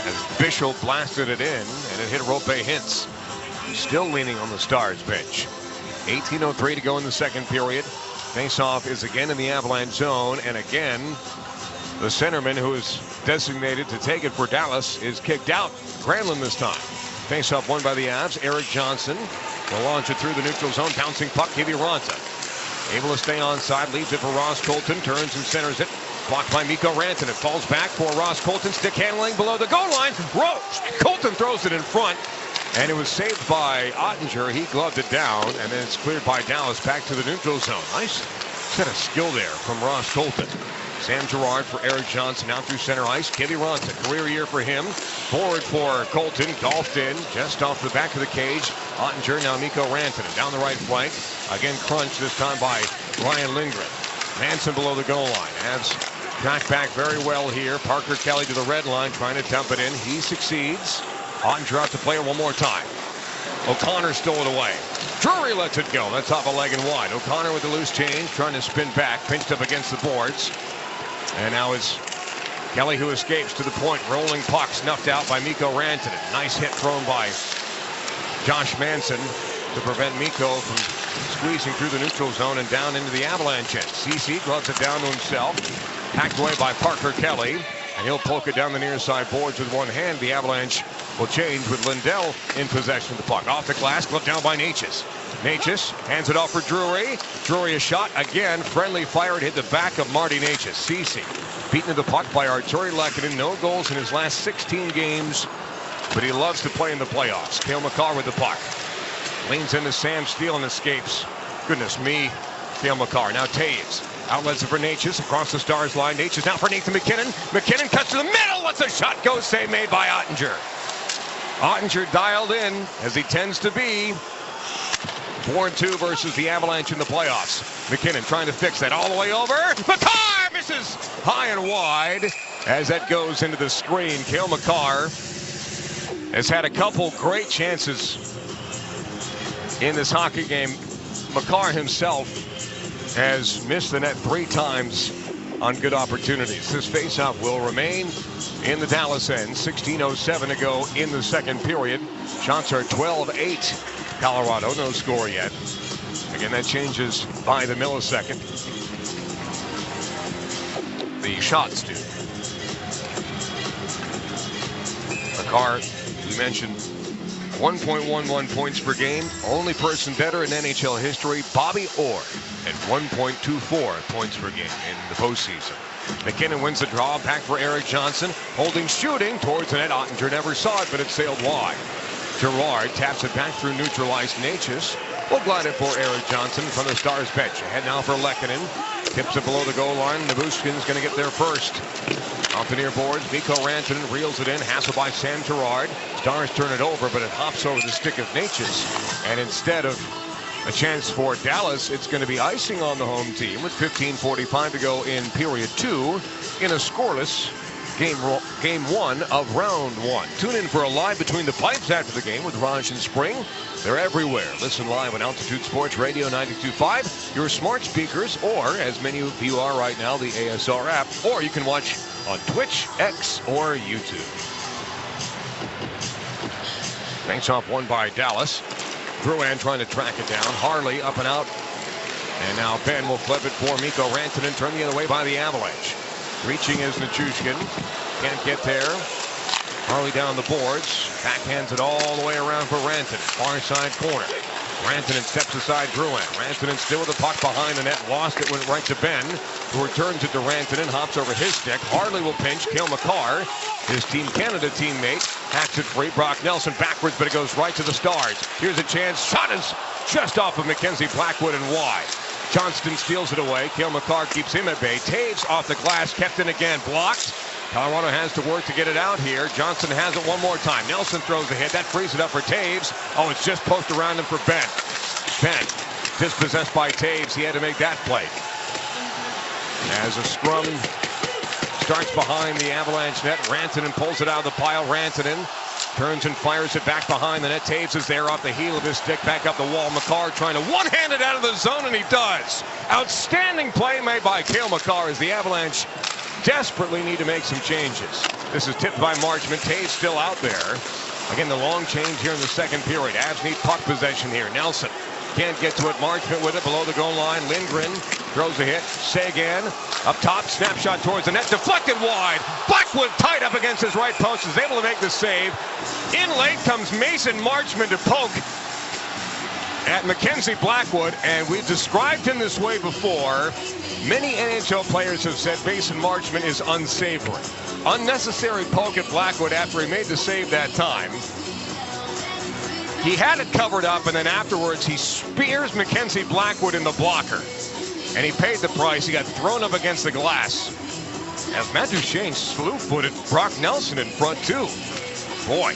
as Bischel blasted it in, and it hit Roope Hintz, still leaning on the Stars bench. 18:03 to go in the second period. Faceoff is again in the Avalanche zone, and again the centerman who is designated to take it for Dallas is kicked out. Granlund this time. Faceoff won by the Avs. Eric Johnson will launch it through the neutral zone. Bouncing puck, Kiviranta able to stay onside, leaves it for Ross Colton, turns and centers it. Blocked by Mikko Rantanen. It falls back for Ross Colton. Stick handling below the goal line. Colton throws it in front. And it was saved by Ottinger. He gloved it down. And then it's cleared by Dallas back to the neutral zone. Nice set of skill there from Ross Colton. Sam Girard for Eric Johnson out through center ice. Kiviranta, career year for him. Forward for Colton. Golfed in just off the back of the cage. Ottinger, now Mikko Rantanen down the right flank. Again crunched this time by Ryan Lindgren. Manson below the goal line. Avs track back very well here. Parker Kelly to the red line trying to dump it in. He succeeds. Ottinger out to play it one more time. O'Connor stole it away. Drury lets it go. That's off a leg and wide. O'Connor with the loose change trying to spin back. Pinched up against the boards. And now it's Kelly who escapes to the point. Rolling puck snuffed out by Mikko Rantanen. Nice hit thrown by Josh Manson to prevent Mikko from squeezing through the neutral zone and down into the Avalanche end. CC gloves it down to himself. Hacked away by Parker Kelly. And he'll poke it down the near side boards with one hand. The Avalanche will change with Lindell in possession of the puck. Off the glass, gloved down by Necas. Necas hands it off for Drury. Drury a shot again. Friendly fire. It hit the back of Marty Necas. Ceci beaten to the puck by Arturi Lehkonen. No goals in his last 16 games, but he loves to play in the playoffs. Cale Makar with the puck. Leans into Sam Steele and escapes. Goodness me, Cale Makar. Now Taves. Outlets it for Necas across the Stars line. Necas now for Nathan McKinnon. McKinnon cuts to the middle. Lets a shot go. Save made by Ottinger. Ottinger dialed in, as he tends to be. 4-2 versus the Avalanche in the playoffs. McKinnon trying to fix that all the way over. Makar misses high and wide as that goes into the screen. Cale Makar has had a couple great chances in this hockey game. Makar himself has missed the net 3 times on good opportunities. This faceoff will remain in the Dallas end. 16:07 to go in the second period. Shots are 12-8. Colorado, no score yet. Again, that changes by the millisecond. The shots do. Makar, we mentioned 1.11 points per game. Only person better in NHL history, Bobby Orr, at 1.24 points per game in the postseason. McKinnon wins the draw, back for Eric Johnson, holding shooting towards the net. Ottinger never saw it, but it sailed wide. Gerard taps it back through neutralized Natchez. Will glide it for Eric Johnson from the Stars bench. Ahead now for Lehkonen. Tips it below the goal line. Nebushkin's going to get there first. Off the near boards, Mikko Rantanen reels it in. Hassled by Sam Girard. Stars turn it over, but it hops over the stick of Natchez. And instead of a chance for Dallas, it's going to be icing on the home team with 15:45 to go in period 2 in a scoreless game 1 of round 1. Tune in for a live Between the Pipes after the game with Raj and Spring. They're everywhere. Listen live on Altitude Sports Radio 92.5, your smart speakers, or as many of you are right now, the ASR app, or you can watch on Twitch, X, or YouTube. Banks off one by Dallas. Drouin trying to track it down. Harley up and out. And now Ben will flip it for Mikko Rantanen, turned the other way by the Avalanche. Reaching is Nichushkin. Can't get there. Harley down the boards. Backhands it all the way around for Rantanen. Far side corner. Rantanen steps aside Drouin. Rantanen still with the puck behind the net. Lost it, went right to Ben, who returns it to Rantanen. Hops over his stick. Harley will pinch. Cale Makar, his Team Canada teammate, hacks it free. Brock Nelson backwards, but it goes right to the Stars. Here's a chance. Shot is just off of Mackenzie Blackwood and wide. Johnston steals it away. Cale Makar keeps him at bay. Taves off the glass, kept in again, blocked. Colorado has to work to get it out here. Johnson has it one more time. Nelson throws a hit. That frees it up for Taves. Oh, it's just post around him for Ben. Ben, dispossessed by Taves. He had to make that play. As a scrum starts behind the Avalanche net, Rantanen pulls it out of the pile. Rantanen turns and fires it back behind the net. Taves is there off the heel of his stick, back up the wall. Makar trying to one-hand it out of the zone, and he does. Outstanding play made by Cale Makar as the Avalanche desperately need to make some changes. This is tipped by Marchment. Taves still out there. Again, the long change here in the second period. Avs need puck possession here. Nelson can't get to it. Marchment with it below the goal line. Lindgren throws a hit. Sagan up top. Snapshot towards the net. Deflected wide. Blackwood tied up against his right post. Is able to make the save. In late comes Mason Marchment to poke at Mackenzie Blackwood, and we've described him this way before. Many NHL players have said Mason Marchment is unsavory. Unnecessary poke at Blackwood after he made the save that time. He had it covered up, and then afterwards he spears Mackenzie Blackwood in the blocker. And he paid the price. He got thrown up against the glass. As Matt Duchene slew-footed Brock Nelson in front, too. Boy,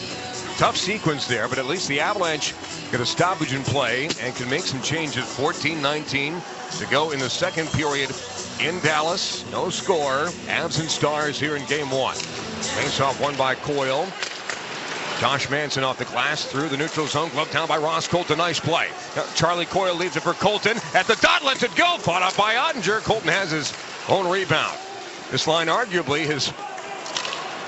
tough sequence there, but at least the Avalanche get a stoppage in play and can make some changes. 14-19 to go in the second period in Dallas. No score. Avs and Stars here in game 1. Face-off won by Coyle. Josh Manson off the glass through the neutral zone. Gloved down by Ross Colton. Nice play. Charlie Coyle leaves it for Colton. At the dot, lets it go. Fought up by Ottinger. Colton has his own rebound. This line arguably has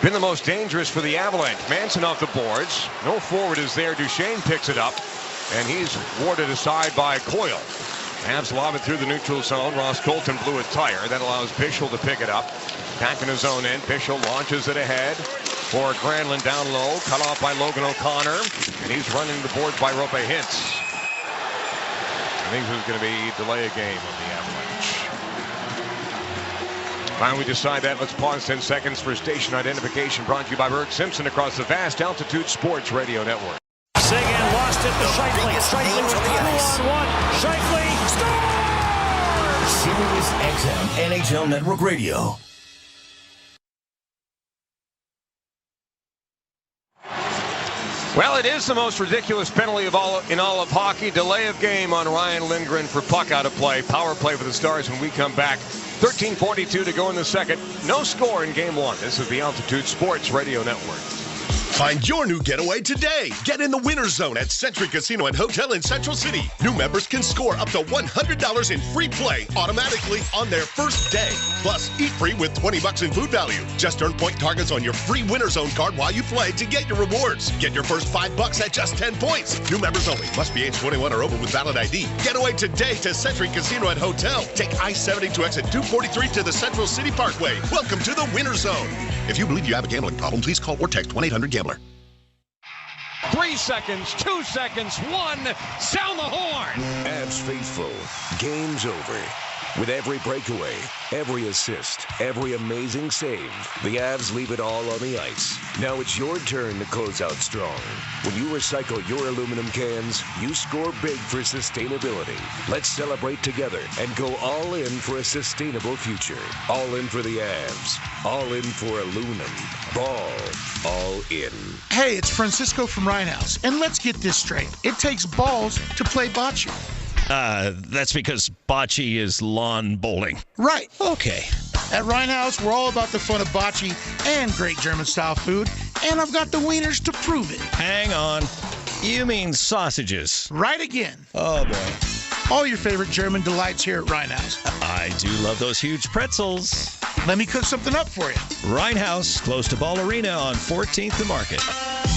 been the most dangerous for the Avalanche. Manson off the boards. No forward is there. Duchene picks it up, and he's warded aside by Coyle. Avs lob it through the neutral zone. Ross Colton blew a tire. That allows Bischel to pick it up. Back in his own end. Bischel launches it ahead for Granlund down low. Cut off by Logan O'Connor. And he's running the boards by Rope Hintz. I think this is going to be delay a game on the Avalanche. Finally, we decide that. Let's pause 10 seconds for station identification. Brought to you by Berg Simpson across the vast Altitude Sports Radio Network. Sagan lost it to Scheifele. Scheifele with 2-on-1. Scheifele scores! Sirius XM NHL Network Radio. Well, it is the most ridiculous penalty of in all of hockey. Delay of game on Ryan Lindgren for puck out of play. Power play for the Stars when we come back. 13:42 to go in the second. No score in game 1. This is the Altitude Sports Radio Network. Find your new getaway today. Get in the winner's zone at Century Casino and Hotel in Central City. New members can score up to $100 in free play automatically on their first day. Plus, eat free with $20 in food value. Just earn point targets on your free winner's zone card while you play to get your rewards. Get your first $5 at just 10 points. New members only. Must be age 21 or over with valid ID. Get away today to Century Casino and Hotel. Take I-70 to exit 243 to the Central City Parkway. Welcome to the winner's zone. If you believe you have a gambling problem, please call or text 1-800-GAMBLER. 3 seconds, 2 seconds, 1. Sound the horn. Avs faithful, game's over. With every breakaway, every assist, every amazing save, the Avs leave it all on the ice. Now it's your turn to close out strong. When you recycle your aluminum cans, you score big for sustainability. Let's celebrate together and go all in for a sustainable future. All in for the Avs. All in for aluminum. Ball. All in. Hey, it's Francisco from Rhinehouse, and let's get this straight. It takes balls to play bocce. That's because bocce is lawn bowling. Right. Okay. At Rhinehouse, we're all about the fun of bocce and great German-style food, and I've got the wieners to prove it. Hang on. You mean sausages? Right again. Oh, boy. All your favorite German delights here at Rhinehouse. I do love those huge pretzels. Let me cook something up for you. Rhinehouse, close to Ball Arena on 14th and Market.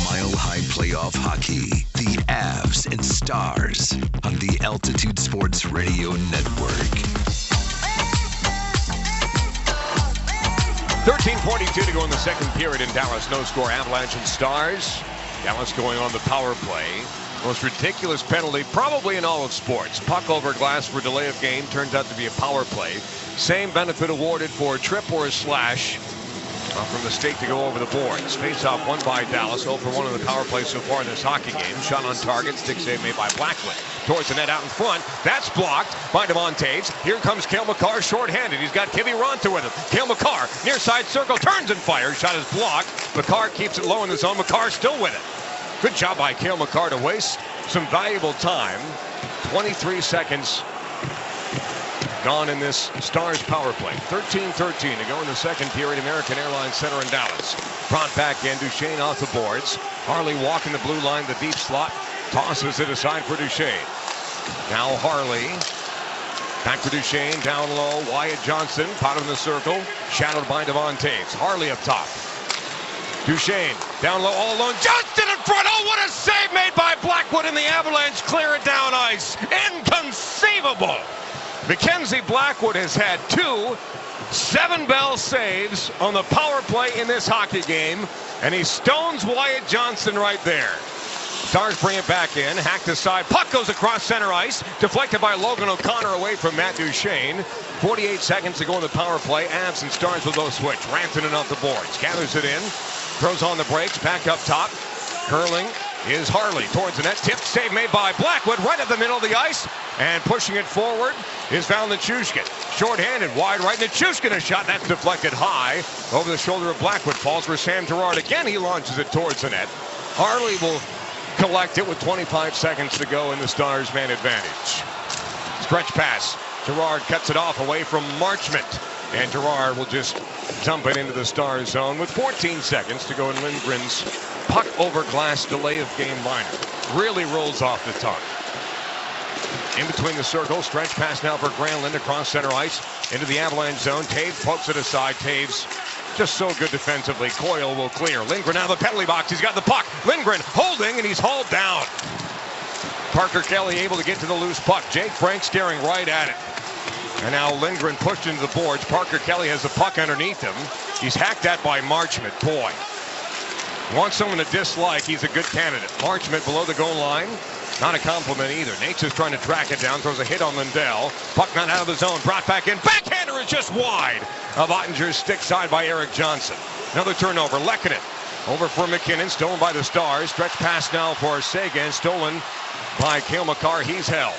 Mile High Playoff Hockey, the Avs and Stars on the Altitude Sports Radio Network. 13:42 to go in the second period in Dallas. No score, Avalanche and Stars. Dallas going on the power play. Most ridiculous penalty probably in all of sports. Puck over glass for delay of game turns out to be a power play. Same benefit awarded for a trip or a slash from the stake to go over the boards. Face-off won by Dallas. 0 for 1 on the power play so far in this hockey game. Shot on target. Stick save made by Blackwood. Towards the net out in front. That's blocked by Devontae's. Here comes Cale Makar shorthanded. He's got Kivi Ronta with him. Cale Makar near side circle. Turns and fires. Shot is blocked. Makar keeps it low in the zone. Makar still with it. Good job by Cale Makar to waste some valuable time. 23 seconds gone in this Stars power play. 13-13 to go in the second period. American Airlines Center in Dallas. Brought back in. Duchesne off the boards. Harley walking the blue line, the deep slot. Tosses it aside for Duchesne. Now Harley. Back to Duchesne. Down low. Wyatt Johnson. Pot in the circle. Shadowed by Devontae's. Harley up top. Duchesne down low all alone. Johnston in front. Oh, what a save made by Blackwood, and the Avalanche clear it down ice. Inconceivable. Mackenzie Blackwood has had 2 7-bell saves on the power play in this hockey game, and he stones Wyatt Johnson right there. Stars bring it back in. Hacked aside. Puck goes across center ice. Deflected by Logan O'Connor away from Matt Duchesne. 48 seconds to go in the power play. Avs and Stars will both switch. Rantanen off the boards. Gathers it in. Throws on the brakes. Back up top. Curling is Harley towards the net. Tip save made by Blackwood right at the middle of the ice. And pushing it forward is Val Nichushkin. Short-handed, wide right. Nichushkin a shot. That's deflected high over the shoulder of Blackwood. Falls for Sam Girard. Again, he launches it towards the net. Harley will collect it with 25 seconds to go in the Stars' man advantage. Stretch pass. Girard cuts it off away from Marchment. And Girard will just dump it into the Stars zone with 14 seconds to go in Lindgren's puck over glass delay of game liner. Really rolls off the tongue. In between the circles, stretch pass now for Granlund across center ice into the Avalanche zone. Taves pokes it aside. Taves just so good defensively. Coyle will clear. Lindgren out of the penalty box. He's got the puck. Lindgren holding, and he's hauled down. Parker Kelly able to get to the loose puck. Jake Frank staring right at it. And now Lindgren pushed into the boards. Parker Kelly has the puck underneath him. He's hacked at by Marchment. Boy, wants someone to dislike. He's a good candidate. Marchment below the goal line. Not a compliment either. Nate's just trying to track it down. Throws a hit on Lindell. Puck not out of the zone. Brought back in. Backhander is just wide of Ottinger's stick side by Eric Johnson. Another turnover. Lehkonen over for McKinnon. Stolen by the Stars. Stretch pass now for Sagan. Stolen by Cale Makar. He's held.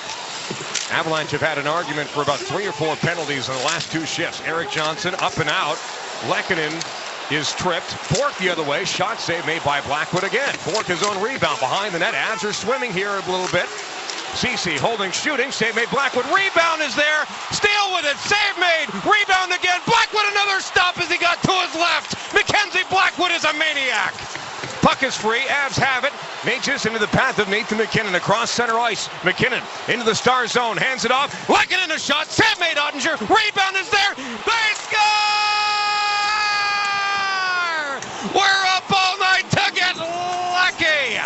Avalanche have had an argument for about 3 or 4 penalties in the last 2 shifts. Eric Johnson up and out. Lehkonen is tripped. Bork the other way. Shot save made by Blackwood again. Bork his own rebound behind the net. Avs are swimming here a little bit. Ceci holding, shooting. Save made. Blackwood. Rebound is there. Steele with it. Save made. Rebound again. Blackwood another stop as he got to his left. Mackenzie Blackwood is a maniac. Puck is free. Avs have it. Mages into the path of Nathan McKinnon across center ice. McKinnon into the star zone. Hands it off. Lehkonen a shot. Sam made Ottinger. Rebound is there. They score! We're up all night to get lucky.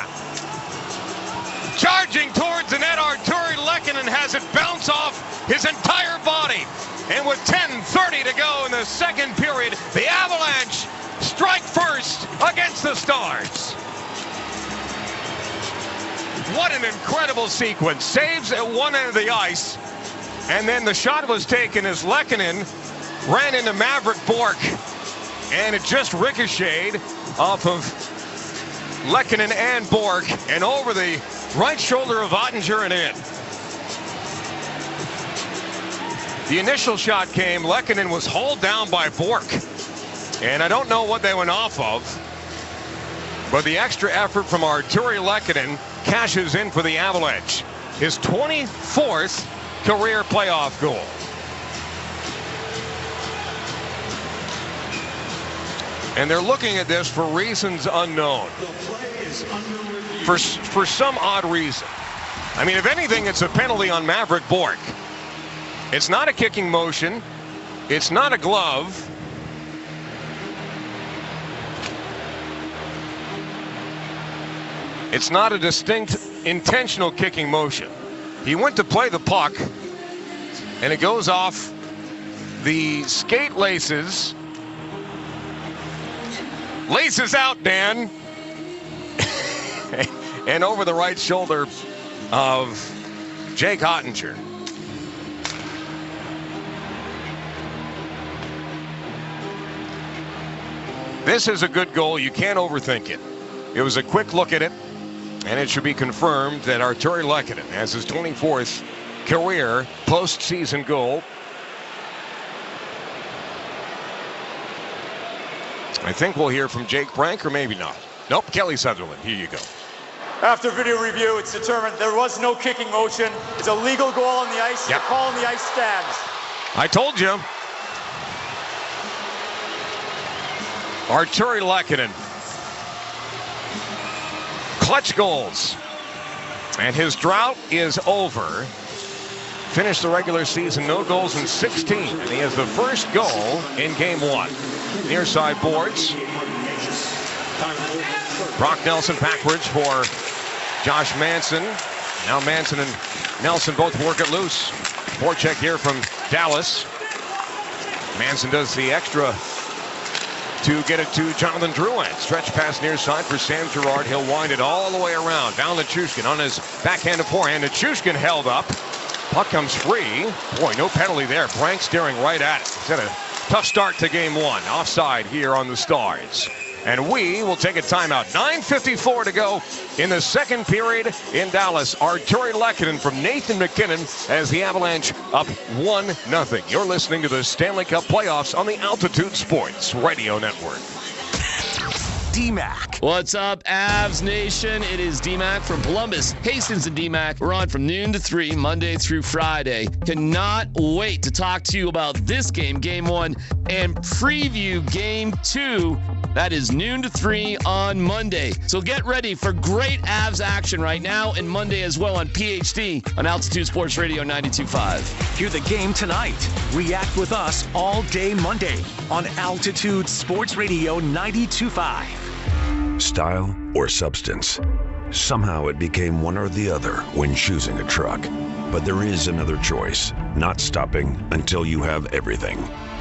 Charging towards the net, Arturi Lehkonen has it bounce off his entire body. And with 10:30 to go in the second period, the Avalanche strike first against the Stars. What an incredible sequence. Saves at one end of the ice. And then the shot was taken as Lehkonen ran into Maverick Bourque. And it just ricocheted off of Lehkonen and Bourque and over the right shoulder of Ottinger and in. The initial shot came. Lehkonen was hauled down by Bourque. And I don't know what they went off of. But the extra effort from Arturi Lehkonen cashes in for the Avalanche. His 24th career playoff goal. And they're looking at this for reasons unknown. For some odd reason. I mean, if anything, it's a penalty on Maverick Bourque. It's not a kicking motion. It's not a glove. It's not a distinct intentional kicking motion. He went to play the puck, and it goes off the skate laces. Laces out, Dan. And over the right shoulder of Jake Ottinger. This is a good goal. You can't overthink it. It was a quick look at it, and it should be confirmed that Arturi Lehkonen has his 24th career postseason goal. I think we'll hear from Jake Brank, or maybe not. Nope, Kelly Sutherland. Here you go. After video review, it's determined there was no kicking motion. It's a legal goal on the ice. Yep. The call on the ice stands. I told you. Arturi Lehkonen. Clutch goals. And his drought is over. Finished the regular season, no goals in 16. And he has the first goal in game one. Near side boards. Brock Nelson backwards for Josh Manson. Now Manson and Nelson both work it loose. Forecheck here from Dallas. Manson does the extra to get it to Jonathan Drouin. Stretch pass near side for Sam Girard. He'll wind it all the way around. Val Nichushkin on his backhanded forehand. Nichushkin held up. Puck comes free. Boy, no penalty there. Brank staring right at it. He's had a tough start to game one. Offside here on the Stars. And we will take a timeout. 9:54 to go in the second period in Dallas. Arturi Lehkonen from Nathan McKinnon as the Avalanche up 1-0. You're listening to the Stanley Cup playoffs on the Altitude Sports Radio Network. D-Mac. What's up, Avs Nation? It is D-Mac from Columbus, Hastings, and D-Mac. We're on from noon to 3, Monday through Friday. Cannot wait to talk to you about this game, Game 1, and preview Game 2. That is noon to 3 on Monday. So get ready for great Avs action right now and Monday as well on PHD on Altitude Sports Radio 92.5. Hear the game tonight. React with us all day Monday on Altitude Sports Radio 92.5. Style or substance? Somehow it became one or the other when choosing a truck. But there is another choice, not stopping until you have everything.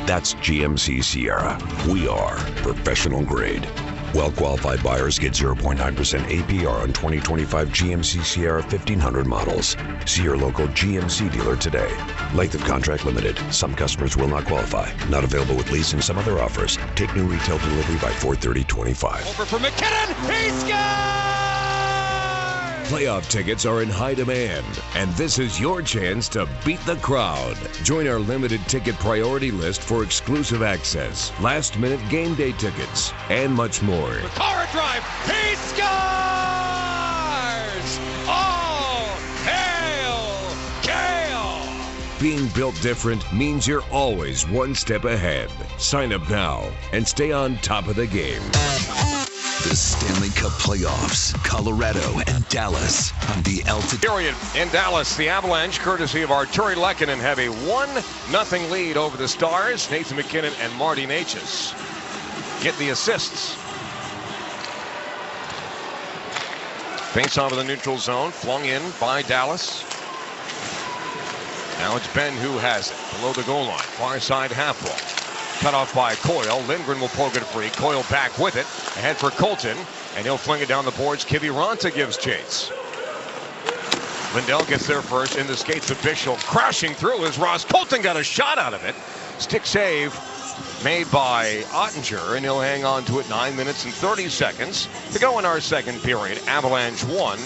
That's GMC Sierra. We are professional grade. Well-qualified buyers get 0.9% APR on 2025 GMC Sierra 1500 models. See your local GMC dealer today. Length of contract limited. Some customers will not qualify. Not available with lease and some other offers. Take new retail delivery by 4/30/25. Over for McKinnon. He scores! Playoff tickets are in high demand, and this is your chance to beat the crowd. Join our limited ticket priority list for exclusive access, last-minute game day tickets, and much more. Power drive. He scores! All hail Coyle! Being built different means you're always one step ahead. Sign up now and stay on top of the game. The the Stanley Cup playoffs, Colorado and Dallas on the altitude. Period in Dallas. The Avalanche, courtesy of Arturi Lehkonen, have a 1-0 lead over the Stars. Nathan MacKinnon and Marty Necas get the assists. Face off of the neutral zone, flung in by Dallas. Now it's Ben who has it below the goal line, far side half wall. Cut off by Coyle. Lindgren will poke it free. Coyle back with it. Ahead for Colton, and he'll fling it down the boards. Kiviranta gives chase. Lindell gets there first in the skates of Bischel. Crashing through as Ross Colton got a shot out of it. Stick save made by Ottinger, and he'll hang on to it. 9 minutes and 30 seconds to go in our second period. Avalanche 1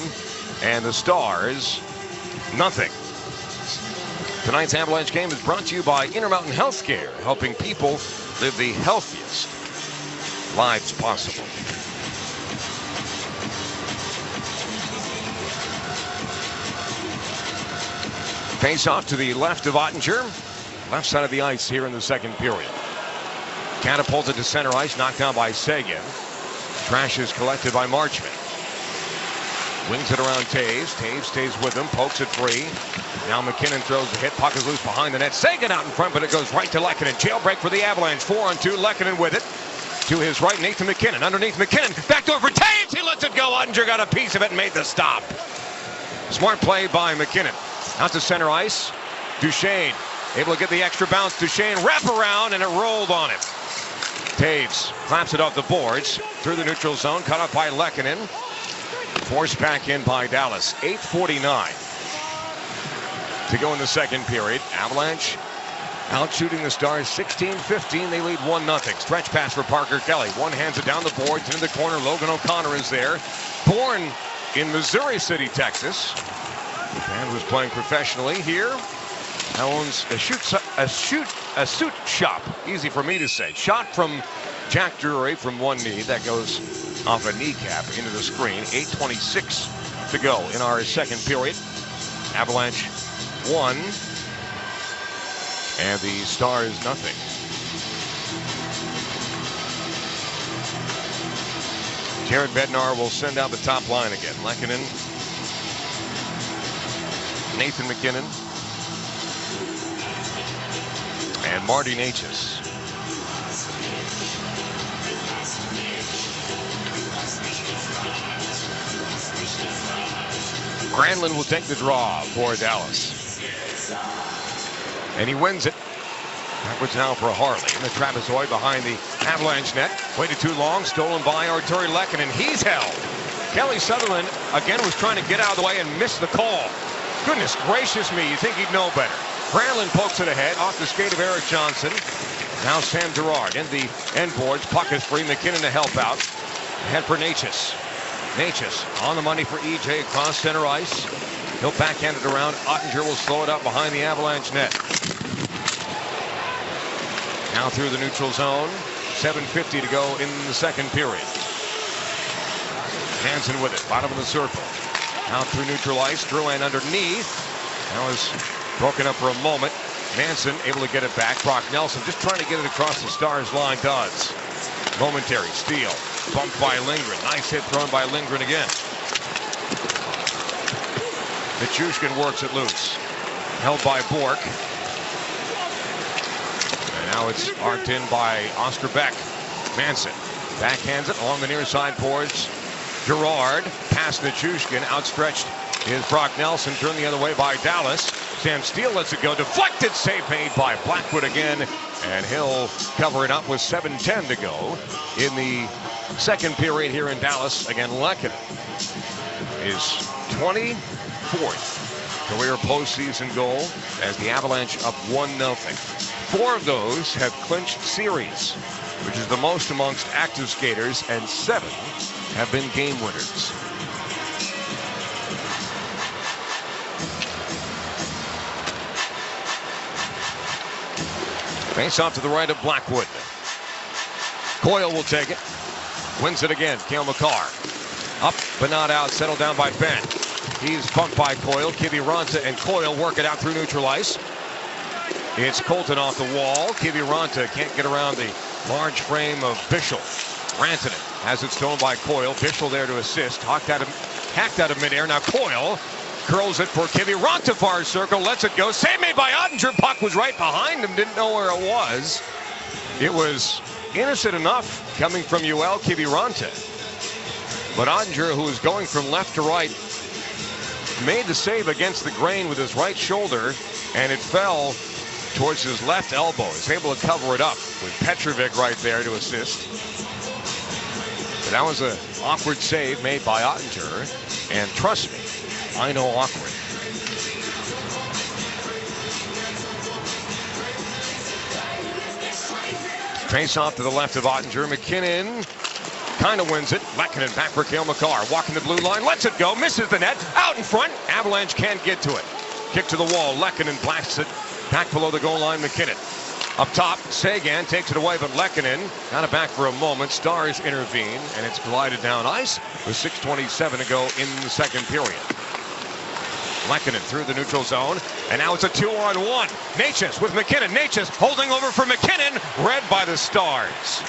and the Stars nothing. Tonight's Avalanche game is brought to you by Intermountain Healthcare, helping people live the healthiest lives possible. Face off to the left of Ottinger. Left side of the ice here in the second period. Catapulted to center ice, knocked down by Seguin. Trash is collected by Marchment. Wings it around Taves. Taves stays with him, pokes it free. Now MacKinnon throws the hit. Puck is loose behind the net. Seguin out in front, but it goes right to Lehkonen. Jailbreak for the Avalanche. 4-on-2. Lehkonen with it. To his right, Nathan MacKinnon. Underneath MacKinnon. Backdoor for Taves. He lets it go. Ottinger got a piece of it and made the stop. Smart play by MacKinnon. Out to center ice. Duchesne able to get the extra bounce. Duchesne wrap around, and it rolled on him. Taves claps it off the boards. Through the neutral zone. Cut off by Lehkonen. Forced back in by Dallas. 8:49 to go in the second period. Avalanche out shooting the Stars 16-15. They lead 1-0. Stretch pass for Parker Kelly. One hands it down the boards into the corner. Logan O'Connor is there. Born in Missouri City, Texas, and was playing professionally here. Now owns a suit shop. Easy for me to say. Shot from Jack Drury from one knee. That goes off a kneecap into the screen. 8:26 to go in our second period. Avalanche 1 and the Stars nothing. Jared Bednar will send out the top line again. Lehkonen, Nathan MacKinnon, and Marty Necas. Granlund will take the draw for Dallas. And he wins it. Backwards now for Harley. And the trapezoid behind the Avalanche net. Waited too long. Stolen by Arturi Lehkonen. He's held. Kelly Sutherland again was trying to get out of the way and missed the call. Goodness gracious me. You think he'd know better. Granlund pokes it ahead off the skate of Eric Johnson. Now Sam Girard in the end boards. Puck is free. MacKinnon to help out. Ahead for Necas. Necas on the money for EJ across center ice. He'll backhand it around. Ottinger will slow it up behind the Avalanche net. Now through the neutral zone. 7:50 to go in the second period. Hansen with it. Bottom of the circle. Out through neutral ice. Drouin underneath. Now is broken up for a moment. Manson able to get it back. Brock Nelson just trying to get it across the Stars line. Does. Momentary steal. Bumped by Lindgren. Nice hit thrown by Lindgren again. Nichushkin works it loose. Held by Bork. And now it's arced in by Oscar Beck. Manson backhands it along the near side boards. Girard past Nichushkin. Outstretched is Brock Nelson. Turned the other way by Dallas. Sam Steele lets it go. Deflected save made by Blackwood again. And he'll cover it up with 7:10 to go in the second period here in Dallas. Again, Lehkonen is 24th career postseason goal as the Avalanche up 1-0. 4 of those have clinched series, which is the most amongst active skaters, and 7 have been game winners. Face off to the right of Blackwood. Coyle will take it. Wins it again. Cale Makar. Up but not out. Settled down by Ben. He's bumped by Coyle. Kiviranta and Coyle work it out through neutral ice. It's Colton off the wall. Kiviranta can't get around the large frame of Bischel. Rantanen Has it stolen by Coyle. Bischel there to assist. Hacked out of midair. Now Coyle curls it for Kiviranta, far circle. Lets it go. Save made by Ottinger. Puck was right behind him. Didn't know where it was. It was innocent enough coming from UL Kiviranta. But Ottinger, who was going from left to right, made the save against the grain with his right shoulder, and it fell towards his left elbow. He's able to cover it up with Petrovic right there to assist. But that was an awkward save made by Ottinger, and trust me, I know awkward. Face off to the left of Ottinger. McKinnon kind of wins it. Lehkonen back for Cale Makar. Walking the blue line. Lets it go. Misses the net. Out in front. Avalanche can't get to it. Kick to the wall. Lehkonen blasts it. Back below the goal line. McKinnon. Up top. Sagan takes it away, but Lehkonen got it back for a moment. Stars intervene, and it's glided down ice with 6:27 to go in the second period. Lehkonen through the neutral zone, and now it's a 2-on-1. Natchez with McKinnon. Natchez holding over for McKinnon. Read by the Stars.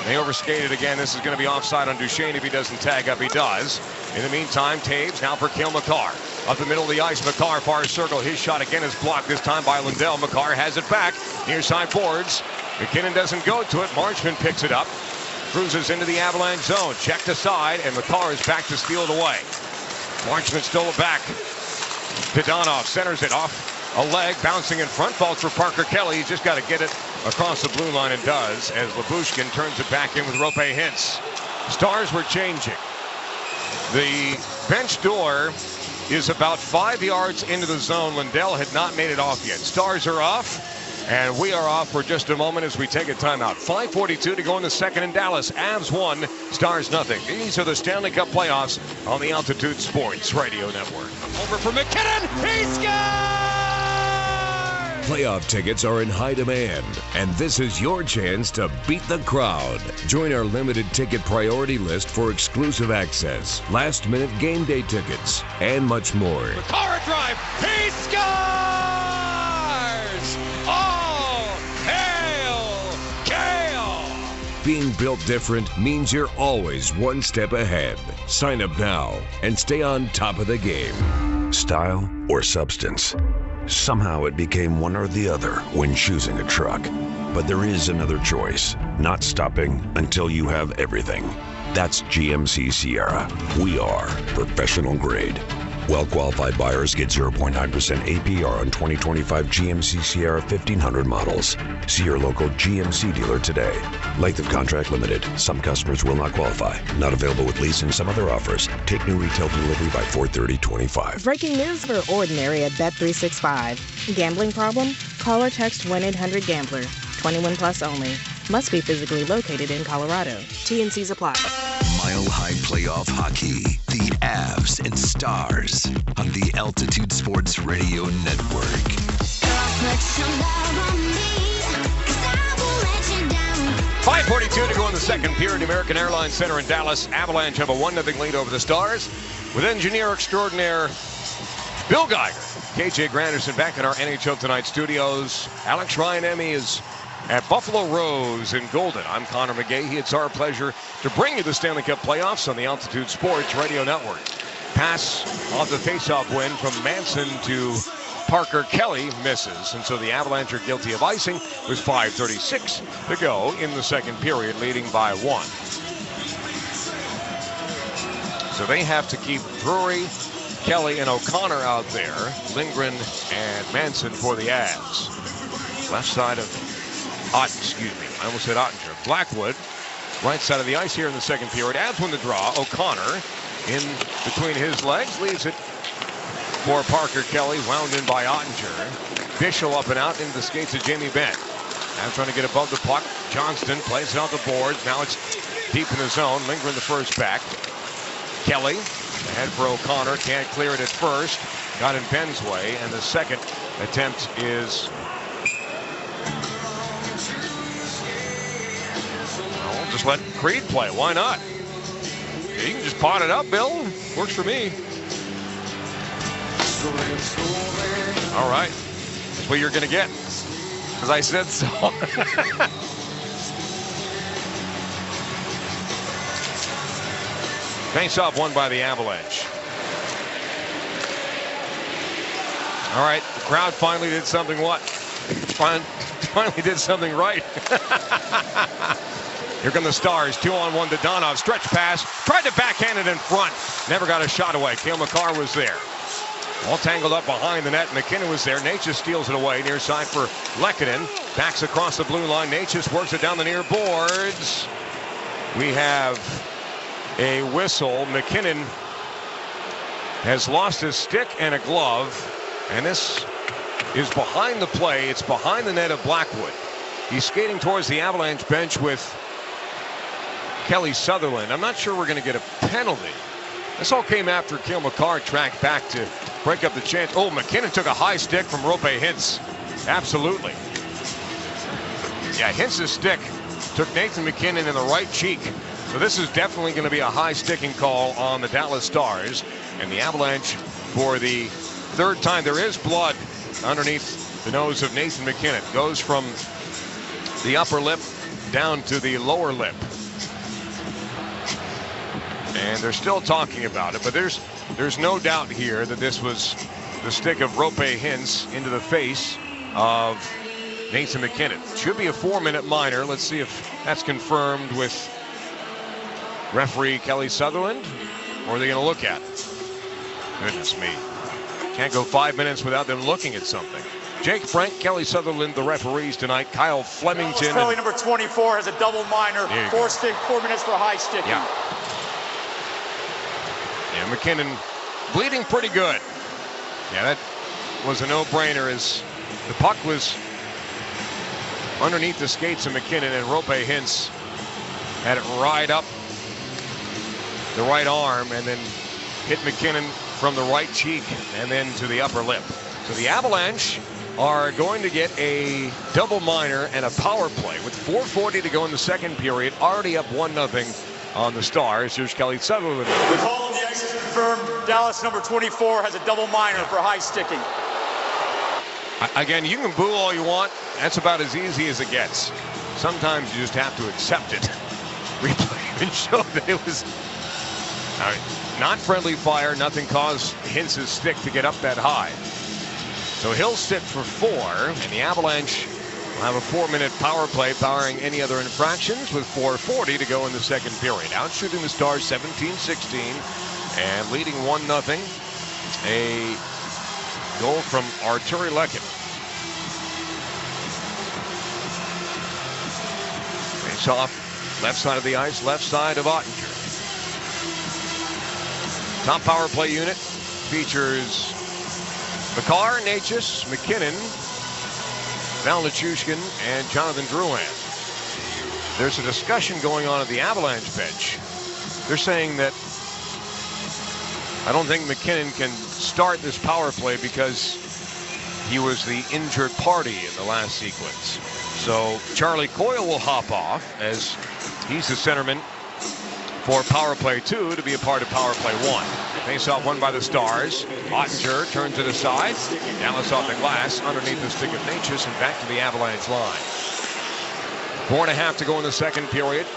They overskated again. This is going to be offside on Duchesne if he doesn't tag up. He does. In the meantime, Taves now for Cale Makar. Up the middle of the ice, Makar, far circle. His shot again is blocked, this time by Lindell. Makar has it back. Near side boards. McKinnon doesn't go to it. Marchman picks it up. Cruises into the Avalanche zone. Checked aside, and Makar is back to steal it away. Marchman stole it back. Pedonov centers it off a leg, bouncing in front. Falls for Parker Kelly. He's just got to get it across the blue line, and does, as Labushkin turns it back in with Rope Hintz. Stars were changing. The bench door is about 5 yards into the zone. Lindell had not made it off yet. Stars are off. And we are off for just a moment as we take a timeout. 5:42 to go in the second in Dallas. Avs 1, Stars nothing. These are the Stanley Cup playoffs on the Altitude Sports Radio Network. Over for McKinnon. He scores! Playoff tickets are in high demand, and this is your chance to beat the crowd. Join our limited ticket priority list for exclusive access, last-minute game day tickets, and much more. Makar drive. He scores! Being built different means you're always one step ahead. Sign up now and stay on top of the game. Style or substance? Somehow it became one or the other when choosing a truck. But there is another choice. Not stopping until you have everything. That's GMC Sierra. We are professional grade. Well-qualified buyers get 0.9% APR on 2025 GMC Sierra 1500 models. See your local GMC dealer today. Length of contract limited. Some customers will not qualify. Not available with lease and some other offers. Take new retail delivery by 4/30/25. Breaking news for Ordinary at Bet365. Gambling problem? Call or text 1-800-GAMBLER. 21 plus only. Must be physically located in Colorado. T&Cs apply. Mile High Playoff Hockey. The Avs and Stars on the Altitude Sports Radio Network. 5:42 to go in the second period. American Airlines Center in Dallas. Avalanche have a 1-0 lead over the Stars with engineer extraordinaire Bill Geiger. KJ Granderson back in our NHL Tonight studios. Alex Ryan-Emmy is at Buffalo Rose in Golden. I'm Connor McGahey. It's our pleasure to bring you the Stanley Cup playoffs on the Altitude Sports Radio Network. Pass off the faceoff win from Manson to Parker Kelly misses, and so the Avalanche are guilty of icing with 5:36 to go in the second period, leading by 1. So they have to keep Drury, Kelly, and O'Connor out there. Lindgren and Manson for the Avs. Left side of I almost said Ottinger. Blackwood, right side of the ice here in the second period. Avs win the draw. O'Connor in between his legs, leaves it for Parker Kelly, wound in by Ottinger. Bischel up and out into the skates of Jamie Benn. Now trying to get above the puck. Johnston plays it off the boards. Now it's deep in the zone. Lindgren the first back. Kelly ahead for O'Connor. Can't clear it at first. Got in Benn's way, and the second attempt is just let Creed play. Why not? You can just pot it up, Bill. Works for me. All right. That's what you're going to get. Because I said so. Face-off won by the Avalanche. All right, the crowd finally did something what? Finally did something right. Here come the Stars, 2-on-1 to Donov. Stretch pass, tried to backhand it in front. Never got a shot away. Cale Makar was there. All tangled up behind the net. McKinnon was there. Natchez steals it away. Near side for Lehkonen. Backs across the blue line. Natchez works it down the near boards. We have a whistle. McKinnon has lost his stick and a glove. And this is behind the play. It's behind the net of Blackwood. He's skating towards the Avalanche bench with Kelly Sutherland. I'm not sure we're going to get a penalty. This all came after Cale Makar tracked back to break up the chance. Oh, McKinnon took a high stick from Roope Hintz. Absolutely. Yeah, Hintz's stick took Nathan McKinnon in the right cheek. So this is definitely going to be a high sticking call on the Dallas Stars. And the Avalanche, for the third time, there is blood underneath the nose of Nathan McKinnon. Goes from the upper lip down to the lower lip. And they're still talking about it, but there's no doubt here that this was the stick of Roope Hintz into the face of Nathan McKinnon. Should be a 4-minute minor. Let's see if that's confirmed with referee Kelly Sutherland, or are they going to look at it? Goodness me. Can't go 5 minutes without them looking at something. Jake Frank, Kelly Sutherland, the referees tonight. Kyle Flemington. Kelly number 24 has a double minor. 4 minutes for high sticking. Yeah. Yeah, McKinnon bleeding pretty good. Yeah, that was a no-brainer as the puck was underneath the skates of McKinnon, and Roope Hintz had it right up the right arm and then hit McKinnon from the right cheek and then to the upper lip. So the Avalanche are going to get a double minor and a power play with 4:40 to go in the second period. Already up 1-0 on the Stars. Here's Kelly Sutherland. The call on the ice is confirmed. Dallas number 24 has a double minor for high sticking. Again, you can boo all you want. That's about as easy as it gets. Sometimes you just have to accept it. Replay and show that it was not friendly fire. Nothing caused Hintz's stick to get up that high. So he'll sit for 4, and the Avalanche will have a 4-minute power play, powering any other infractions with 4:40 to go in the second period. Out shooting the Stars 17-16 and leading 1-0. A goal from Arturi Lehkonen. Face off, left side of the ice, left side of Ottinger. Top power play unit features Makar, Natchez, McKinnon, Valnichushkin, and Jonathan Drouin. There's a discussion going on at the Avalanche bench. They're saying that I don't think McKinnon can start this power play because he was the injured party in the last sequence. So Charlie Coyle will hop off as he's the centerman for power play 2 to be a part of power play 1. Face-off won by the Stars. Ottinger turns it aside. Dallas off the glass underneath the stick of Natchez and back to the Avalanche line. 4.5 to go in the second period.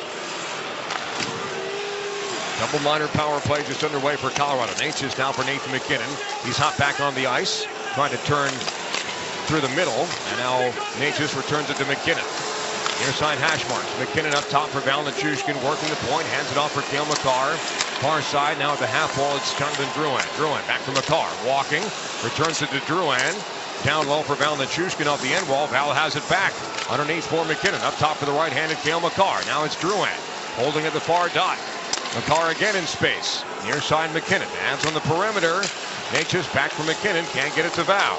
Double minor power play just underway for Colorado. Natchez now for Nathan McKinnon. He's hopped back on the ice, trying to turn through the middle, and now Natchez returns it to McKinnon. Near side hash marks. McKinnon up top for Valnichushkin, working the point, hands it off for Cale Makar. Far side now at the half wall, it's Jonathan Drouin. Drouin back for Makar, walking, returns it to Drouin. Down low for Valnichushkin off the end wall. Val has it back underneath for McKinnon. Up top for the right-handed Cale Makar. Now it's Drouin holding at the far dot. Makar again in space. Near side McKinnon. Adds on the perimeter. Natchez back for McKinnon. Can't get it to Val.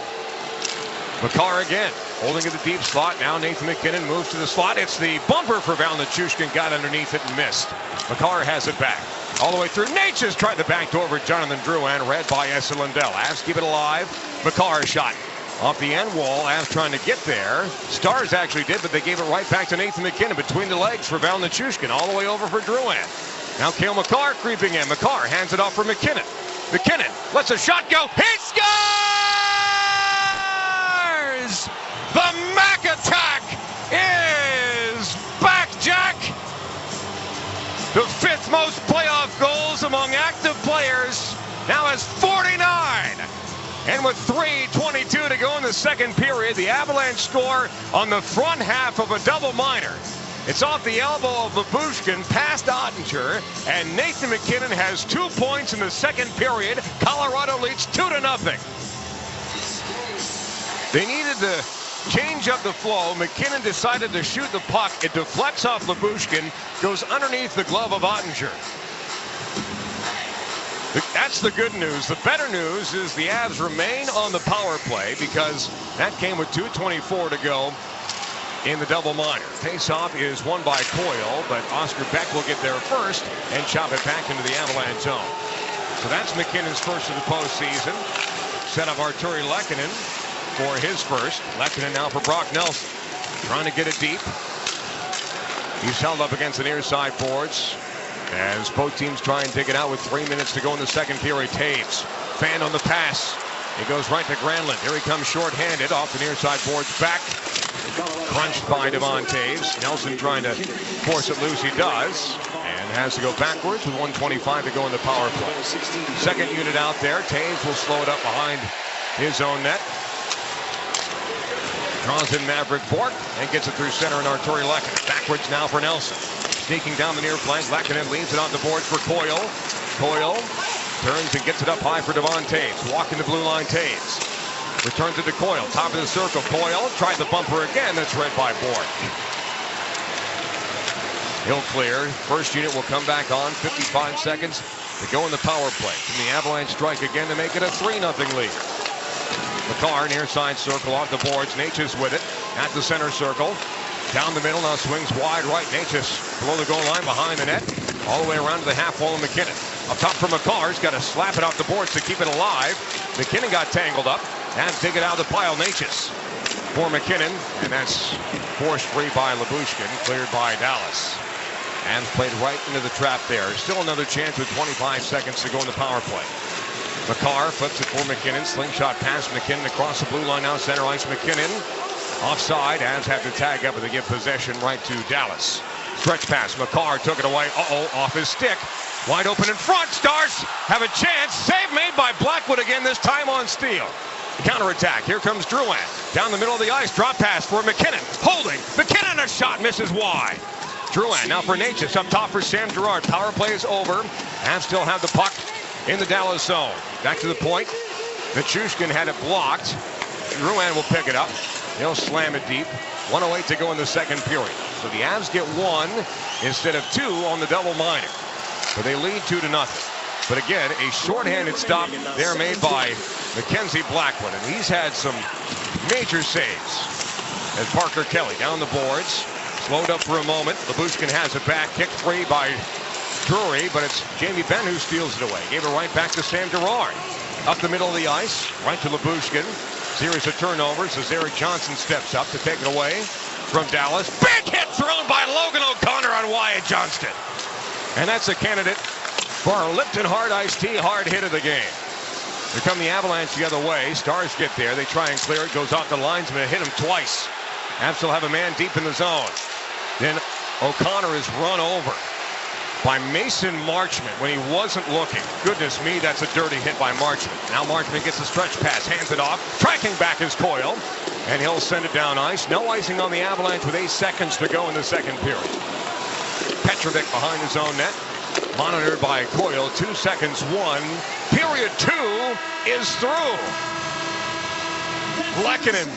Makar again. Holding at the deep slot. Now Nathan McKinnon moves to the slot. It's the bumper for Valnichushkin. Got underneath it and missed. Makar has it back. All the way through. Natchez tried the back door for Jonathan Drouin. Read by Esa Lindell. Avs keep it alive. Makar shot off the end wall. Avs trying to get there. Stars actually did, but they gave it right back to Nathan McKinnon between the legs for Valnichushkin. All the way over for Drouin. Now Cale Makar creeping in. Makar hands it off for McKinnon. McKinnon lets a shot go. He scores! The Mac attack is back, Jack. The 5th Fifth most playoff goals among active players. Now has 49. And with 3:22 to go in the second period, the Avalanche score on the front half of a double minor. It's off the elbow of Lyubushkin past Ottinger, and Nathan MacKinnon has 2 points in the second period. Colorado leads 2-0. They needed to change up the flow. MacKinnon decided to shoot the puck. It deflects off Lyubushkin, goes underneath the glove of Ottinger. That's the good news. The better news is the Avs remain on the power play because that came with 2:24 to go in the double minor. Face-off is won by Coyle, but Oscar Beck will get there first and chop it back into the Avalanche zone. So that's MacKinnon's first of the postseason. Set up Arturi Lehkonen for his first. Lehkonen now for Brock Nelson. Trying to get it deep. He's held up against the near side boards as both teams try and dig it out with 3 minutes to go in the second period. Taves, fan on the pass. He goes right to Granlund. Here he comes short-handed off the near side boards back. Crunched by Devon Taves. Nelson trying to force it loose. He does. And has to go backwards with 1:25 to go in the power play. Second unit out there. Taves will slow it up behind his own net. Draws in Maverick Bourque and gets it through center and Arturi Lehkonen. Backwards now for Nelson. Sneaking down the near flank. Lehkonen leaves it on the boards for Coyle. Coyle turns and gets it up high for Devon Taves. Walking the blue line, Taves. Returns it to Coyle. Top of the circle. Coyle tried the bumper again. That's read by Bourque. He'll clear. First unit will come back on. 55 seconds to go in the power play. Can the Avalanche strike again to make it a 3-0 lead? McCarr near side circle off the boards. Natchez with it at the center circle. Down the middle now, swings wide right. Natchez below the goal line behind the net. All the way around to the half wall of MacKinnon. Up top for McCarr. He's got to slap it off the boards to keep it alive. MacKinnon got tangled up and dig it out of the pile. Natchez for MacKinnon. And that's forced free by Lyubushkin. Cleared by Dallas. And played right into the trap there. Still another chance with 25 seconds to go in the power play. McCarr flips it for MacKinnon. Slingshot past MacKinnon across the blue line now. Center ice MacKinnon. Offside. Avs have to tag up and they give possession right to Dallas. Stretch pass. McCarr took it away. Off his stick. Wide open in front. Stars have a chance. Save made by Blackwood again, this time on Steele. Counterattack. Here comes Drouin. Down the middle of the ice. Drop pass for MacKinnon. Holding. MacKinnon, a shot. Misses wide. Drouin now for Natchez. Up top for Sam Girard. Power play is over. Avs still have the puck in the Dallas zone. Back to the point. Nichushkin had it blocked. Drouin will pick it up. He'll slam it deep. 1:08 to go in the second period. So the Avs get 1 instead of 2 on the double minor. So they lead 2-0. But again, a shorthanded stop there made by Mackenzie Blackwood. And he's had some major saves. As Parker Kelly down the boards. Slowed up for a moment. Lyubushkin has it back. Kicked free by Drury, but it's Jamie Benn who steals it away. Gave it right back to Sam Girard. Up the middle of the ice. Right to Lyubushkin. Series of turnovers as Eric Johnson steps up to take it away from Dallas. Big hit thrown by Logan O'Connor on Wyatt Johnston. And that's a candidate for our Lipton Hard Iced Tea hard hit of the game. Here come the Avalanche the other way. Stars get there. They try and clear it. Goes off the linesman. Hit him twice. Avs still have a man deep in the zone. Then O'Connor is run over by Mason Marchment when he wasn't looking. Goodness me, that's a dirty hit by Marchment. Now Marchment gets a stretch pass, hands it off. Tracking back is Coyle, and he'll send it down ice. No icing on the Avalanche with 8 seconds to go in the second period. Petrovic behind his own net, monitored by Coyle. 2 seconds, 1. Period 2 is through. Lehkonen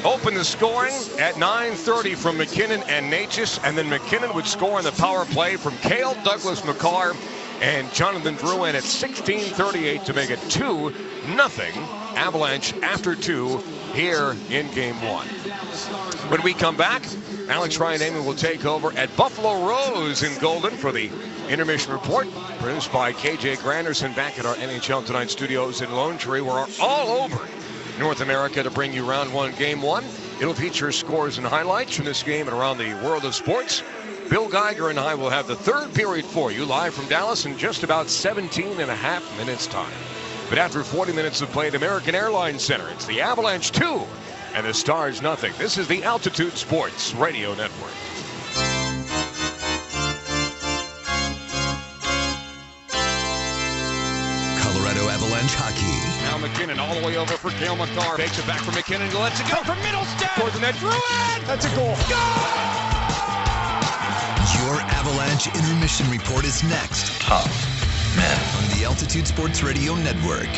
opened the scoring at 9:30 from MacKinnon and Natchez, and then MacKinnon would score on the power play from Cale, Douglas McCarr, and Jonathan Drouin at 16:38 to make it 2-0 Avalanche after 2 here in Game 1. When we come back, Alex Ryan will take over at Buffalo Rose in Golden for the Intermission Report, produced by KJ Granderson back at our NHL Tonight studios in Lone Tree. We're all over North America to bring you round 1, Game 1. It'll feature scores and highlights from this game and around the world of sports. Bill Geiger and I will have the third period for you live from Dallas in just about 17 and a half minutes time. But after 40 minutes of play at American Airlines Center, it's the Avalanche 2 and the Stars nothing. This is the Altitude Sports Radio Network. Avalanche hockey. Now McKinnon all the way over for Cale Makar. Takes it back from McKinnon. Lets it go from Middlestat. Towards the net. Through it. That's a goal. Your Avalanche Intermission Report is next. Tough men. On the Altitude Sports Radio Network.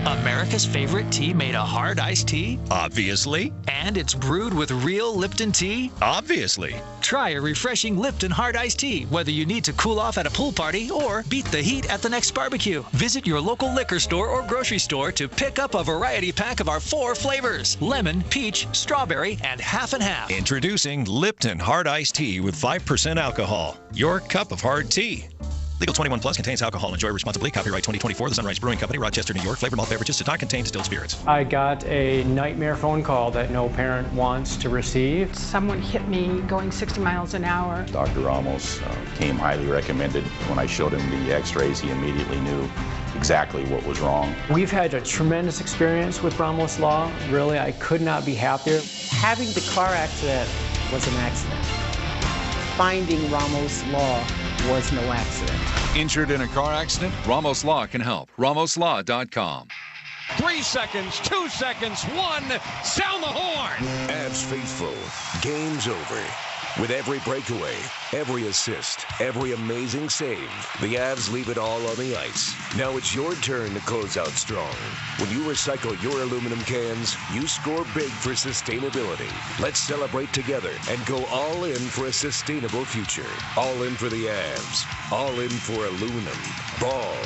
America's favorite tea made a hard iced tea? Obviously. And it's brewed with real Lipton tea? Obviously. Try a refreshing Lipton hard iced tea, whether you need to cool off at a pool party or beat the heat at the next barbecue. Visit your local liquor store or grocery store to pick up a variety pack of our 4 flavors: lemon, peach, strawberry, and half and half. Introducing Lipton Hard Iced Tea with 5% alcohol. Your cup of hard tea. Legal 21 plus, contains alcohol. Enjoy responsibly. Copyright 2024, The Sunrise Brewing Company, Rochester, New York. Flavored malt beverages does not contain distilled spirits. I got a nightmare phone call that no parent wants to receive. Someone hit me going 60 miles an hour. Dr. Ramos came highly recommended. When I showed him the x-rays, he immediately knew exactly what was wrong. We've had a tremendous experience with Ramos Law. Really, I could not be happier. Having the car accident was an accident. Finding Ramos Law was no accident. Injured in a car accident? Ramos Law can help. RamosLaw.com. 3 seconds, 2 seconds, 1. Sound the horn. Avs faithful. Game's over. With every breakaway, every assist, every amazing save, the Avs leave it all on the ice. Now it's your turn to close out strong. When you recycle your aluminum cans, you score big for sustainability. Let's celebrate together and go all in for a sustainable future. All in for the Avs. All in for aluminum. Ball.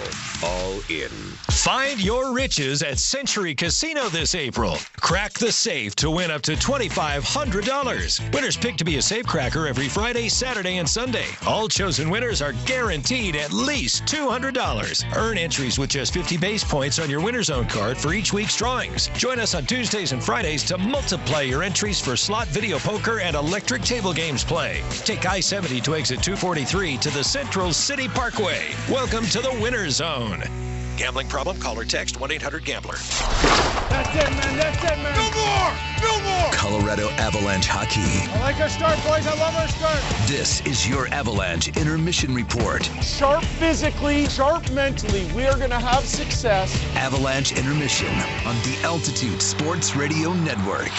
All in. Find your riches at Century Casino this April. Crack the safe to win up to $2,500. Winners picked to be a safe cracker every Friday, Saturday, and Sunday. All chosen winners are guaranteed at least $200. Earn entries with just 50 base points on your Winner's Own card for each week's drawings. Join us on Tuesdays and Fridays to multiply your entries for slot, video poker, and electric table games play. Take I-70 to exit 243 to the Central City Parkway. Welcome to the Winner's Zone. Gambling problem? Call or text 1-800-GAMBLER. That's it, man. That's it, man. No more. No more. Colorado Avalanche hockey. I like our start, boys. I love our start. This is your Avalanche Intermission Report. Sharp physically, sharp mentally. We are going to have success. Avalanche Intermission on the Altitude Sports Radio Network.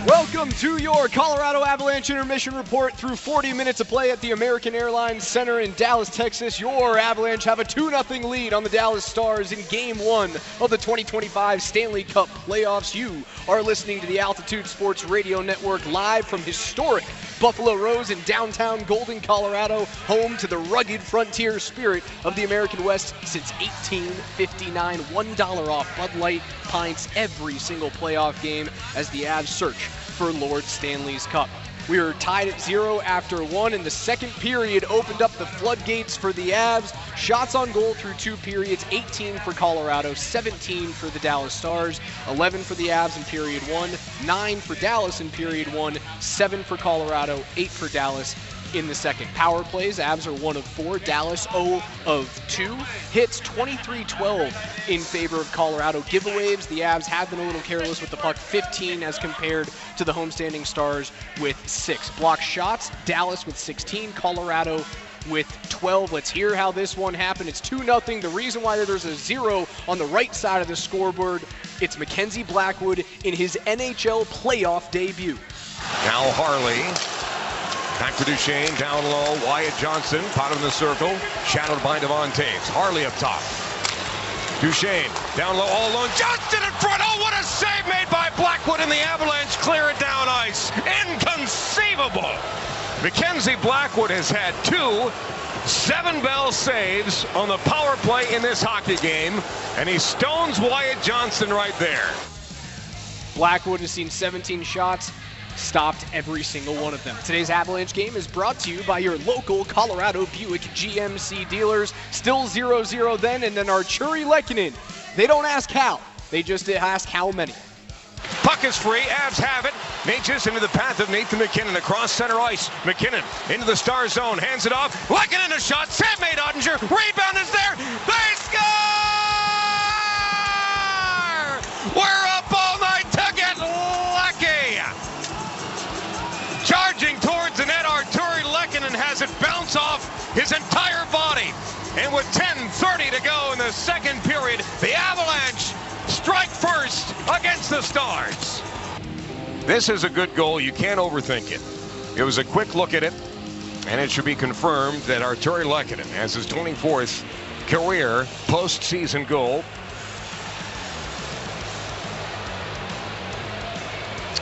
Welcome to your Colorado Avalanche Intermission Report. Through 40 minutes of play at the American Airlines Center in Dallas, Texas, your Avalanche have a 2-0 lead on the Dallas Stars in Game 1 of the 2025 Stanley Cup playoffs. You are listening to the Altitude Sports Radio Network live from historic Buffalo Rose in downtown Golden, Colorado, home to the rugged frontier spirit of the American West since 1859. $1 off Bud Light pints every single playoff game as the Avs search for Lord Stanley's Cup. We were tied at 0 after 1, and the second period opened up the floodgates for the Avs. Shots on goal through 2 periods, 18 for Colorado, 17 for the Dallas Stars, 11 for the Avs in period 1, 9 for Dallas in period 1, 7 for Colorado, 8 for Dallas in the second. Power plays, Avs are 1 of 4, Dallas 0 of 2. Hits 23-12 in favor of Colorado. Giveaways, the Avs have been a little careless with the puck, 15 as compared to the homestanding Stars with 6. Block shots, Dallas with 16, Colorado with 12. Let's hear how this one happened. It's 2-0. The reason why there's a 0 on the right side of the scoreboard, it's Mackenzie Blackwood in his NHL playoff debut. Now Harley. Back to Duchesne, down low. Wyatt Johnson, bottom of the circle, shadowed by Devon Taves. Harley up top. Duchesne, down low, all alone. Johnston in front. Oh, what a save made by Blackwood, and the Avalanche clear it down ice. Inconceivable. Mackenzie Blackwood has had 2 7-bell saves on the power play in this hockey game, and he stones Wyatt Johnson right there. Blackwood has seen 17 shots, stopped every single one of them. Today's Avalanche game is brought to you by your local Colorado Buick GMC dealers. Still 0-0 then, and then Arturi Lehkonen. They don't ask how, they just ask how many. Puck is free, Avs have it. Natchez into the path of Nathan McKinnon across center ice. McKinnon into the star zone, hands it off. Lehkonen a shot, save made Ottinger. Rebound is there, they score! We're up all night to get lucky. Charging towards the net, Arturi Lehkonen has it bounce off his entire body. And with 10:30 to go in the second period, the Avalanche strike first against the Stars. This is a good goal. You can't overthink it. It was a quick look at it, and it should be confirmed that Arturi Lehkonen has his 24th career postseason goal.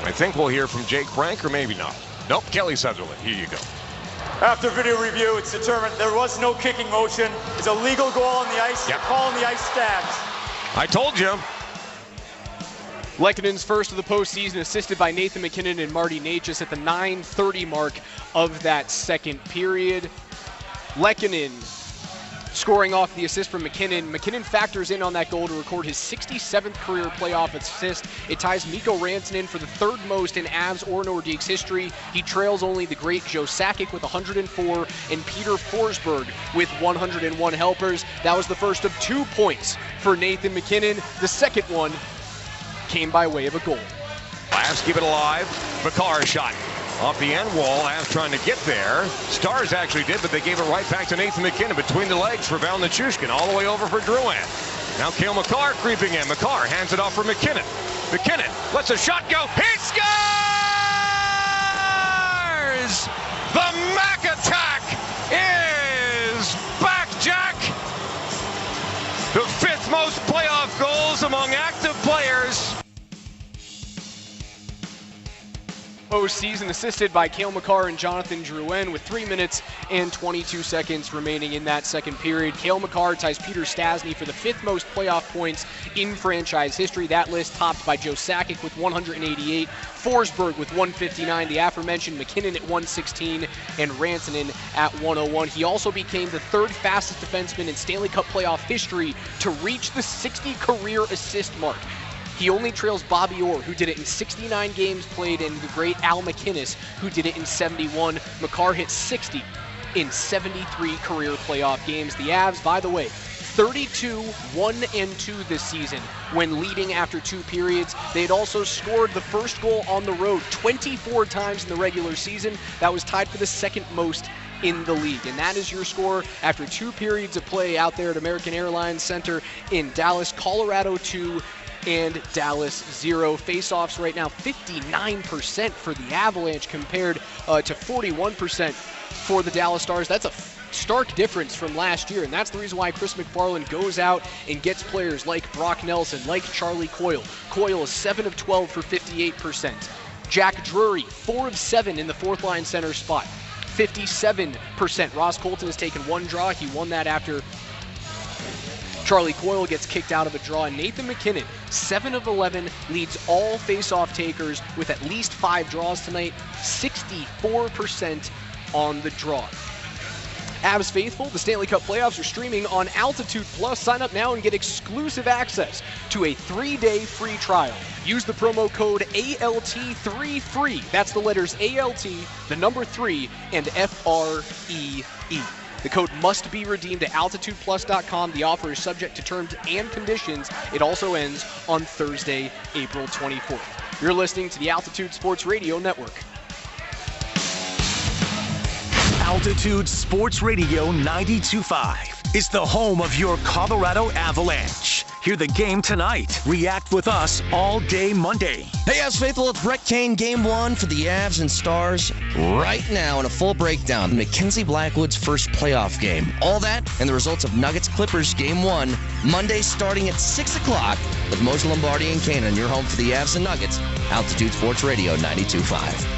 I think we'll hear from Jake Frank, or maybe not. Nope, Kelly Sutherland. Here you go. After video review, it's determined there was no kicking motion. It's a legal goal on the ice. Yep. Call on the ice stats. I told you. Lehkonen's first of the postseason, assisted by Nathan MacKinnon and Marty Necas at the 9:30 mark of that second period. Lehkonen scoring off the assist from MacKinnon. MacKinnon factors in on that goal to record his 67th career playoff assist. It ties Mikko Rantanen for the third most in Avs or Nordiques history. He trails only the great Joe Sakic with 104 and Peter Forsberg with 101 helpers. That was the first of 2 points for Nathan MacKinnon. The second one came by way of a goal. Avs keep it alive. Makar shot off the end wall. Avs trying to get there. Stars actually did, but they gave it right back to Nathan MacKinnon between the legs for Val Nichushkin, all the way over for Drouin. Now Cale Makar creeping in. Makar hands it off for MacKinnon. MacKinnon lets a shot go. He scores! The Mac attack is back, Jack. The 5th most playoff goals among active players. Postseason, assisted by Cale Makar and Jonathan Drouin with 3 minutes and 22 seconds remaining in that second period. Cale Makar ties Peter Stastny for the 5th most playoff points in franchise history. That list topped by Joe Sakic with 188, Forsberg with 159, the aforementioned MacKinnon at 116, and Rantanen at 101. He also became the 3rd fastest defenseman in Stanley Cup playoff history to reach the 60 career assist mark. He only trails Bobby Orr, who did it in 69 games played, and the great Al McInnes, who did it in 71. Makar hit 60 in 73 career playoff games. The Avs, by the way, 32-1-2 this season when leading after 2 periods. They had also scored the first goal on the road 24 times in the regular season. That was tied for the 2nd most in the league. And that is your score after 2 periods of play out there at American Airlines Center in Dallas. Colorado 2 and Dallas 0. Face-offs right now 59% for the Avalanche compared to 41% for the Dallas Stars. That's a stark difference from last year, and that's the reason why Chris McFarland goes out and gets players like Brock Nelson, like Charlie Coyle. Coyle is 7 of 12 for 58%. Jack Drury, 4 of 7 in the 4th line center spot, 57%. Ross Colton has taken 1 draw. He won that after Charlie Coyle gets kicked out of a draw. And Nathan MacKinnon, 7 of 11, leads all face-off takers with at least 5 draws tonight, 64% on the draw. Avs faithful, the Stanley Cup playoffs are streaming on Altitude Plus. Sign up now and get exclusive access to a 3-day free trial. Use the promo code ALT3FREE. That's the letters ALT, the number 3, and FREE. The code must be redeemed at altitudeplus.com. The offer is subject to terms and conditions. It also ends on Thursday, April 24th. You're listening to the Altitude Sports Radio Network. Altitude Sports Radio 92.5 is the home of your Colorado Avalanche. Hear the game tonight. React with us all day Monday. Hey, Avs faithful, it's Brett Kane, Game 1 for the Avs and Stars. Right now in a full breakdown, Mackenzie Blackwood's first playoff game. All that and the results of Nuggets-Clippers Game 1, Monday starting at 6 o'clock with Moshe Lombardi and Kane on your home for the Avs and Nuggets. Altitude Sports Radio 92.5.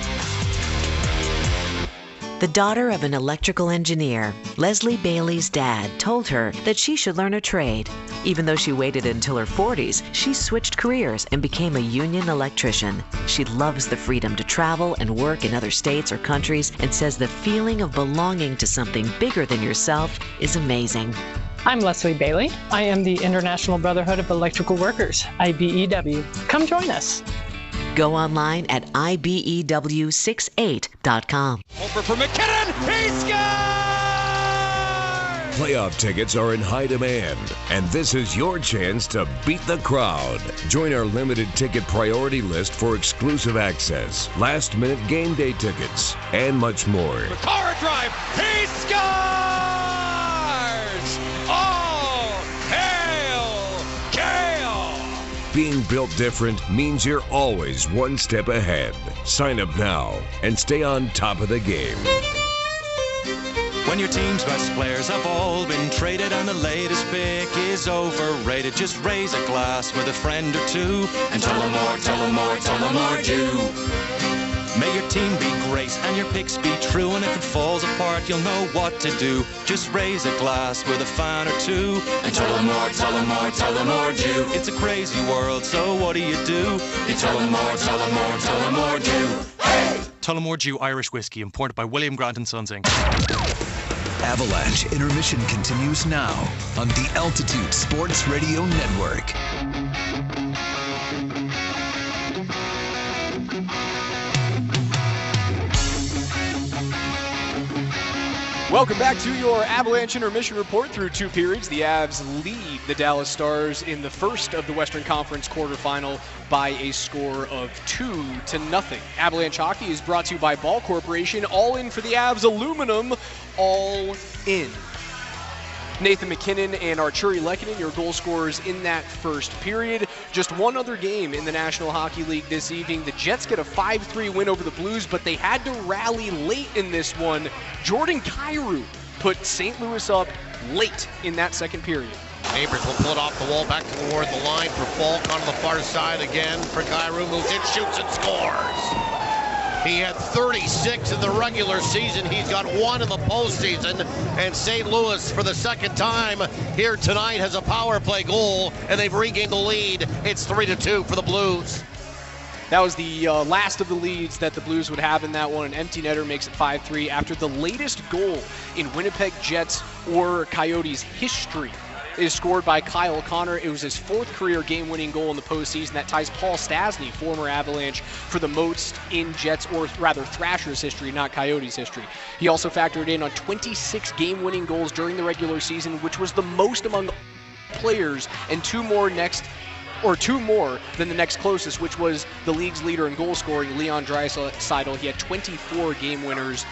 The daughter of an electrical engineer, Leslie Bailey's dad told her that she should learn a trade. Even though she waited until her 40s, she switched careers and became a union electrician. She loves the freedom to travel and work in other states or countries and says the feeling of belonging to something bigger than yourself is amazing. I'm Leslie Bailey. I am the International Brotherhood of Electrical Workers, IBEW. Come join us. Go online at IBEW68.com. Over for MacKinnon. He scores! Playoff tickets are in high demand, and this is your chance to beat the crowd. Join our limited ticket priority list for exclusive access, last-minute game day tickets, and much more. Makar drive. He scores! All hail Coyle! Being built different means you're always one step ahead. Sign up now and stay on top of the game. When your team's best players have all been traded and the latest pick is overrated, just raise a glass with a friend or two and tell them more, tell them more, tell them more Jew. May your team be great and your picks be true, and if it falls apart, you'll know what to do. Just raise a glass with a fan or two and tell them more, tell them more, tell them more Jew. It's a crazy world, so what do? You tell them more, tell them more, tell them more Jew. Hey! Tullamore Dew Irish Whiskey, imported by William Grant & Sons, Inc. Avalanche Intermission continues now on the Altitude Sports Radio Network. Welcome back to your Avalanche Intermission report. Through 2 periods, the Avs lead the Dallas Stars in the first of the Western Conference quarterfinal by a score of 2-0. Avalanche Hockey is brought to you by Ball Corporation. All in for the Avs aluminum, all in. Nathan McKinnon and Arturi Lehkonen, your goal scorers in that first period. Just one other game in the National Hockey League this evening. The Jets get a 5-3 win over the Blues, but they had to rally late in this one. Jordan Kyrou put St. Louis up late in that second period. Neighbors will pull it off the wall back toward the line for Falk on the far side again for Kyrou. Moves in, shoots, and scores. He had 36 in the regular season. He's got 1 in the postseason. And St. Louis, for the second time here tonight, has a power play goal, and they've regained the lead. It's 3-2 for the Blues. That was the last of the leads that the Blues would have in that one. An empty netter makes it 5-3 after the latest goal in Winnipeg Jets or Coyotes history is scored by Kyle Connor. It was his 4th career game-winning goal in the postseason. That ties Paul Stastny, former Avalanche, for the most in Jets, or rather Thrashers history, not Coyotes history. He also factored in on 26 game-winning goals during the regular season, which was the most among players, and 2 more than the next closest, which was the league's leader in goal scoring, Leon Draisaitl. He had 24 game winners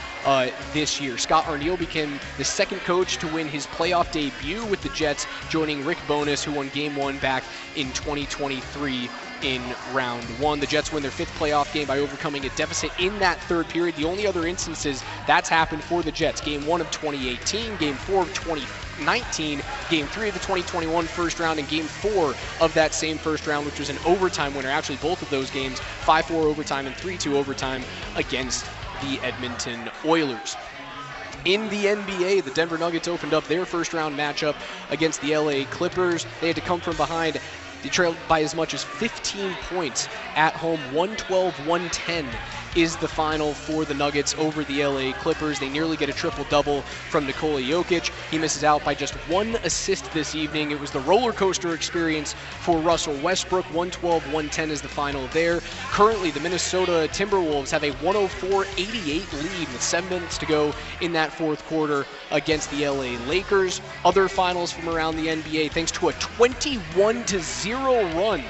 this year. Scott Arniel became the second coach to win his playoff debut with the Jets, joining Rick Bowness, who won Game 1 back in 2023 in Round 1. The Jets win their 5th playoff game by overcoming a deficit in that third period. The only other instances that's happened for the Jets: Game 1 of 2018, Game 4 of 2019, Game 3 of the 2021 first round, and Game 4 of that same first round, which was an overtime winner. Actually, both of those games, 5-4 overtime and 3-2 overtime against the Edmonton Oilers. In the NBA, the Denver Nuggets opened up their first round matchup against the LA Clippers. They had to come from behind. They trailed by as much as 15 points at home. 112-110 is the final for the Nuggets over the LA Clippers. They nearly get a triple-double from Nikola Jokic. He misses out by just 1 assist this evening. It was the roller coaster experience for Russell Westbrook. 112-110 is the final there. Currently, the Minnesota Timberwolves have a 104-88 lead with 7 minutes to go in that fourth quarter against the LA Lakers. Other finals from around the NBA, thanks to a 21-0 run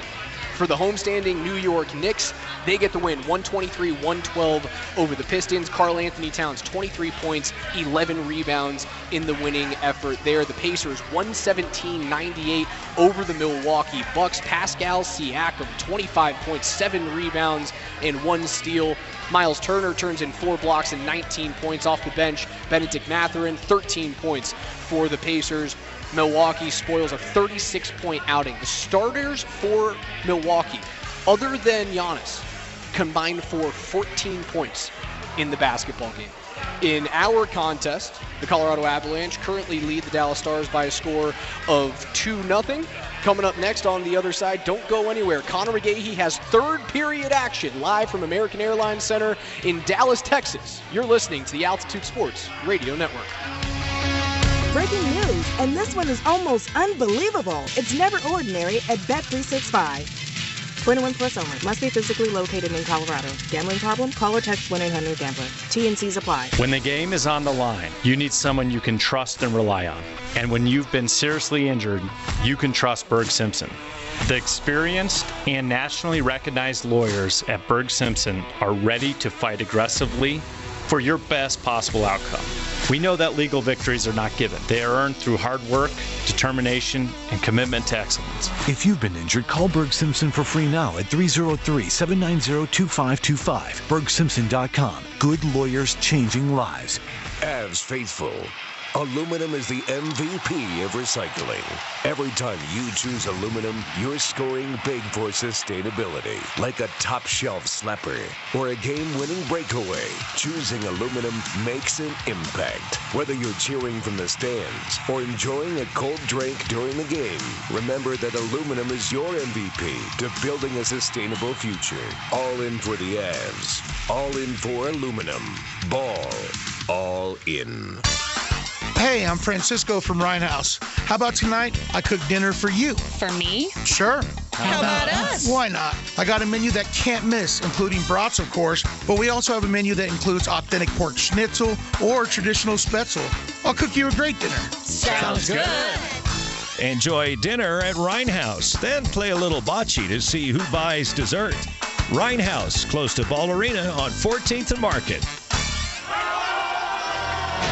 for the homestanding New York Knicks. They get the win, 123-112 over the Pistons. Karl Anthony Towns, 23 points, 11 rebounds in the winning effort there. The Pacers, 117-98 over the Milwaukee Bucks. Pascal Siakam, 25 points, 7 rebounds, and 1 steal. Miles Turner turns in 4 blocks and 19 points off the bench. Benedict Mathurin, 13 points for the Pacers. Milwaukee spoils a 36-point outing. The starters for Milwaukee, other than Giannis, combined for 14 points in the basketball game. In our contest, the Colorado Avalanche currently lead the Dallas Stars by a score of 2-0. Coming up next on the other side, don't go anywhere. Connor McGahey has third period action live from American Airlines Center in Dallas, Texas. You're listening to the Altitude Sports Radio Network. Breaking news, and this one is almost unbelievable. It's never ordinary at Bet365. 21 plus only. Must be physically located in Colorado. Gambling problem? Call or text 1-800-GAMBLER. T&Cs apply. When the game is on the line, you need someone you can trust and rely on. And when you've been seriously injured, you can trust Berg Simpson. The experienced and nationally recognized lawyers at Berg Simpson are ready to fight aggressively for your best possible outcome. We know that legal victories are not given. They are earned through hard work, determination, and commitment to excellence. If you've been injured, call Berg Simpson for free now at 303-790-2525. BergSimpson.com. Good lawyers changing lives. Avs faithful. Aluminum is the MVP of recycling. Every time you choose aluminum, you're scoring big for sustainability. Like a top-shelf slapper or a game-winning breakaway, choosing aluminum makes an impact. Whether you're cheering from the stands or enjoying a cold drink during the game, remember that aluminum is your MVP to building a sustainable future. All in for the Avs. All in for aluminum. Ball. All in. Hey, I'm Francisco from Rhinehouse. How about tonight I cook dinner for you? For me? Sure. How about us? Why not? I got a menu that can't miss, including brats, of course, but we also have a menu that includes authentic pork schnitzel or traditional spätzle. I'll cook you a great dinner. Sounds good. Enjoy dinner at Rhinehouse, then play a little bocce to see who buys dessert. Rhinehouse, close to Ball Arena on 14th and Market.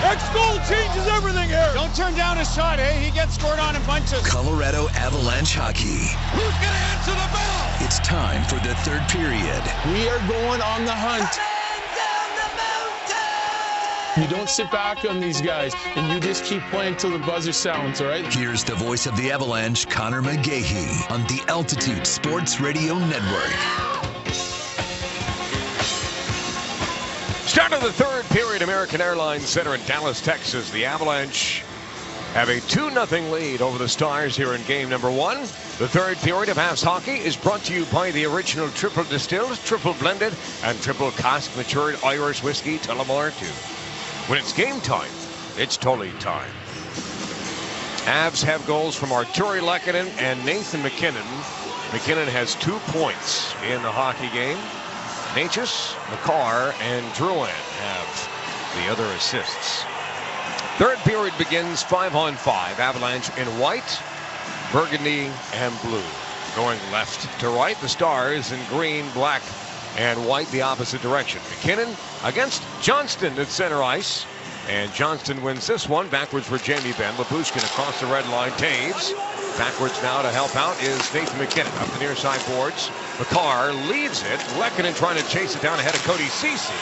X-Goal changes everything here. Don't turn down a shot, eh? He gets scored on in bunches. Colorado Avalanche hockey. Who's going to answer the bell? It's time for the third period. We are going on the hunt. You don't sit back on these guys, and you just keep playing till the buzzer sounds, all right? Here's the voice of the Avalanche, Connor McGahey, on the Altitude Sports Radio Network. Start of the third period, American Airlines Center in Dallas, Texas. The Avalanche have a 2-0 lead over the Stars here in game number 1. The third period of Avs hockey is brought to you by the original triple distilled, triple blended, and triple cask matured Irish whiskey, Tullamore 2. When it's game time, it's totally time. Avs have goals from Arturi Lehkonen and Nathan MacKinnon. MacKinnon has 2 points in the hockey game. Necas, McCarr, and Drouin have the other assists. Third period begins 5-on-5. Avalanche in white, burgundy, and blue. Going left to right, the Stars in green, black, and white the opposite direction. MacKinnon against Johnston at center ice. And Johnston wins this one. Backwards for Jamie Benn. Labushkin across the red line. Taves. Backwards now to help out is Nathan MacKinnon. Up the near side boards. McCarr leads it. Lehkonen trying to chase it down ahead of Cody Ceci.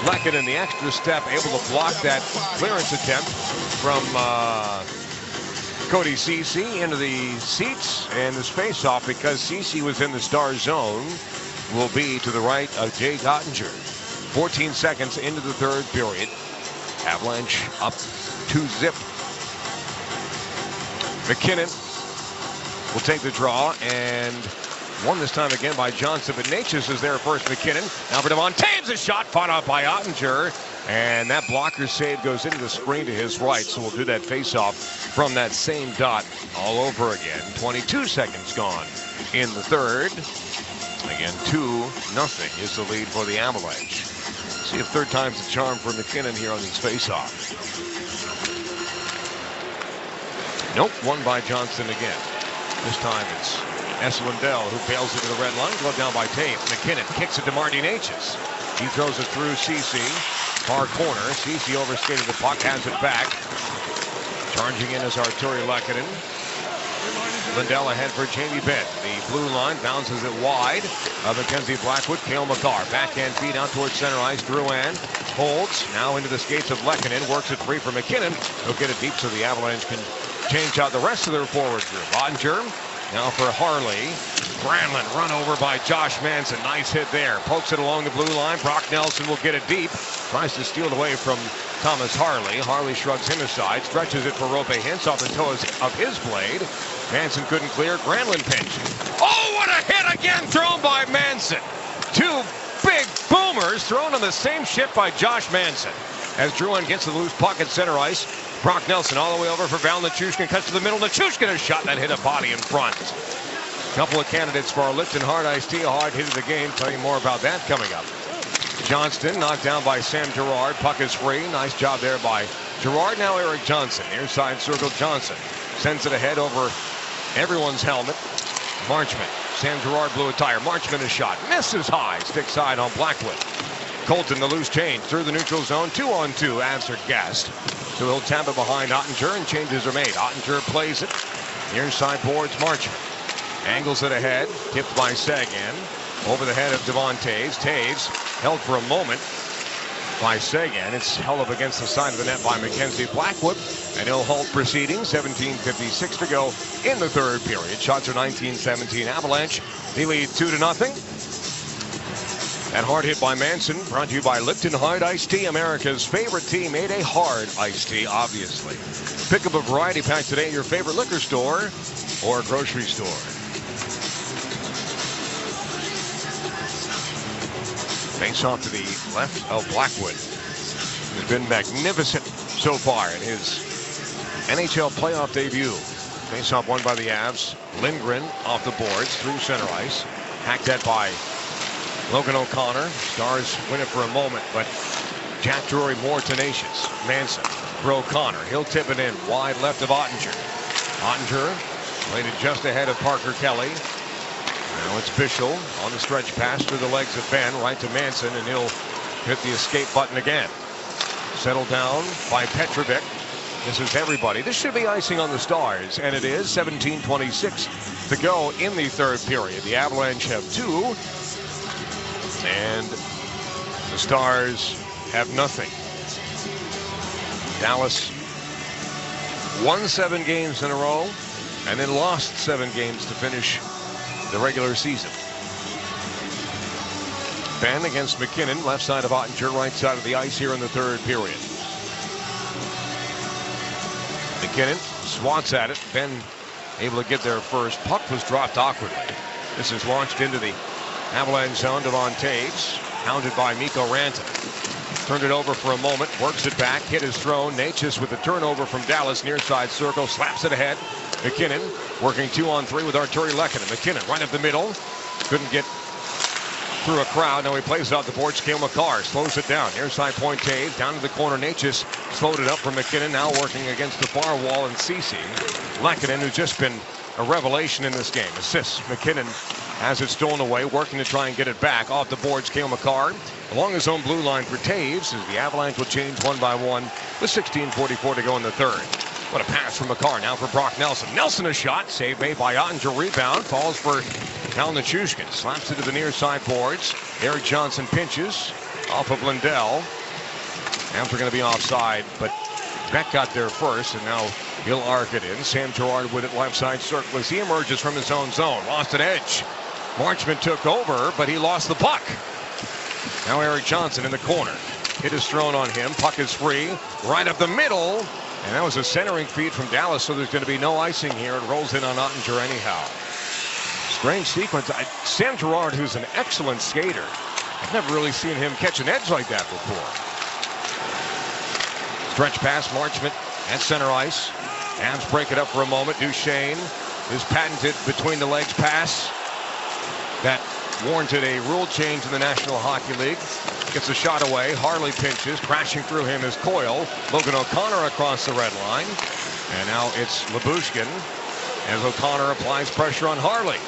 Lehkonen the extra step, able to block that clearance attempt from Cody Ceci into the seats. And this face-off, because Ceci was in the Star zone, will be to the right of Jay Gottinger. 14 seconds into the third period. Avalanche up 2-0. MacKinnon will take the draw and won this time again by Johnson, but Necas is there first. MacKinnon now for Devon Taves, a shot fought out by Ottinger, and that blocker save goes into the screen to his right, so we'll do that face-off from that same dot all over again. 22 seconds gone in the third. Again, 2-0 is the lead for the Avalanche. See if third time's the charm for MacKinnon here on this face-off. Nope, won by Johnston again. This time it's Lindell who bails it to the red line. Glove down by Taves. MacKinnon kicks it to Marty Necas. He throws it through Ceci. Far corner. Ceci overskated the puck, has it back. Charging in is Arturi Lehkonen. Lindell ahead for Jamie Benn. The blue line bounces it wide. Mackenzie Blackwood, Cale McCarr. Backhand feed out towards center ice. Drouin holds. Now into the skates of Lehkonen. Works it free for MacKinnon. He'll get it deep so the Avalanche can change out the rest of their forward group. Ottinger now for Harley. Granlund run over by Josh Manson. Nice hit there. Pokes it along the blue line. Brock Nelson will get it deep. Tries to steal it away from Thomas Harley. Harley shrugs him aside. Stretches it for Rope Hintz off the toes of his blade. Manson couldn't clear. Granlund pinch. Oh, what a hit again thrown by Manson. 2 big boomers thrown on the same shift by Josh Manson. As Drouin gets the loose puck at center ice. Brock Nelson all the way over for Val Nichushkin. Cuts to the middle. Nichushkin a shot that hit a body in front. Couple of candidates for our Lipton Hard Ice Tea, a hard hit of the game. Tell you more about that coming up. Johnston knocked down by Sam Girard. Puck is free. Nice job there by Girard. Now Eric Johnson. Near side circle Johnson. Sends it ahead over everyone's helmet. Marchment. Sam Girard blew a tire. Marchment a shot. Misses high. Stick side on Blackwood. Colton, the loose change through the neutral zone. 2-on-2. Avs are gassed. So he'll tap it behind Ottinger, and changes are made. Ottinger plays it. Near side boards Marchment. Angles it ahead. Tipped by Sagan. Over the head of Devon Taves. Taves held for a moment by Sagan. It's held up against the side of the net by Mackenzie Blackwood. And he'll halt proceedings. 17:56 to go in the third period. Shots are 19-17. Avalanche. They lead 2-0. That hard hit by Manson, brought to you by Lipton Hard Iced Tea, America's favorite tea, made a hard iced tea, obviously. Pick up a variety pack today at your favorite liquor store or grocery store. Face off to the left of Blackwood. He's been magnificent so far in his NHL playoff debut. Face off won by the Avs. Lindgren off the boards through center ice. Hacked that by Logan O'Connor. Stars win it for a moment, but Jack Drury more tenacious. Manson for O'Connor. He'll tip it in wide left of Ottinger. Ottinger played it just ahead of Parker Kelly. Now it's Bischel on the stretch pass through the legs of Ben right to Manson, and he'll hit the escape button again. Settled down by Petrovic. This is everybody. This should be icing on the Stars, and it is. 17:26 to go in the third period. The Avalanche have 2. And the Stars have nothing. Dallas won 7 games in a row and then lost 7 games to finish the regular season. Ben against McKinnon, left side of Ottinger, right side of the ice here in the third period. McKinnon swats at it. Ben able to get there first. Puck was dropped awkwardly. This is launched into the Avalanche zone. Devon Taves, hounded by Mikko Rantanen. Turned it over for a moment, works it back, hit is thrown. Natchez with a turnover from Dallas, near side circle, slaps it ahead. McKinnon working 2-on-3 with Arturi Lehkonen. McKinnon right up the middle, couldn't get through a crowd. Now he plays it out the boards. Cale Makar slows it down. Near side point Taves, down to the corner. Natchez slowed it up for McKinnon, now working against the far wall, and Ceci. Lehkonen, who's just been a revelation in this game. Assists. McKinnon has it stolen away, working to try and get it back. Off the boards, Cale Makar along his own blue line for Taves, as the Avalanche will change 1 by 1 with 16:44 to go in the third. What a pass from Makar, now for Brock Nelson. Nelson a shot, save made by Ottinger, rebound, falls for Cal Nichushkin. Slaps it to the near side boards. Eric Johnson pinches off of Lindell. Avs are going to be offside, but Beck got there first, and now he'll arc it in. Sam Girard with it left side circle as he emerges from his own zone. Lost an edge. Marchment took over, but he lost the puck. Now Eric Johnson in the corner. Hit is thrown on him. Puck is free. Right up the middle. And that was a centering feed from Dallas, so there's going to be no icing here. It rolls in on Ottinger anyhow. Strange sequence. Sam Girard, who's an excellent skater. I've never really seen him catch an edge like that before. Stretch pass, Marchment at center ice. Avs break it up for a moment. Duchesne, his patented between the legs pass that warranted a rule change in the National Hockey League. Gets a shot away. Harley pinches. Crashing through him is Coyle. Logan O'Connor across the red line. And now it's Lyubushkin as O'Connor applies pressure on Harley.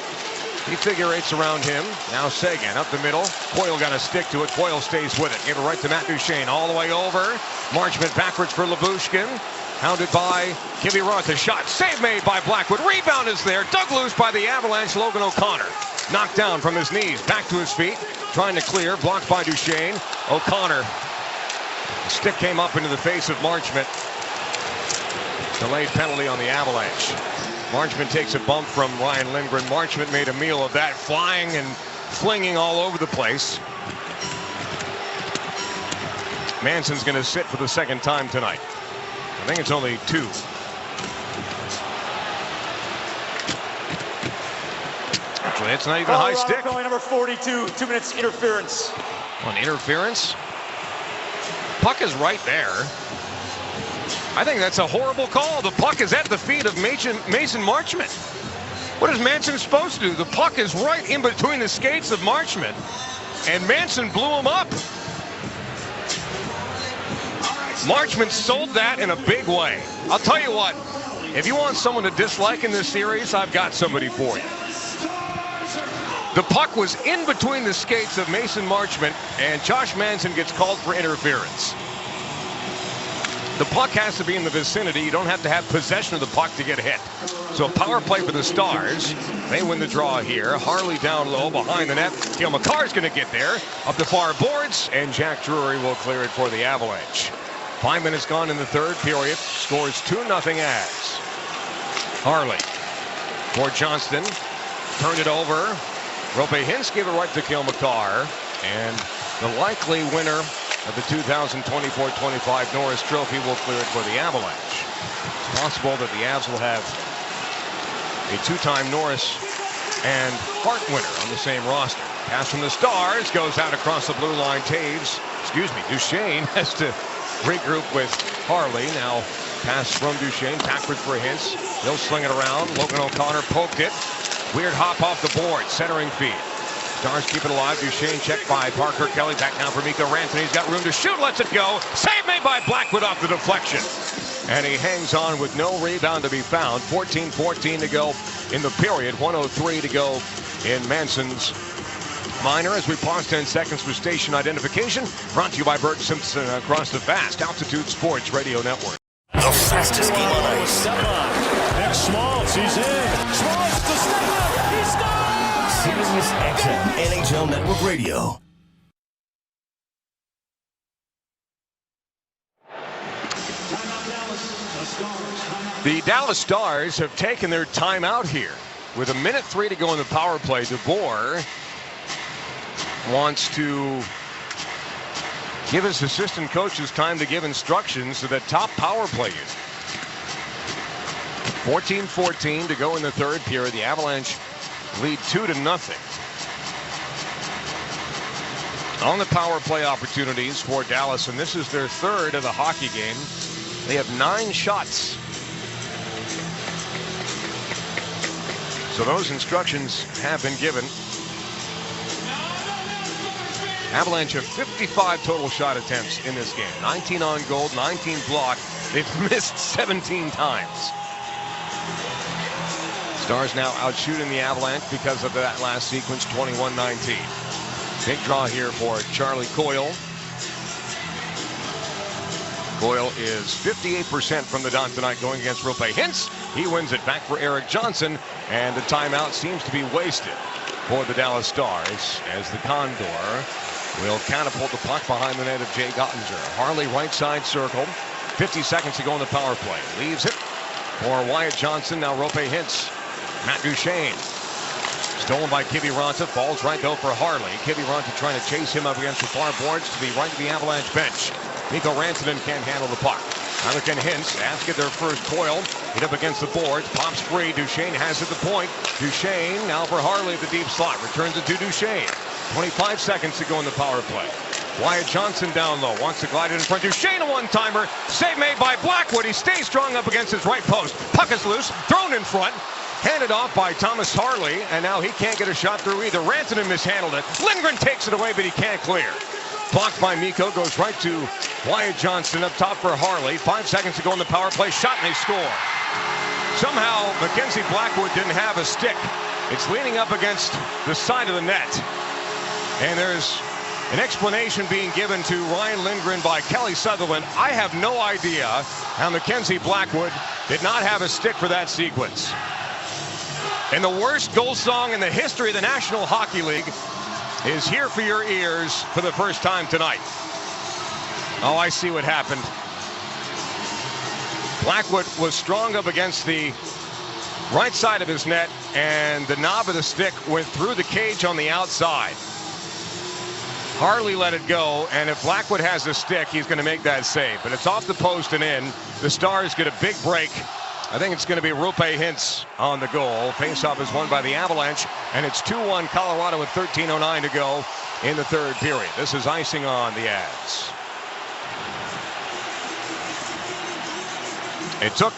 He figure eights around him. Now Sagan up the middle. Coyle got a stick to it. Coyle stays with it. Gave it right to Matt Duchesne. All the way over. Marchment backwards for Lyubushkin. Hounded by Kiviranta. Shot. Save made by Blackwood. Rebound is there. Dug loose by the Avalanche. Logan O'Connor. Knocked down from his knees. Back to his feet. Trying to clear. Blocked by Duchesne. O'Connor. The stick came up into the face of Marchment. Delayed penalty on the Avalanche. Marchment takes a bump from Ryan Lindgren. Marchment made a meal of that, flying and flinging all over the place. Manson's going to sit for the second time tonight. I think it's only 2. Actually, it's not even a high stick. Number 42, 2 minutes interference. On interference? Puck is right there. I think that's a horrible call. The puck is at the feet of Mason Marchment. What is Manson supposed to do? The puck is right in between the skates of Marchment, and Manson blew him up. Marchment sold that in a big way. I'll tell you what, if you want someone to dislike in this series, I've got somebody for you. The puck was in between the skates of Mason Marchment, and Josh Manson gets called for interference. The puck has to be in the vicinity. You don't have to have possession of the puck to get hit. So a power play for the Stars. They win the draw here. Harley down low behind the net. Cale Makar's going to get there. Up the far boards, and Jack Drury will clear it for the Avalanche. 5 minutes gone in the third period. Scores 2-0 Avs. Harley for Johnston. Turned it over. Rope Hintz gave it right to Cale Makar. And the likely winner of the 2024-25 Norris Trophy will clear it for the Avalanche. It's possible that the Avs will have a two-time Norris and Hart winner on the same roster. Pass from the Stars goes out across the blue line. Duchesne has to regroup with Harley. Now pass from Duchesne backwards for Hintz. He'll sling it around. Logan O'Connor poked it. Weird hop off the board. Centering feed. Stars keep it alive. Duchesne checked by Parker Kelly. Back down for Mikko Rantanen. He's got room to shoot. Lets it go. Save made by Blackwood off the deflection. And he hangs on with no rebound to be found. 14-14 to go in the period. 1:03 to go in Manson's minor. As we pause 10 seconds for station identification. Brought to you by Berg Simpson across the vast Altitude Sports Radio Network. The fastest game on ice. Next Schmaltz, he's in. Schmaltz to step up. He scores! Sirius XM NHL Network Radio. The Dallas Stars have taken their time out here. With 1:03 to go in the power play, DeBoer wants to give his assistant coaches time to give instructions to the top power play unit. 14-14 to go in the third period. The Avalanche lead 2-0. On the power play opportunities for Dallas, and this is their third of the hockey game. They have 9 shots. So those instructions have been given. Avalanche have 55 total shot attempts in this game. 19 on goal, 19 blocked. They've missed 17 times. Stars now out shooting the Avalanche because of that last sequence, 21-19. Big draw here for Charlie Coyle. Coyle is 58% from the dot tonight going against Rope Hintz. He wins it back for Eric Johnson, and the timeout seems to be wasted for the Dallas Stars as the Condor will catapult the puck behind the net of Jay Gottinger. Harley right side circle. 50 seconds to go in the power play. Leaves it for Wyatt Johnson. Now Rope Hintz. Matt Duchesne. Stolen by Kiviranta. Falls right though for Harley. Kiviranta trying to chase him up against the far boards to the right of the Avalanche bench. Mikko Rantanen can't handle the puck. Neither can Hintz. Ask it their first. Coyle hit up against the boards. Pops free. Duchesne has it the point. Duchesne now for Harley at the deep slot. Returns it to Duchesne. 25 seconds to go in the power play. Wyatt Johnson down low. Wants to glide it in front. Duchesne a one-timer. Save made by Blackwood. He stays strong up against his right post. Puck is loose. Thrown in front. Handed off by Thomas Harley. And now he can't get a shot through either. Rantanen mishandled it. Lindgren takes it away, but he can't clear. Blocked by Mikko. Goes right to Wyatt Johnson up top for Harley. 5 seconds to go in the power play. Shot and they score. Somehow Mackenzie Blackwood didn't have a stick. It's leaning up against the side of the net. And there's an explanation being given to Ryan Lindgren by Kelly Sutherland. I have no idea how Mackenzie Blackwood did not have a stick for that sequence. And the worst goal song in the history of the National Hockey League is here for your ears for the first time tonight. Oh, I see what happened. Blackwood was strong up against the right side of his net, and the knob of the stick went through the cage on the outside. Harley let it go, and if Blackwood has a stick, he's going to make that save. But it's off the post and in. The Stars get a big break. I think it's going to be Rope Hintz on the goal. Faceoff is won by the Avalanche, and it's 2-1 Colorado with 13:09 to go in the third period. This is icing on the Avs. It took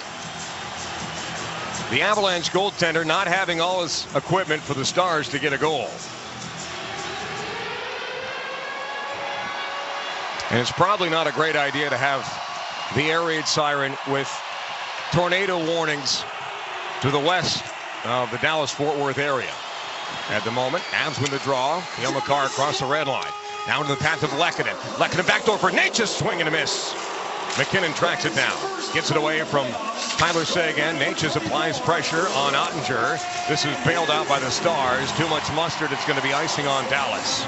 the Avalanche goaltender not having all his equipment for the Stars to get a goal. And it's probably not a great idea to have the air raid siren with tornado warnings to the west of the Dallas-Fort Worth area. At the moment, Avs win the draw. Neil McCarr across the red line. Down to the path of Lehkonen. Lehkonen backdoor for Natchez, swing and a miss. McKinnon tracks it down. Gets it away from Tyler Seguin. Natchez applies pressure on Ottinger. This is bailed out by the Stars. Too much mustard. It's going to be icing on Dallas.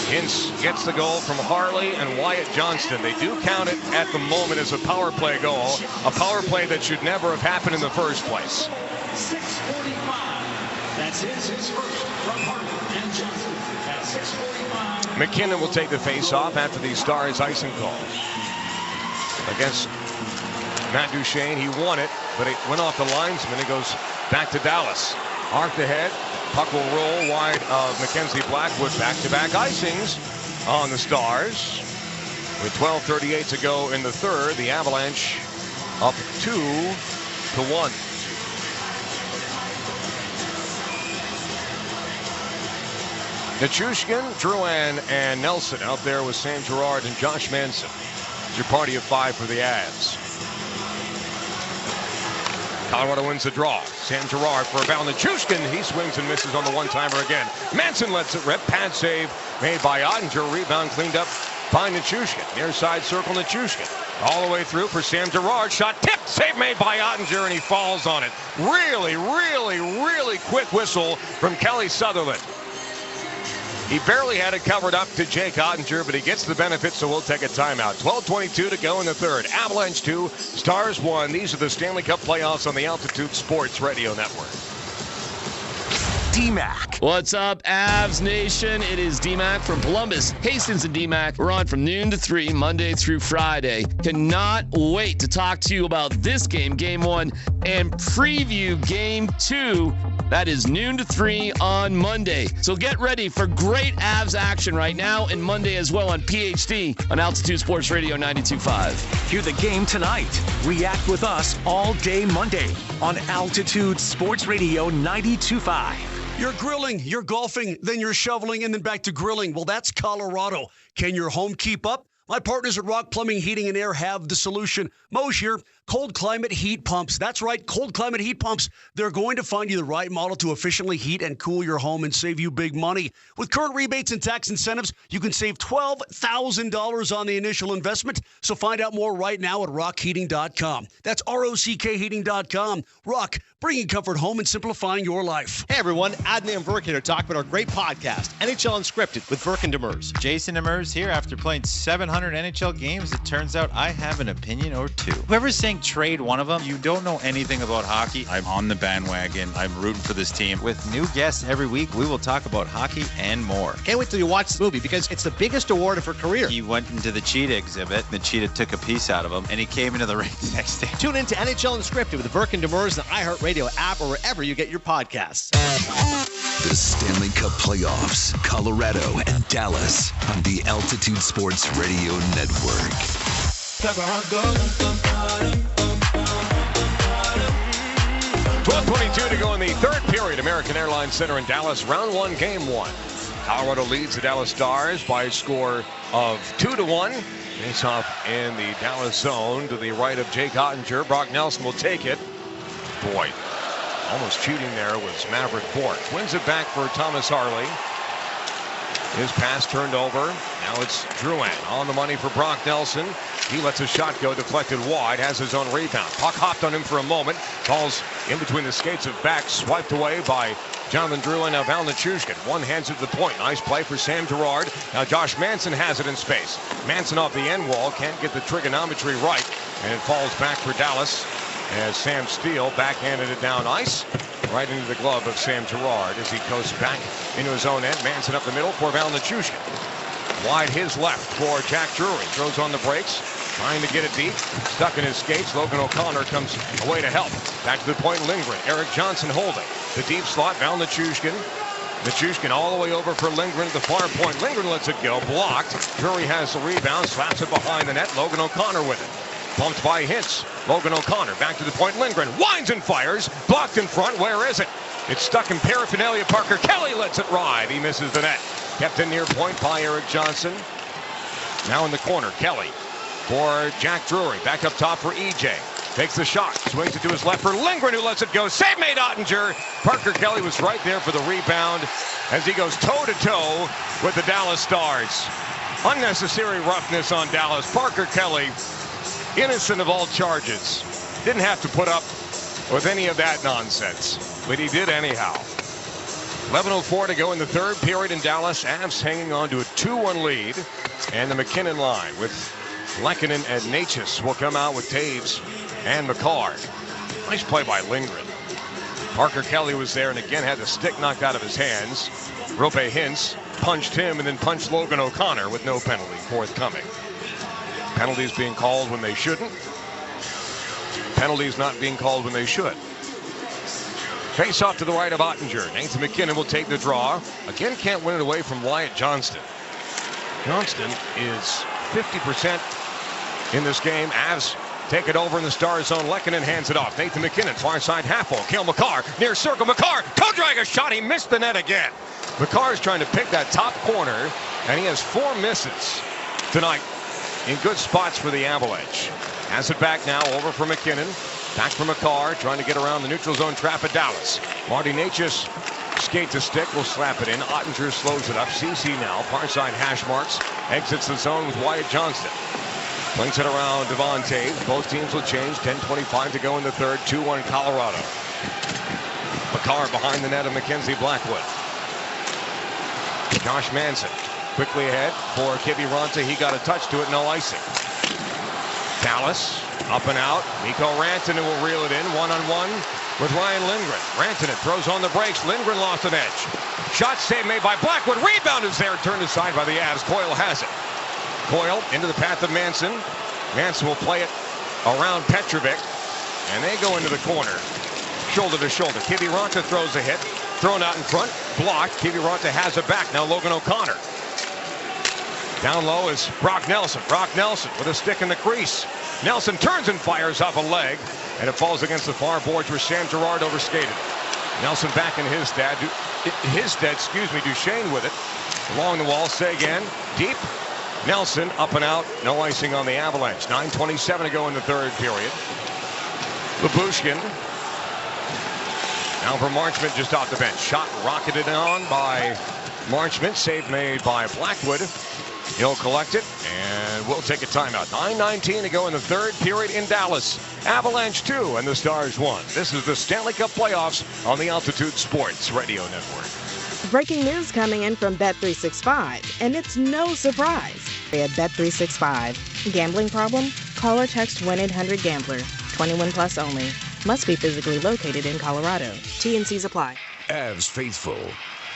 Hintz gets the goal from Harley and Wyatt Johnston. They do count it at the moment as a power play goal. A power play that should never have happened in the first place. 6:45. That's his first from Harley and Johnston at 6:45. McKinnon will take the face-off after the Stars icing call. Against Matt Duchene, he won it, but it went off the linesman. It goes back to Dallas. Arc ahead. Puck will roll wide of Mackenzie Blackwood. Back-to-back icings on the Stars. With 12:38 to go in the third, the Avalanche up 2-1. Nichushkin, Drouin, and Nelson out there with Sam Girard and Josh Manson. It's your party of 5 for the Avs. Colorado wins the draw. Sam Girard for a foul. Nichushkin, he swings and misses on the one-timer again. Manson lets it rip. Pad save made by Ottinger. Rebound cleaned up by Nichushkin. Near side circle, Nichushkin. All the way through for Sam Girard. Shot tipped. Save made by Ottinger, and he falls on it. Really, really, really quick whistle from Kelly Sutherland. He barely had it covered up to Jake Ottinger, but he gets the benefit, so we'll take a timeout. 12:22 to go in the third. Avalanche 2, Stars 1. These are the Stanley Cup playoffs on the Altitude Sports Radio Network. D-Mac. What's up, Avs Nation? It is D-Mac from Columbus, Hastings, and D-Mac. We're on from noon to 3, Monday through Friday. Cannot wait to talk to you about this game, Game 1, and preview Game 2. That is noon to 3 on Monday. So get ready for great Avs action right now and Monday as well on PHD on Altitude Sports Radio 92.5. Hear the game tonight. React with us all day Monday on Altitude Sports Radio 92.5. You're grilling, you're golfing, then you're shoveling, and then back to grilling. Well, that's Colorado. Can your home keep up? My partners at Rock Plumbing, Heating, and Air have the solution. Mosier, cold climate heat pumps. That's right, cold climate heat pumps. They're going to find you the right model to efficiently heat and cool your home and save you big money. With current rebates and tax incentives, you can save $12,000 on the initial investment. So find out more right now at rockheating.com. That's ROCK heating.com. Rock, bringing comfort home and simplifying your life. Hey everyone, Adnan and Verk here to talk about our great podcast, NHL Unscripted with Verk and Demers. Jason Demers here. After playing 700 NHL games, it turns out I have an opinion or two. Whoever's saying trade one of them, you don't know anything about hockey. I'm on the bandwagon. I'm rooting for this team. With new guests every week, we will talk about hockey and more. Can't wait till you watch the movie because it's the biggest award of her career. He went into the cheetah exhibit. The cheetah took a piece out of him, and he came into the ring the next day. Tune in to NHL Unscripted with Verk and Demers, the iHeartRadio app, or wherever you get your podcasts. The Stanley Cup playoffs, Colorado and Dallas on the Altitude Sports Radio Network. 12:22 to go in the third period. American Airlines Center in Dallas, round 1, game 1. Colorado leads the Dallas Stars by a score of 2-1. Face off in the Dallas zone to the right of Jake Ottinger. Brock Nelson will take it. Boy, almost cheating there was Maverick Bourque. Wins it back for Thomas Harley. His pass turned over. Now it's Drouin on the money for Brock Nelson. He lets a shot go, deflected wide, has his own rebound. Puck hopped on him for a moment. Falls in between the skates of back, swiped away by Jonathan Drouin. Now Val Nichushkin. One hands it to the point. Nice play for Sam Girard. Now Josh Manson has it in space. Manson off the end wall. Can't get the trigonometry right. And it falls back for Dallas as Sam Steele backhanded it down ice. Right into the glove of Sam Girard as he coasts back into his own end. Manson up the middle for Val Nichushkin. Wide his left for Jack Drury. Throws on the brakes. Trying to get it deep. Stuck in his skates. Logan O'Connor comes away to help. Back to the point, Lindgren. Eric Johnson holding. The deep slot, Val Nichushkin. Nichushkin all the way over for Lindgren at the far point. Lindgren lets it go. Blocked. Drury has the rebound. Slaps it behind the net. Logan O'Connor with it. Bumped by Hintz. Logan O'Connor back to the point. Lindgren winds and fires. Blocked in front. Where is it? It's stuck in paraphernalia. Parker Kelly lets it ride. He misses the net. Kept in near point by Eric Johnson. Now in the corner, Kelly for Jack Drury. Back up top for EJ. Takes the shot, swings it to his left for Lindgren, who lets it go. Save made Ottinger. Parker Kelly was right there for the rebound as he goes toe-to-toe with the Dallas Stars. Unnecessary roughness on Dallas. Parker Kelly, innocent of all charges. Didn't have to put up with any of that nonsense, but he did anyhow. 11:04 to go in the third period in Dallas. Avs hanging on to a 2-1 lead. And the McKinnon line with Lehkonen and Natchez will come out with Taves and McCarr. Nice play by Lindgren. Parker Kelly was there and again had the stick knocked out of his hands. Rope Hintz punched him and then punched Logan O'Connor with no penalty forthcoming. Penalties being called when they shouldn't. Penalties not being called when they should. Face off to the right of Ottinger. Nathan McKinnon will take the draw. Again, can't win it away from Wyatt Johnston. Johnston is 50% in this game. Avs take it over in the Star zone. Lehkonen hands it off. Nathan McKinnon, far side half wall. Cale Makar, near circle. Makar, toe drag a shot. He missed the net again. Makar is trying to pick that top corner, and he has 4 misses tonight in good spots for the Avalanche. Has it back now, over for McKinnon. Back for Makar, trying to get around the neutral zone trap at Dallas. Marty Natchez skates a stick, will slap it in. Ottinger slows it up. CC now, far side hash marks. Exits the zone with Wyatt Johnston. Flings it around Devon Taves. Both teams will change. 10:25 to go in the third. 2-1 Colorado. Makar behind the net of Mackenzie Blackwood. Josh Manson quickly ahead for Kiviranta. He got a touch to it, no icing. Dallas up and out. Mikko Rantanen will reel it in. 1-on-1 with Ryan Lindgren. Rantanen throws on the brakes. Lindgren lost an edge. Shot save made by Blackwood. Rebound is there. Turned aside by the Avs. Coyle has it. Coyle into the path of Manson. Manson will play it around Petrovic. And they go into the corner. Shoulder to shoulder. Kiviranta throws a hit. Thrown out in front. Blocked. Kiviranta has it back. Now Logan O'Connor. Down low is Brock Nelson. Brock Nelson with a stick in the crease. Nelson turns and fires off a leg. And it falls against the far boards where Sam Girard overskated. Nelson back in his stead. Duchesne with it. Along the wall. Seguin. Deep. Nelson up and out. No icing on the Avalanche. 9:27 to go in the third period. Babushkin. Now for Marchment just off the bench. Shot rocketed on by Marchment. Save made by Blackwood. He'll collect it, and we'll take a timeout. 9:19 to go in the third period in Dallas. Avalanche 2 and the Stars 1. This is the Stanley Cup playoffs on the Altitude Sports Radio Network. Breaking news coming in from Bet365, and it's no surprise. At Bet365, gambling problem? Call or text 1-800-GAMBLER. 21 plus only. Must be physically located in Colorado. T&Cs apply. Avs faithful.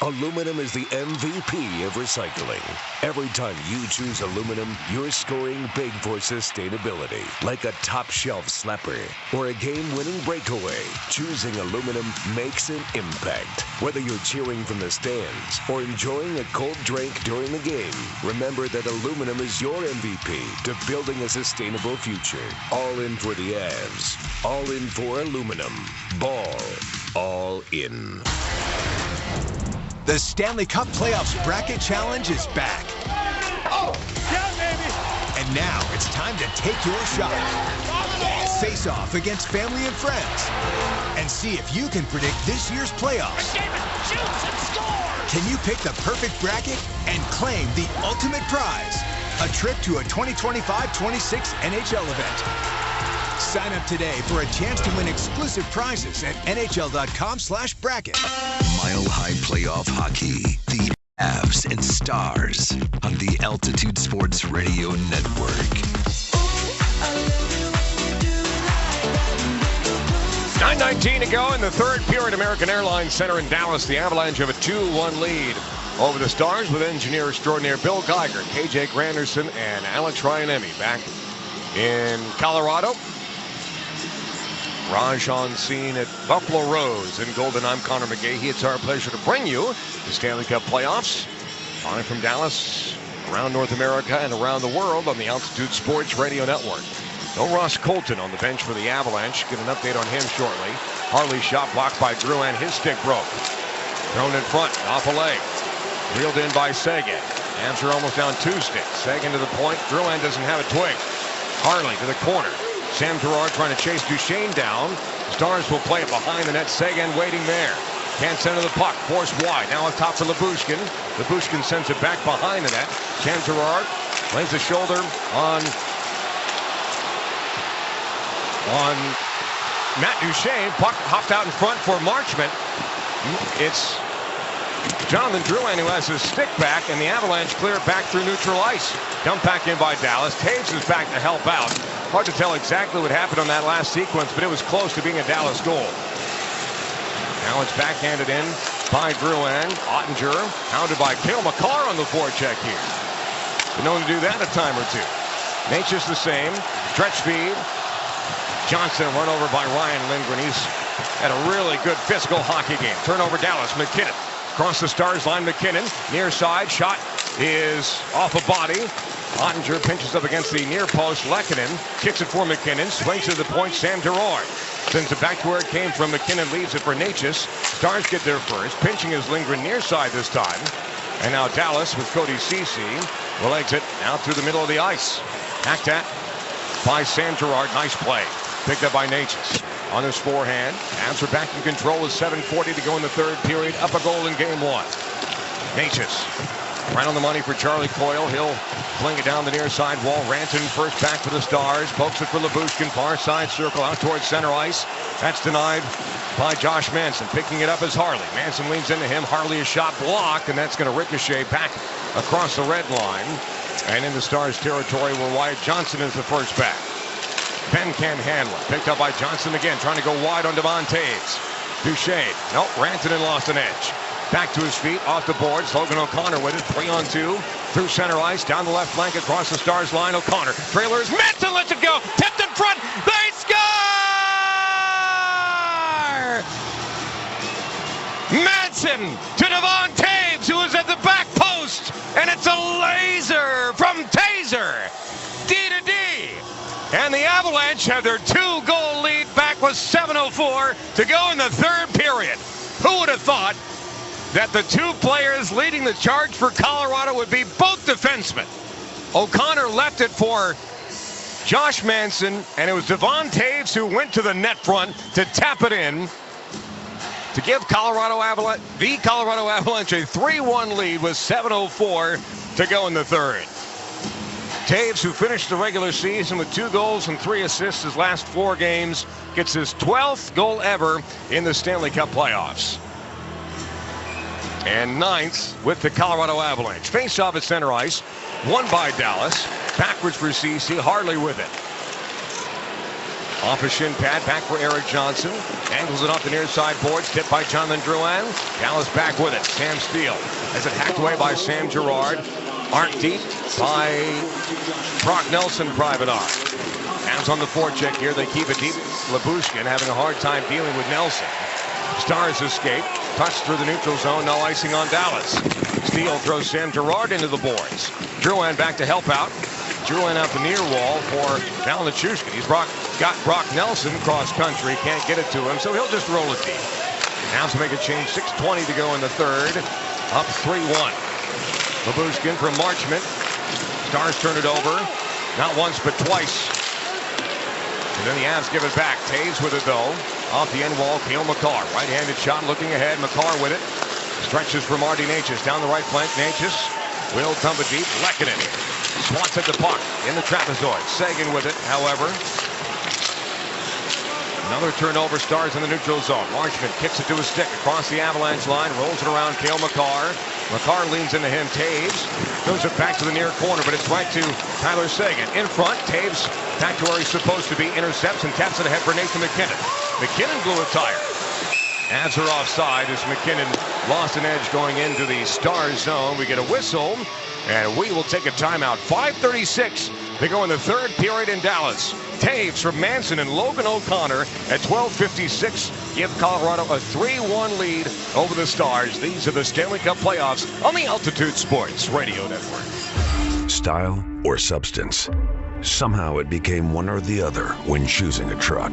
Aluminum is the MVP of recycling. Every time you choose aluminum, you're scoring big for sustainability. Like a top shelf slapper or a game-winning breakaway, choosing aluminum makes an impact. Whether you're cheering from the stands or enjoying a cold drink during the game, remember that aluminum is your MVP to building a sustainable future. All in for the Avs. All in for aluminum. Ball. All in. The Stanley Cup Playoffs Bracket Challenge is back. Oh, yeah, baby! And now it's time to take your shot. Face off against family and friends. And see if you can predict this year's playoffs. Shoots and scores! Can you pick the perfect bracket and claim the ultimate prize? A trip to a 2025-26 NHL event. Sign up today for a chance to win exclusive prizes at NHL.com/bracket. Mile High Playoff Hockey. The Avs and Stars on the Altitude Sports Radio Network. 9:19 to go in the third period. American Airlines Center in Dallas. The Avalanche have a 2-1 lead over the Stars with engineer extraordinaire Bill Geiger, KJ Granderson, and Alex Ryan-Emmy back in Colorado. Raj on scene at Buffalo Rose in Golden. I'm Connor McGahey. It's our pleasure to bring you the Stanley Cup playoffs. On from Dallas, around North America, and around the world on the Altitude Sports Radio Network. No Ross Colton on the bench for the Avalanche. Get an update on him shortly. Harley's shot blocked by Drouin. His stick broke. Thrown in front, off a leg. Reeled in by Seguin. Avs are almost down 2 sticks. Seguin to the point. Drouin doesn't have a twig. Harley to the corner. Sam Girard trying to chase Duchesne down. Stars will play it behind the net. Seguin waiting there. Can't send the puck. Forced wide. Now on top for Lyubushkin. Lyubushkin sends it back behind the net. Sam Girard lays the shoulder on Matt Duchesne. Puck hopped out in front for Marchment. It's Jonathan Drouin who has his stick back, and the Avalanche clear back through neutral ice. Dumped back in by Dallas. Taves is back to help out. Hard to tell exactly what happened on that last sequence, but it was close to being a Dallas goal. Now it's backhanded in by Drouin. Ottinger hounded by Cale Makar on the forecheck here. Been known to do that a time or two. Nature's the same. Stretch feed. Johnson run over by Ryan Lindgren. He's had a really good physical hockey game. Turnover Dallas. McKinnon across the Stars line. McKinnon near side. Shot is off a body. Ottinger pinches up against the near post. Lehkonen kicks it for McKinnon. Swings to the point. Sam Girard sends it back to where it came from. McKinnon leaves it for Natchez. Stars get there first. Pinching is Lindgren near side this time. And now Dallas with Cody Ceci will exit out through the middle of the ice. Hacked at by Sam Girard. Nice play. Picked up by Natchez. On his forehand. Avs are back in control with 7:40 to go in the third period. Up a goal in game one. Natchez right on the money for Charlie Coyle. He'll fling it down the near side wall. Ranton first back for the Stars. Pokes it for Lyubushkin. Far side circle out towards center ice. That's denied by Josh Manson. Picking it up is Harley. Manson leans into him. Harley a shot blocked, and that's going to ricochet back across the red line. And in the Stars territory where Wyatt Johnson is the first back. Ben can't handle it. Picked up by Johnson again, trying to go wide on Devon Taves. Duchesne. Nope, Rantanen lost an edge. Back to his feet, off the boards. Logan O'Connor with it, 3-on-2. Through center ice, down the left flank, across the Stars line. O'Connor. Trailers, Manson lets it go. Tipped in front. They score! Manson to Devon Taves, who is at the back post. And it's a laser from Taser. D to D. And the Avalanche have their 2-goal lead back with 7:04 to go in the third period. Who would have thought that the two players leading the charge for Colorado would be both defensemen? O'Connor left it for Josh Manson, and it was Devon Taves who went to the net front to tap it in to give the Colorado Avalanche a 3-1 lead with 7:04 to go in the third. Taves, who finished the regular season with 2 goals and 3 assists his last 4 games, gets his 12th goal ever in the Stanley Cup playoffs. And 9th with the Colorado Avalanche. Face-off at center ice, won by Dallas. Backwards for Ceci, Harley with it. Off a shin pad, back for Eric Johnson. Angles it off the near side boards, tipped by Jonathan Drouin. Dallas back with it. Sam Steele has it hacked away by Sam Girard. Arc deep by Brock Nelson, private arm. Avs on the forecheck here. They keep it deep. Lyubushkin having a hard time dealing with Nelson. Stars escape. Touch through the neutral zone. No icing on Dallas. Steele throws Sam Girard into the boards. Drouin back to help out. Drouin out the near wall for Lyubushkin. He's got Brock Nelson cross country. Can't get it to him, so he'll just roll it deep. Avs make a change. 6:20 to go in the third. Up 3-1. Lyubushkin from Marchment. Stars turn it over. Not once, but twice. And then the Avs give it back. Taves with it, though. Off the end wall, Cale Makar. Right-handed shot, looking ahead. Makar with it. Stretches for Marty Natchez. Down the right flank, Natchez will dump it deep. Lehkonen swats at the puck in the trapezoid. Seguin with it, however. Another turnover. Stars in the neutral zone. Marchment kicks it to his stick across the Avalanche line. Rolls it around Cale Makar. Makar leans into him. Taves throws it back to the near corner, but it's right to Tyler Seguin. In front, Taves back to where he's supposed to be. Intercepts and taps it ahead for Nathan McKinnon. McKinnon blew a tire. Avs are offside as McKinnon lost an edge going into the Stars zone. We get a whistle, and we will take a timeout. 5:36 to go in the third period in Dallas. Taves from Manson and Logan O'Connor at 12:56 give Colorado a 3-1 lead over the Stars. These are the Stanley Cup playoffs on the Altitude Sports Radio Network. Style or substance? Somehow it became one or the other when choosing a truck.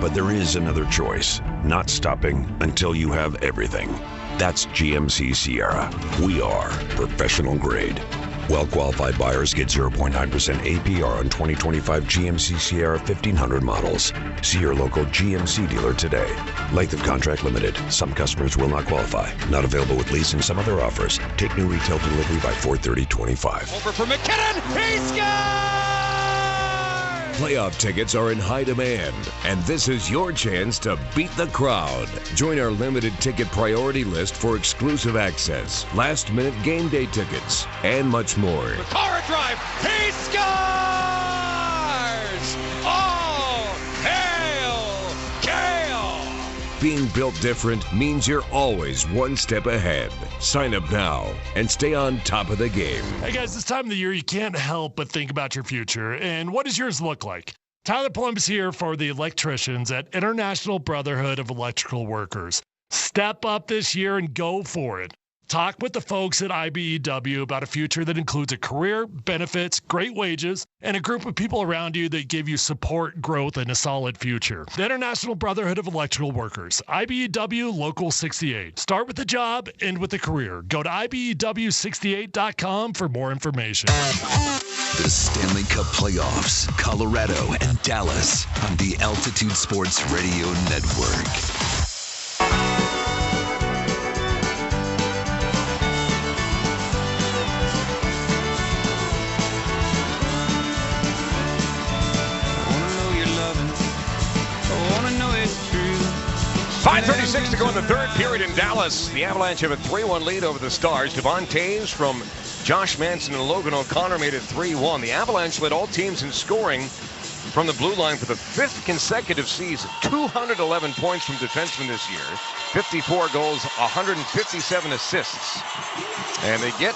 But there is another choice, not stopping until you have everything. That's GMC Sierra. We are professional grade. Well-qualified buyers get 0.9% APR on 2025 GMC Sierra 1500 models. See your local GMC dealer today. Length of contract limited. Some customers will not qualify. Not available with lease and some other offers. Take new retail delivery by 4/30/25. Over for McKinnon. He scores! Playoff tickets are in high demand, and this is your chance to beat the crowd. Join our limited ticket priority list for exclusive access, last-minute game day tickets, and much more. Car drive. He scores! All hail Coyle! Being built different means you're always one step ahead. Sign up now and stay on top of the game. Hey guys, this time of the year, you can't help but think about your future. And what does yours look like? Tyler Plum's here for the electricians at International Brotherhood of Electrical Workers. Step up this year and go for it. Talk with the folks at IBEW about a future that includes a career, benefits, great wages, and a group of people around you that give you support, growth, and a solid future. The International Brotherhood of Electrical Workers, IBEW Local 68. Start with the job, end with the career. Go to IBEW68.com for more information. The Stanley Cup Playoffs, Colorado and Dallas on the Altitude Sports Radio Network. I wanna know you're loving. I wanna know it's true. 5:36 to go in the third period in Dallas. The Avalanche have a 3-1 lead over the Stars. Devon Toews from Josh Manson and Logan O'Connor made it 3-1. The Avalanche led all teams in scoring from the blue line for the 5th consecutive season. 211 points from defensemen this year. 54 goals, 157 assists. And they get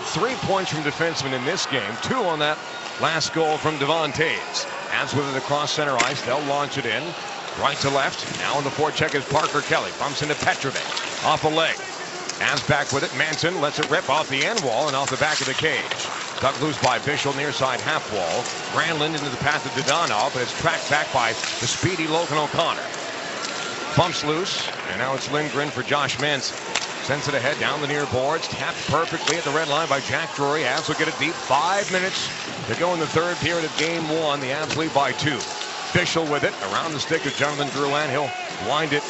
3 points from defensemen in this game. 2 on that last goal from Devon Toews. As with it across center ice, they'll launch it in. Right to left. Now in the forecheck is Parker Kelly. Bumps into Petrovic. Off a leg. As back with it, Manson lets it rip off the end wall and off the back of the cage. Cut loose by Bischel near side half wall. Granlund into the path of Dadonov, but it's tracked back by the speedy Logan O'Connor. Bumps loose, and now it's Lindgren for Josh Manson. Sends it ahead down the near boards. Tapped perfectly at the red line by Jack Drury. Avs will get it deep. 5 minutes to go in the third period of game 1. The Avs lead by 2. Bischel with it around the stick of Jonathan Drouin. He'll wind it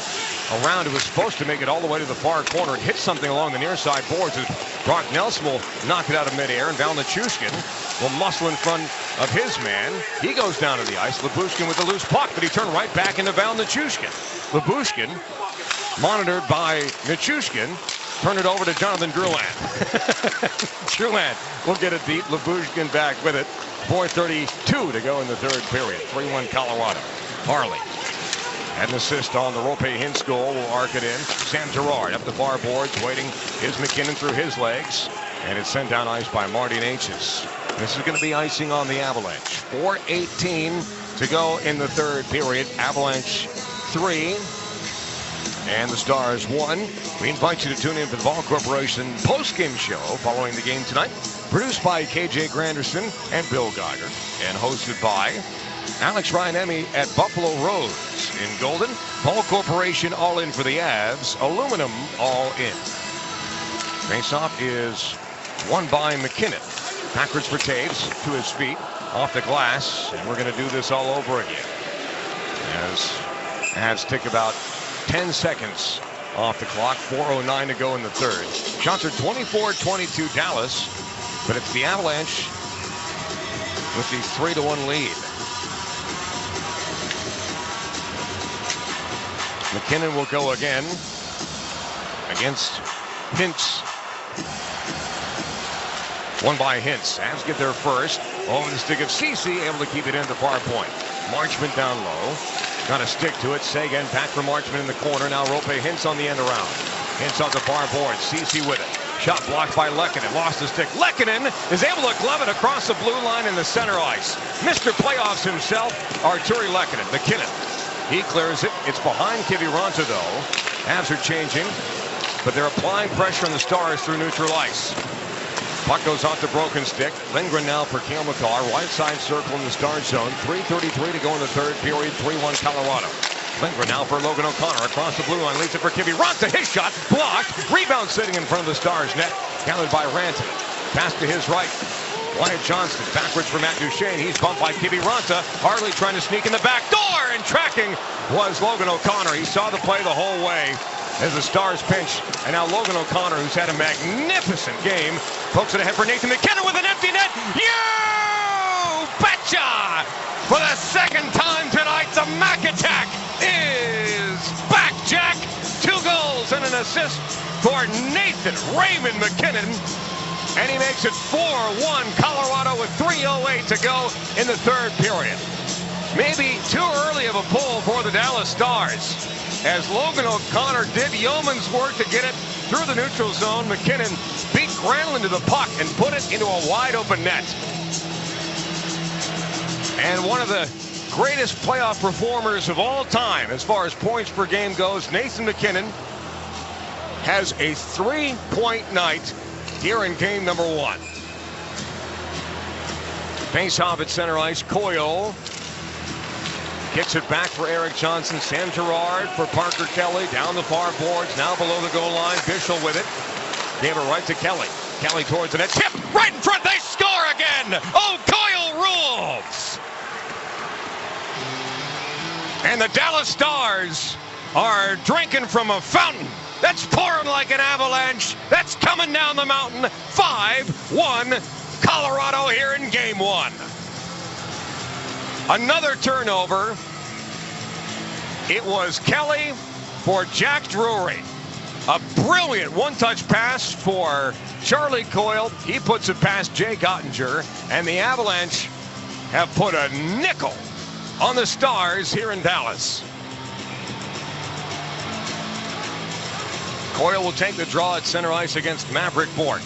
around. It was supposed to make it all the way to the far corner. It hit something along the near side boards as Brock Nelson will knock it out of midair, and Val Nichushkin will muscle in front of his man. He goes down to the ice. Lyubushkin with the loose puck, but he turned right back into Val Nichushkin. Lyubushkin, monitored by Nichushkin, turned it over to Jonathan Drouin. Drouin will get it deep. Lyubushkin back with it. 4:32 to go in the third period. 3-1 Colorado. Harley. Had an assist on the Rope Hintz goal. Will arc it in. Sam Girard up the far boards, waiting. Is McKinnon through his legs. And it's sent down ice by Martin H's. This is going to be icing on the Avalanche. 4:18 to go in the third period. Avalanche 3 and the Stars 1. We invite you to tune in for the Ball Corporation postgame show following the game tonight. Produced by KJ Granderson and Bill Geiger. And hosted by Alex Ryan-Emmy at Buffalo Rose in Golden. Ball Corporation all in for the Avs. Aluminum all in. Faceoff is won by McKinnon. Backwards for Toews to his feet. Off the glass. And we're going to do this all over again. As Avs tick about 10 seconds off the clock. 4:09 to go in the third. Shots are 24-22 Dallas. But it's the Avalanche with the 3-1 lead. McKinnon will go again against Hintz. Won by Hintz. Avs get there first. Over the stick of Ceci, able to keep it in the far point. Marchment down low. Got a stick to it. Sagan back for Marchment in the corner. Now Rope Hintz on the end around. Hintz on the far board. Ceci with it. Shot blocked by Lehkonen. Lost the stick. Lehkonen is able to glove it across the blue line in the center ice. Mr. Playoffs himself, Arturi Lehkonen. McKinnon. He clears it. It's behind Kiviranta, though. Avs are changing, but they're applying pressure on the Stars through neutral ice. Puck goes off the broken stick. Lindgren now for Cale Makar. Right side circle in the Stars zone. 3:33 to go in the third period. 3-1 Colorado. Lindgren now for Logan O'Connor. Across the blue line. Leads it for Kiviranta. His shot blocked. Rebound sitting in front of the Stars net. Countered by Rantanen. Pass to his right. Wyatt Johnston backwards for Matt Duchene. He's bumped by Kiviranta. Harley trying to sneak in the back door, and tracking was Logan O'Connor. He saw the play the whole way as the Stars pinch. And now Logan O'Connor, who's had a magnificent game, pokes it ahead for Nathan McKinnon with an empty net. You betcha! For the second time tonight, the Mac attack is back, Jack. 2 goals and an assist for Nathan Raymond McKinnon. And he makes it 4-1 Colorado with 3:08 to go in the third period. Maybe too early of a pull for the Dallas Stars, as Logan O'Connor did yeoman's work to get it through the neutral zone. McKinnon beat Granlund to the puck and put it into a wide open net. And one of the greatest playoff performers of all time as far as points per game goes, Nathan McKinnon, has a 3-point night here in game number 1. Face-off at center ice. Coyle gets it back for Eric Johnson. Sam Girard for Parker Kelly. Down the far boards. Now below the goal line. Bischel with it. Gave it right to Kelly. Kelly towards the net. Tip right in front. They score again. Oh, Coyle rules. And the Dallas Stars are drinking from a fountain that's pouring like an avalanche. That's coming down the mountain. 5-1 Colorado here in game 1. Another turnover. It was Kelly for Jack Drury. A brilliant one-touch pass for Charlie Coyle. He puts it past Jay Gottinger. And the Avalanche have put a nickel on the Stars here in Dallas. Coyle will take the draw at center ice against Maverick Bourque.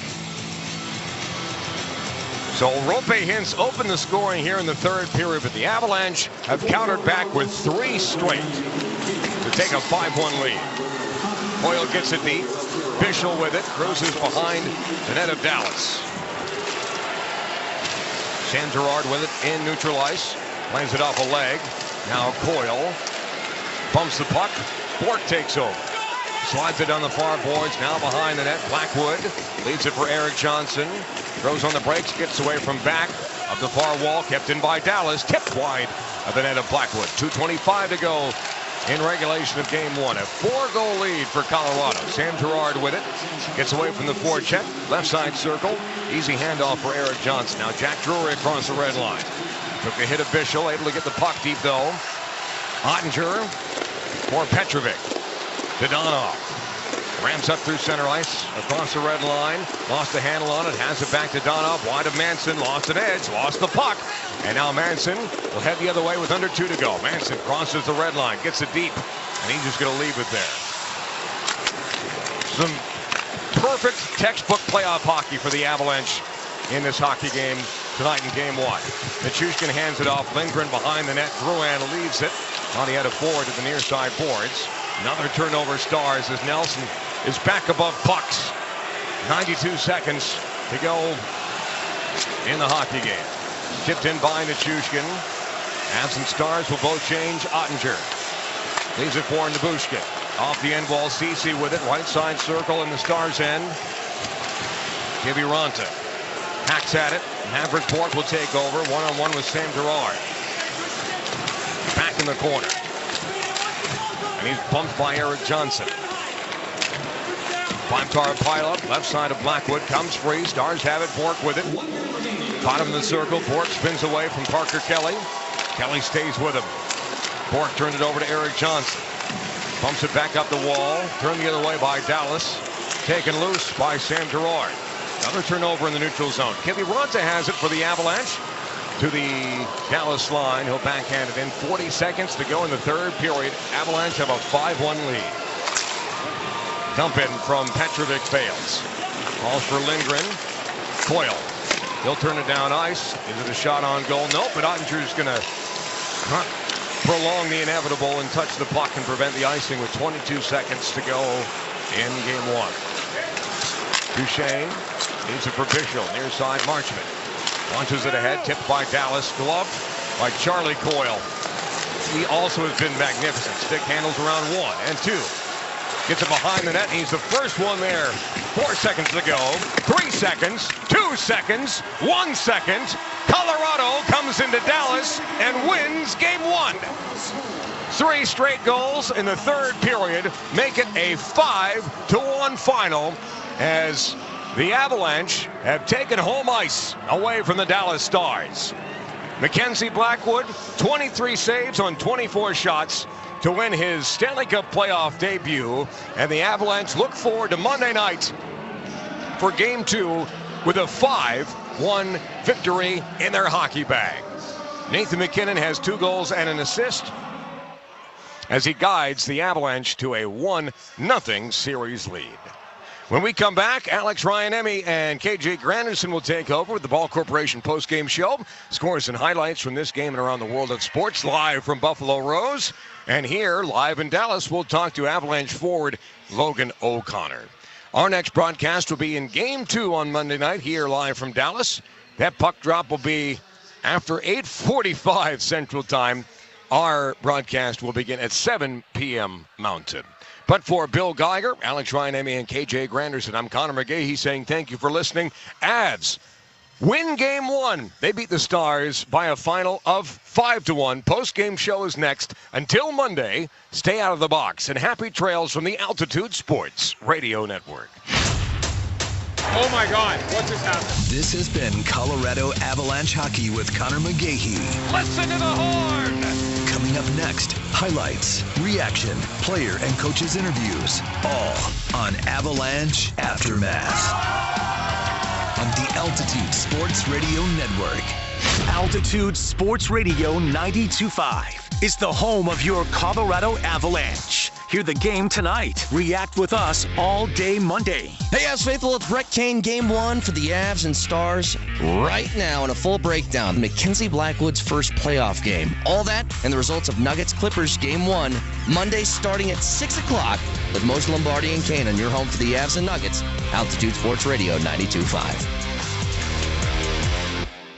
So Rope Hintz opened the scoring here in the third period, but the Avalanche have countered back with 3 straight to take a 5-1 lead. Coyle gets it deep. Bischel with it, cruises behind the net of Dallas. Sam Girard with it in neutral ice. Lays it off a leg. Now Coyle bumps the puck. Bourque takes over. Slides it on the far boards. Now behind the net. Blackwood leaves it for Eric Johnson. Throws on the brakes. Gets away from back of the far wall. Kept in by Dallas. Tipped wide of the net of Blackwood. 2:25 to go in regulation of game 1. A 4-goal lead for Colorado. Sam Girard with it. Gets away from the forecheck. Left side circle. Easy handoff for Eric Johnson. Now Jack Drury across the red line. Took a hit of Bischel, able to get the puck deep though. Ottinger for Petrovic. Dadonov ramps up through center ice, across the red line. Lost the handle on it, has it back to Dadonov. Wide of Manson, lost an edge, lost the puck. And now Manson will head the other way with under 2 to go. Manson crosses the red line, gets it deep, and he's just going to leave it there. Some perfect textbook playoff hockey for the Avalanche in this hockey game tonight in game 1. Nichushkin hands it off. Lindgren behind the net. Drouin leaves it on the head of forward to the near side boards. Another turnover Stars as Nelson is back above pucks. 92 seconds to go in the hockey game. Tipped in by Nichushkin. Absent Stars will both change. Ottinger leaves it for Nebushkin. Off the end wall. Ceci with it. Right side circle in the Stars end. Kiviranta hacks at it. Maverick Bourque will take over. One-on-one with Sam Girard. Back in the corner. And he's bumped by Eric Johnson. 5-car pileup. Left side of Blackwood. Comes free. Stars have it. Bourque with it. Bottom of the circle. Bourque spins away from Parker Kelly. Kelly stays with him. Bourque turned it over to Eric Johnson. Bumps it back up the wall. Turned the other way by Dallas. Taken loose by Sam Girard. Another turnover in the neutral zone. Kiviranta has it for the Avalanche. To the Dallas line. He'll backhand it in. 40 seconds to go in the third period. Avalanche have a 5-1 lead. Dump in from Petrovic fails. Calls for Lindgren. Coyle. He'll turn it down ice. Is it a shot on goal? Nope, but Ottinger's going to prolong the inevitable and touch the puck and prevent the icing with 22 seconds to go in game 1. Duchene needs it for Bischel. Near side Marchment. Launches it ahead. Tipped by Dallas. Gloved by Charlie Coyle. He also has been magnificent. Stick handles around 1 and 2. Gets it behind the net. He's the first one there. 4 seconds to go. 3 seconds. 2 seconds. 1 second. Colorado comes into Dallas and wins game 1. 3 straight goals in the third period make it a 5-1 final as the Avalanche have taken home ice away from the Dallas Stars. Mackenzie Blackwood, 23 saves on 24 shots to win his Stanley Cup playoff debut. And the Avalanche look forward to Monday night for game 2 with a 5-1 victory in their hockey bag. Nathan MacKinnon has 2 goals and an assist as he guides the Avalanche to a 1-0 series lead. When we come back, Alex Ryan-Emmy and KJ Granderson will take over with the Ball Corporation postgame show. Scores and highlights from this game and around the world of sports live from Buffalo Rose. And here, live in Dallas, we'll talk to Avalanche forward Logan O'Connor. Our next broadcast will be in Game 2 on Monday night here live from Dallas. That puck drop will be after 8:45 Central Time. Our broadcast will begin at 7 p.m. Mountain. But for Bill Geiger, Alex Ryan-Emmy, and KJ Granderson, I'm Connor McGahey saying thank you for listening. Avs win game 1. They beat the Stars by a final of 5-1. Post-game show is next. Until Monday, stay out of the box and happy trails from the Altitude Sports Radio Network. Oh my God, what just happened? This has been Colorado Avalanche Hockey with Connor McGahey. Listen to the horn! Coming up next, highlights, reaction, player and coaches interviews, all on Avalanche Aftermath. On the Altitude Sports Radio Network. Altitude Sports Radio 92.5 is the home of your Colorado Avalanche. Hear the game tonight. React with us all day Monday. Hey, Avs faithful, it's Brett Kane, game 1 for the Avs and Stars. Right now in a full breakdown, Mackenzie Blackwood's first playoff game. All that and the results of Nuggets-Clippers game 1, Monday starting at 6 o'clock with Moshe Lombardi and Kane on your home for the Avs and Nuggets, Altitude Sports Radio 92.5.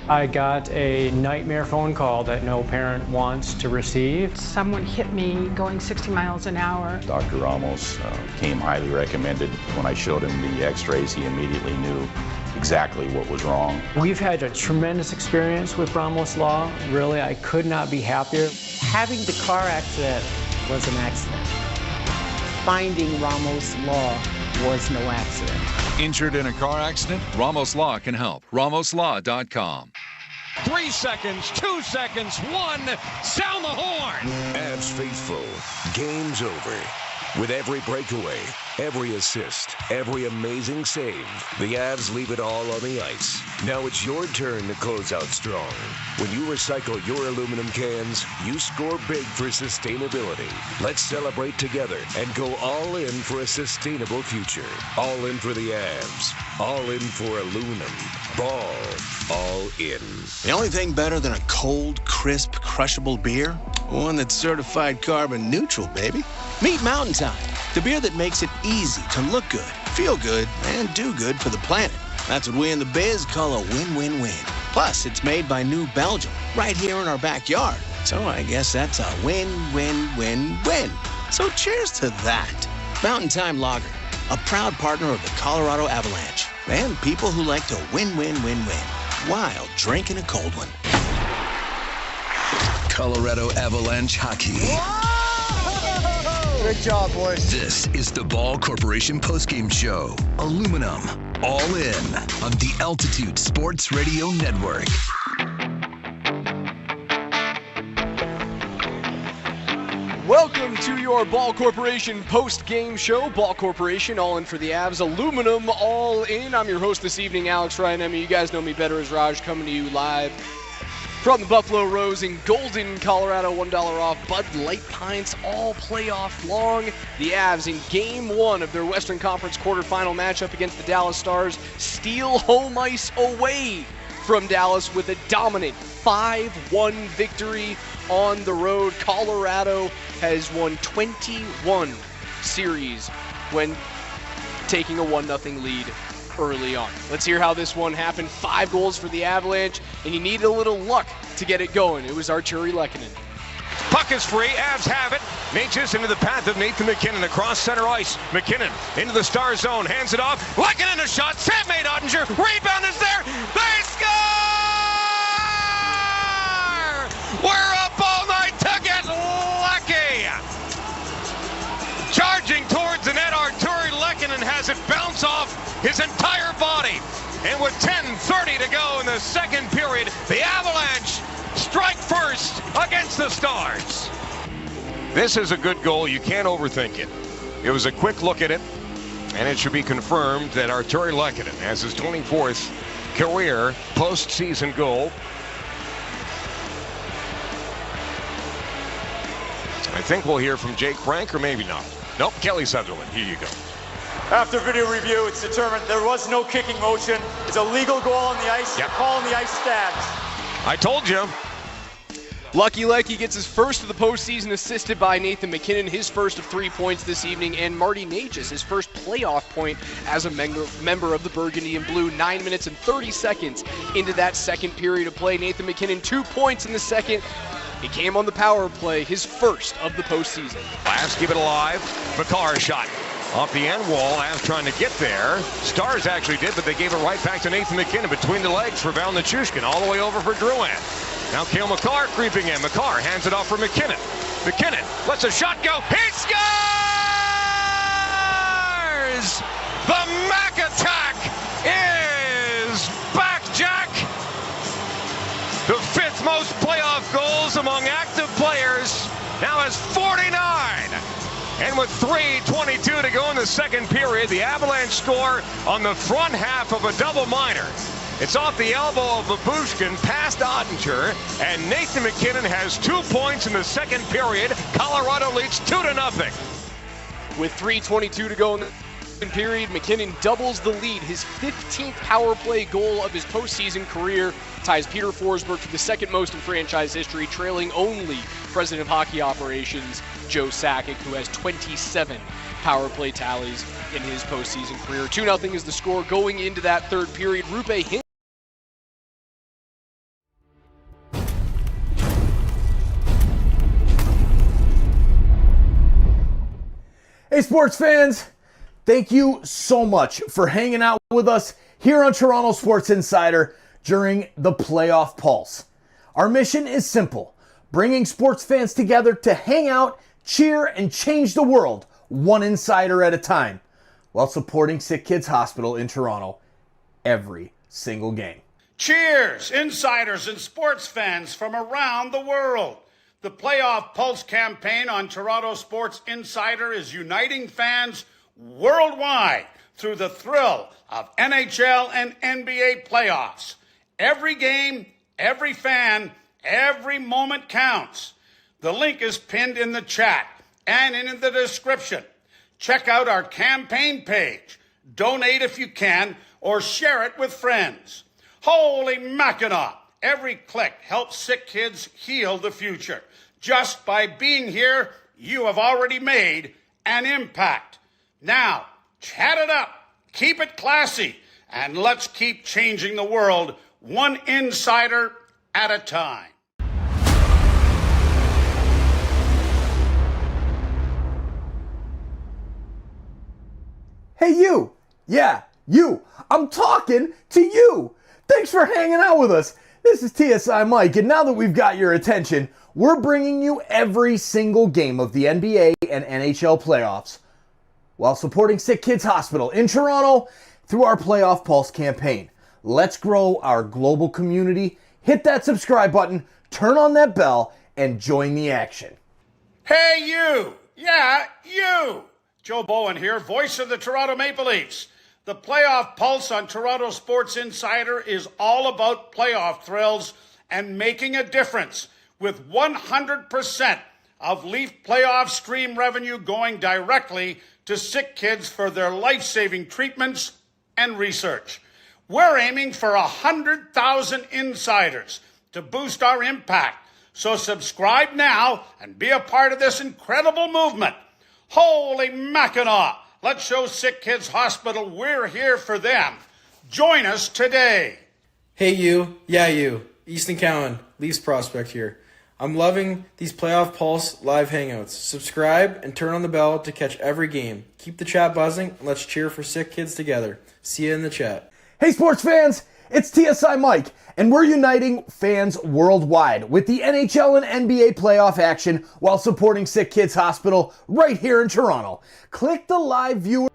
I got a nightmare phone call that no parent wants to receive. Someone hit me going 60 miles an hour. Dr. Ramos came highly recommended. When I showed him the x-rays, he immediately knew exactly what was wrong. We've had a tremendous experience with Ramos Law. Really, I could not be happier. Having the car accident was an accident. Finding Ramos Law was no accident. Injured in a car accident? Ramos Law can help. RamosLaw.com. 3 seconds, 2 seconds, 1. Sound the horn. Avs faithful, game's over. With every breakaway, every assist, every amazing save, the Avs leave it all on the ice. Now it's your turn to close out strong. When you recycle your aluminum cans, you score big for sustainability. Let's celebrate together and go all in for a sustainable future. All in for the Avs. All in for aluminum. Ball. All in. The only thing better than a cold, crisp, crushable beer? One that's certified carbon neutral, baby. Meet Mountain Time, the beer that makes it easy to look good, feel good, and do good for the planet. That's what we in the biz call a win-win-win. Plus, it's made by New Belgium, right here in our backyard. So I guess that's a win-win-win-win. So cheers to that. Mountain Time Lager, a proud partner of the Colorado Avalanche, and people who like to win-win-win-win while drinking a cold one. Colorado Avalanche Hockey. Good job, boys. This is the Ball Corporation postgame show. Aluminum. All in on the Altitude Sports Radio Network. Welcome to your Ball Corporation post-game show. Ball Corporation, all in for the Avs. Aluminum, all in. I'm your host this evening, Alex Ryan-Emmy. You guys know me better as Raj, coming to you live from the Buffalo Rose in Golden, Colorado. $1 off Bud Light Pints all playoff long. The Avs in Game 1 of their Western Conference quarterfinal matchup against the Dallas Stars steal home ice away from Dallas with a dominant 5-1 victory on the road. Colorado has won 21 series when taking a 1-0 lead early on. Let's hear how this one happened. 5 goals for the Avalanche, and you needed a little luck to get it going. It was Arturi Lehkonen. Puck is free. Avs have it. Natchez into the path of Nathan MacKinnon across center ice. MacKinnon into the star zone. Hands it off. Lekkinen a shot. Sam made Ottinger. Rebound is there. They score! We're up all night to get lucky. Charging towards the net, Arturi Lekkinen has it bounce off his entire body. And with 10:30 to go in the second period, the Avalanche strike first against the Stars. This is a good goal. You can't overthink it. It was a quick look at it, and it should be confirmed that Arturi Lekkinen has his 24th career postseason goal. I think we'll hear from Jake Frank, or maybe not. Nope, Kelly Sutherland. Here you go. After video review, it's determined there was no kicking motion. It's a legal goal on the ice. Yep. The call on the ice stands. I told you. Lucky Lecky gets his first of the postseason, assisted by Nathan MacKinnon, his first of 3 points this evening, and Marty Natchez, his first playoff point as a member of the Burgundy and Blue. 9 minutes and 30 seconds into that second period of play. Nathan MacKinnon, 2 points in the second. He came on the power play, his first of the postseason. Last, keep it alive. Makar shot off the end wall. Avs trying to get there. Stars actually did, but they gave it right back to Nathan MacKinnon between the legs for Val Nichushkin, all the way over for Drouin. Now Cale Makar creeping in. Makar hands it off for MacKinnon. MacKinnon lets a shot go. He scores! The Mac attack is back, Jack. The fifth most playoff goals among active players. Now has 49. And with 3:22 to go in the second period, the Avalanche score on the front half of a double minor. It's off the elbow of Babushkin, past Ottinger, and Nathan MacKinnon has 2 points in the second period. Colorado leads 2-0. With 3:22 to go in the second period, MacKinnon doubles the lead, his 15th power play goal of his postseason career, ties Peter Forsberg for the second most in franchise history, trailing only President of Hockey Operations Joe Sakic, who has 27 power play tallies in his postseason career. 2-0 is the score going into that third period. Rupe Hintz. Hey sports fans, thank you so much for hanging out with us here on Toronto Sports Insider during the Playoff Pulse. Our mission is simple, bringing sports fans together to hang out, cheer, and change the world one insider at a time, while supporting SickKids Hospital in Toronto every single game. Cheers, insiders and sports fans from around the world. The Playoff Pulse campaign on Toronto Sports Insider is uniting fans worldwide through the thrill of NHL and NBA playoffs. Every game, every fan, every moment counts. The link is pinned in the chat and in the description. Check out our campaign page. Donate if you can, or share it with friends. Holy Mackinac! Every click helps sick kids heal the future. Just by being here, you have already made an impact. Now, chat it up, keep it classy, and let's keep changing the world one insider at a time. Hey you! Yeah, you! I'm talking to you! Thanks for hanging out with us. This is TSI Mike, and now that we've got your attention, we're bringing you every single game of the NBA and NHL playoffs while supporting SickKids Hospital in Toronto through our Playoff Pulse campaign. Let's grow our global community. Hit that subscribe button, turn on that bell, and join the action. Hey you! Yeah, you! Joe Bowen here, voice of the Toronto Maple Leafs. The Playoff Pulse on Toronto Sports Insider is all about playoff thrills and making a difference, with 100% of Leaf playoff stream revenue going directly to sick kids for their life-saving treatments and research. We're aiming for 100,000 insiders to boost our impact. So subscribe now and be a part of this incredible movement. Holy Mackinac! Let's show SickKids Hospital we're here for them. Join us today. Hey you, yeah you, Easton Cowan, Leafs prospect here. I'm loving these Playoff Pulse live hangouts. Subscribe and turn on the bell to catch every game. Keep the chat buzzing, and let's cheer for SickKids together. See you in the chat. Hey sports fans, it's TSI Mike, and we're uniting fans worldwide with the NHL and NBA playoff action while supporting SickKids Hospital right here in Toronto. Click the live viewer.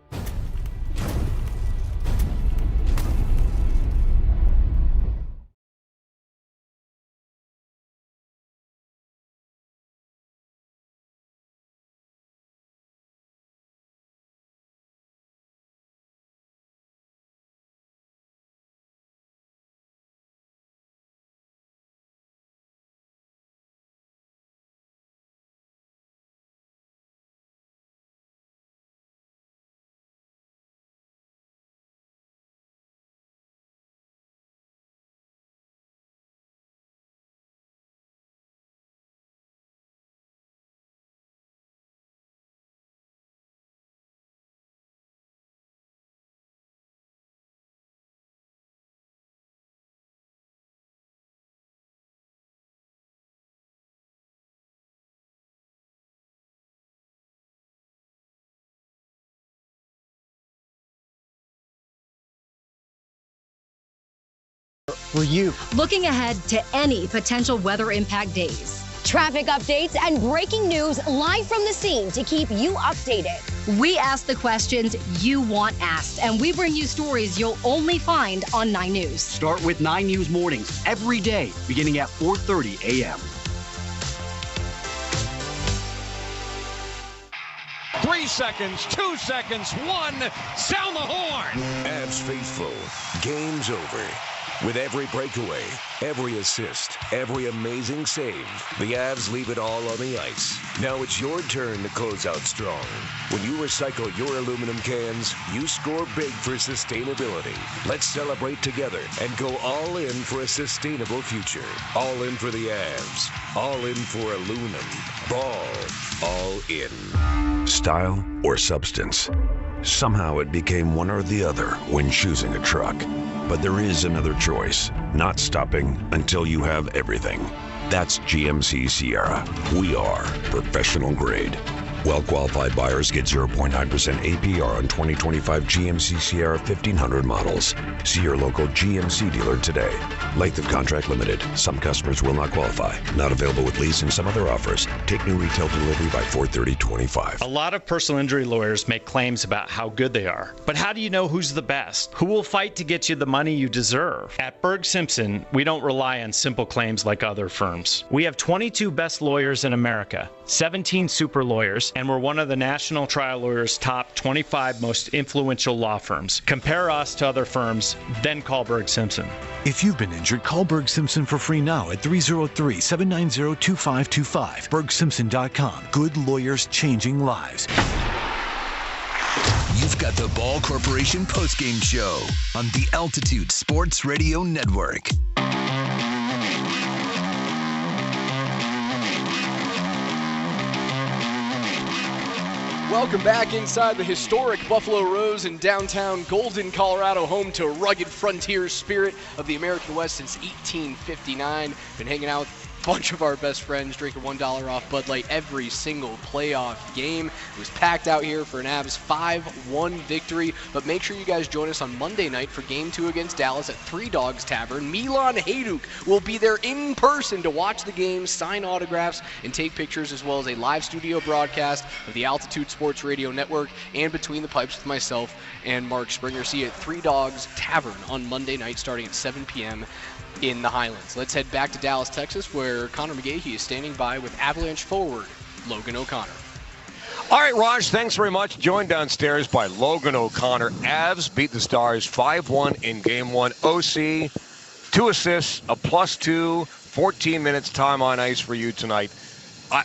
For you. Looking ahead to any potential weather impact days. Traffic updates and breaking news live from the scene to keep you updated. We ask the questions you want asked, and we bring you stories you'll only find on 9 News. Start with 9 News mornings every day, beginning at 4:30 a.m. 3 seconds, 2 seconds, 1, sound the horn! Avs faithful, game's over. With every breakaway, every assist, every amazing save, the Avs leave it all on the ice. Now it's your turn to close out strong. When you recycle your aluminum cans, you score big for sustainability. Let's celebrate together and go all in for a sustainable future. All in for the Avs. All in for aluminum. Ball. All in. Style or substance? Somehow it became one or the other when choosing a truck. But there is another choice, not stopping until you have everything. That's GMC Sierra. We are professional grade. Well-qualified buyers get 0.9% APR on 2025 GMC Sierra 1500 models. See your local GMC dealer today. Length of contract limited. Some customers will not qualify. Not available with lease and some other offers. Take new retail delivery by 4/30/25. A lot of personal injury lawyers make claims about how good they are. But how do you know who's the best? Who will fight to get you the money you deserve? At Berg Simpson, we don't rely on simple claims like other firms. We have 22 best lawyers in America, 17 super lawyers, and we're one of the National Trial Lawyers' top 25 most influential law firms. Compare us to other firms, then call Berg Simpson. If you've been injured, call Berg Simpson for free now at 303-790-2525. BergSimpson.com. Good lawyers changing lives. You've got the Ball Corporation postgame show on the Altitude Sports Radio Network. Welcome back inside the historic Buffalo Rose in downtown Golden, Colorado, home to rugged frontier spirit of the American West since 1859. Been hanging out with a bunch of our best friends, drinking $1 off Bud Light every single playoff game. It was packed out here for an Avs 5-1 victory, but make sure you guys join us on Monday night for Game 2 against Dallas at Three Dogs Tavern. Milan Hajduk will be there in person to watch the game, sign autographs, and take pictures, as well as a live studio broadcast of the Altitude Sports Radio Network and Between the Pipes with myself and Mark Springer. See you at Three Dogs Tavern on Monday night starting at 7 p.m. in the Highlands. Let's head back to Dallas, Texas, where Connor McGahey is standing by with Avalanche forward Logan O'Connor. All right, Raj, thanks very much. Joined downstairs by Logan O'Connor. Avs beat the Stars 5-1 in Game 1. OC, 2 assists, a +2, 14 minutes time on ice for you tonight.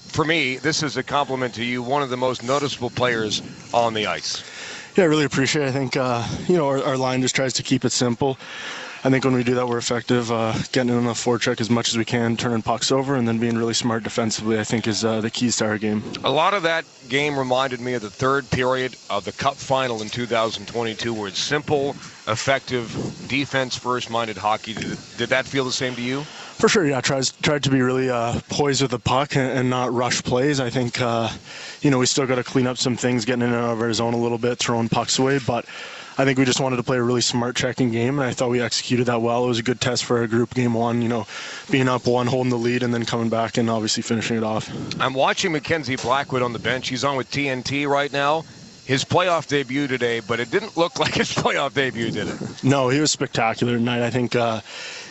For me, this is a compliment to you, one of the most noticeable players on the ice. Yeah, I really appreciate it. I think, our line just tries to keep it simple. I think when we do that, we're effective, getting in on the forecheck as much as we can, turning pucks over, and then being really smart defensively, I think, is the keys to our game. A lot of that game reminded me of the third period of the Cup final in 2022, where it's simple, effective, defense-first-minded hockey. Did that feel the same to you? For sure, yeah. Tried to be really poised with the puck and not rush plays. I think, we still got to clean up some things, getting in and out of our zone a little bit, throwing pucks away. But I think we just wanted to play a really smart checking game, and I thought we executed that well. It was a good test for our group, game one, being up one, holding the lead, and then coming back and obviously finishing it off. I'm watching Mackenzie Blackwood on the bench. He's on with TNT right now. His playoff debut today, but it didn't look like his playoff debut, did it? No, he was spectacular tonight. I think,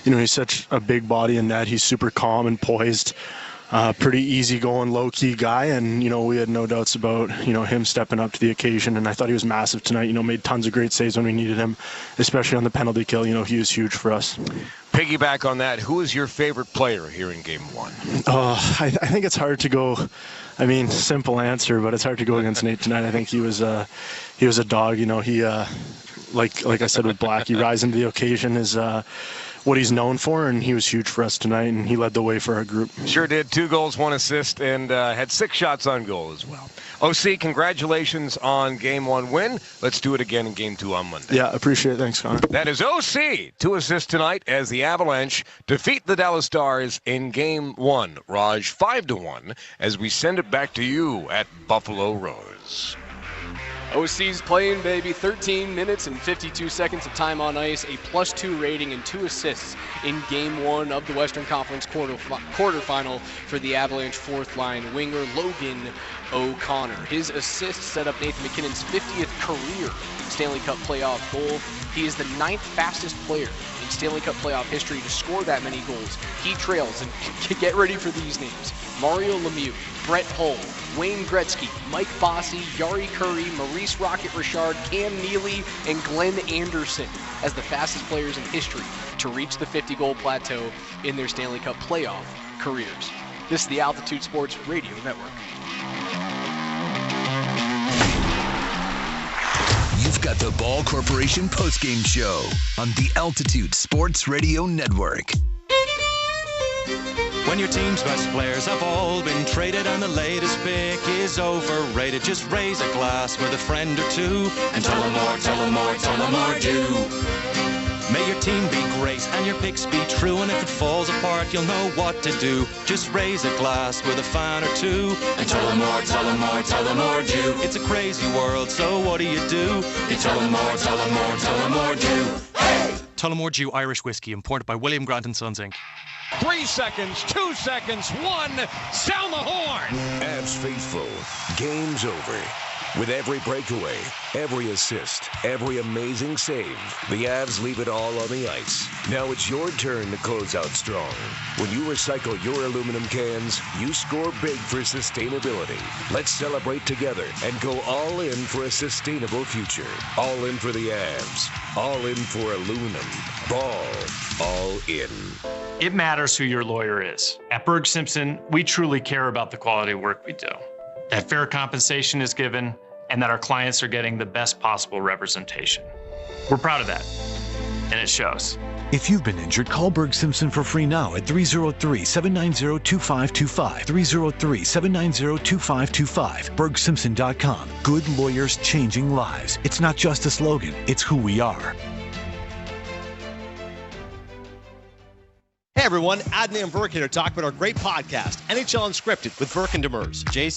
he's such a big body in net. He's super calm and poised. Pretty easygoing, low-key guy, and, we had no doubts about, him stepping up to the occasion, and I thought he was massive tonight. Made tons of great saves when we needed him, especially on the penalty kill. He was huge for us. Piggyback on that, who is your favorite player here in Game 1? I think it's hard to go. Simple answer, but it's hard to go against Nate tonight. I think he was a dog. He like I said with Black, he rises to the occasion, is what he's known for, and he was huge for us tonight, and he led the way for our group. Sure did. 2 goals, 1 assist, and had 6 shots on goal as well. OC, congratulations on Game 1 win. Let's do it again in Game 2 on Monday. Yeah, appreciate it. Thanks, Connor. That is OC. 2 assists tonight as the Avalanche defeat the Dallas Stars in Game 1. Raj, 5-1, as we send it back to you at Buffalo Rose. OC's playing, baby. 13 minutes and 52 seconds of time on ice, a +2 rating and 2 assists in Game 1 of the Western Conference quarterfinal for the Avalanche fourth-line winger Logan O'Connor. His assists set up Nathan MacKinnon's 50th career Stanley Cup playoff goal. He is the 9th fastest player in Stanley Cup playoff history to score that many goals. He trails, and get ready for these names: Mario Lemieux, Brett Hull, Wayne Gretzky, Mike Bossy, Yari Curry, Maurice Rocket Richard, Cam Neely, and Glenn Anderson as the fastest players in history to reach the 50-goal plateau in their Stanley Cup playoff careers. This is the Altitude Sports Radio Network. You've got the Ball Corporation postgame show on the Altitude Sports Radio Network. When your team's best players have all been traded and the latest pick is overrated, just raise a glass with a friend or two and tell them more, tell them more, tell them more do. May your team be great and your picks be true, and if it falls apart, you'll know what to do. Just raise a glass with a fan or two and tell them more, tell them more, tell them more do. It's a crazy world, so what do? You tell them more, tell them more, tell them more do. Hey! Tullamore Dew Irish Whiskey, imported by William Grant & Sons, Inc. 3 seconds, 2 seconds, 1, sound the horn! Avs faithful, game's over. With every breakaway, every assist, every amazing save, the Avs leave it all on the ice. Now it's your turn to close out strong. When you recycle your aluminum cans, you score big for sustainability. Let's celebrate together and go all in for a sustainable future. All in for the Avs. All in for aluminum. Ball. All in. It matters who your lawyer is. At Berg Simpson, we truly care about the quality of work we do, that fair compensation is given, and that our clients are getting the best possible representation. We're proud of that, and it shows. If you've been injured, call Berg Simpson for free now at 303-790-2525. 303-790-2525. BergSimpson.com. Good lawyers changing lives. It's not just a slogan, it's who we are. Hey everyone, Adnan Burke here to talk about our great podcast, NHL Unscripted with Burke and Demers. Jason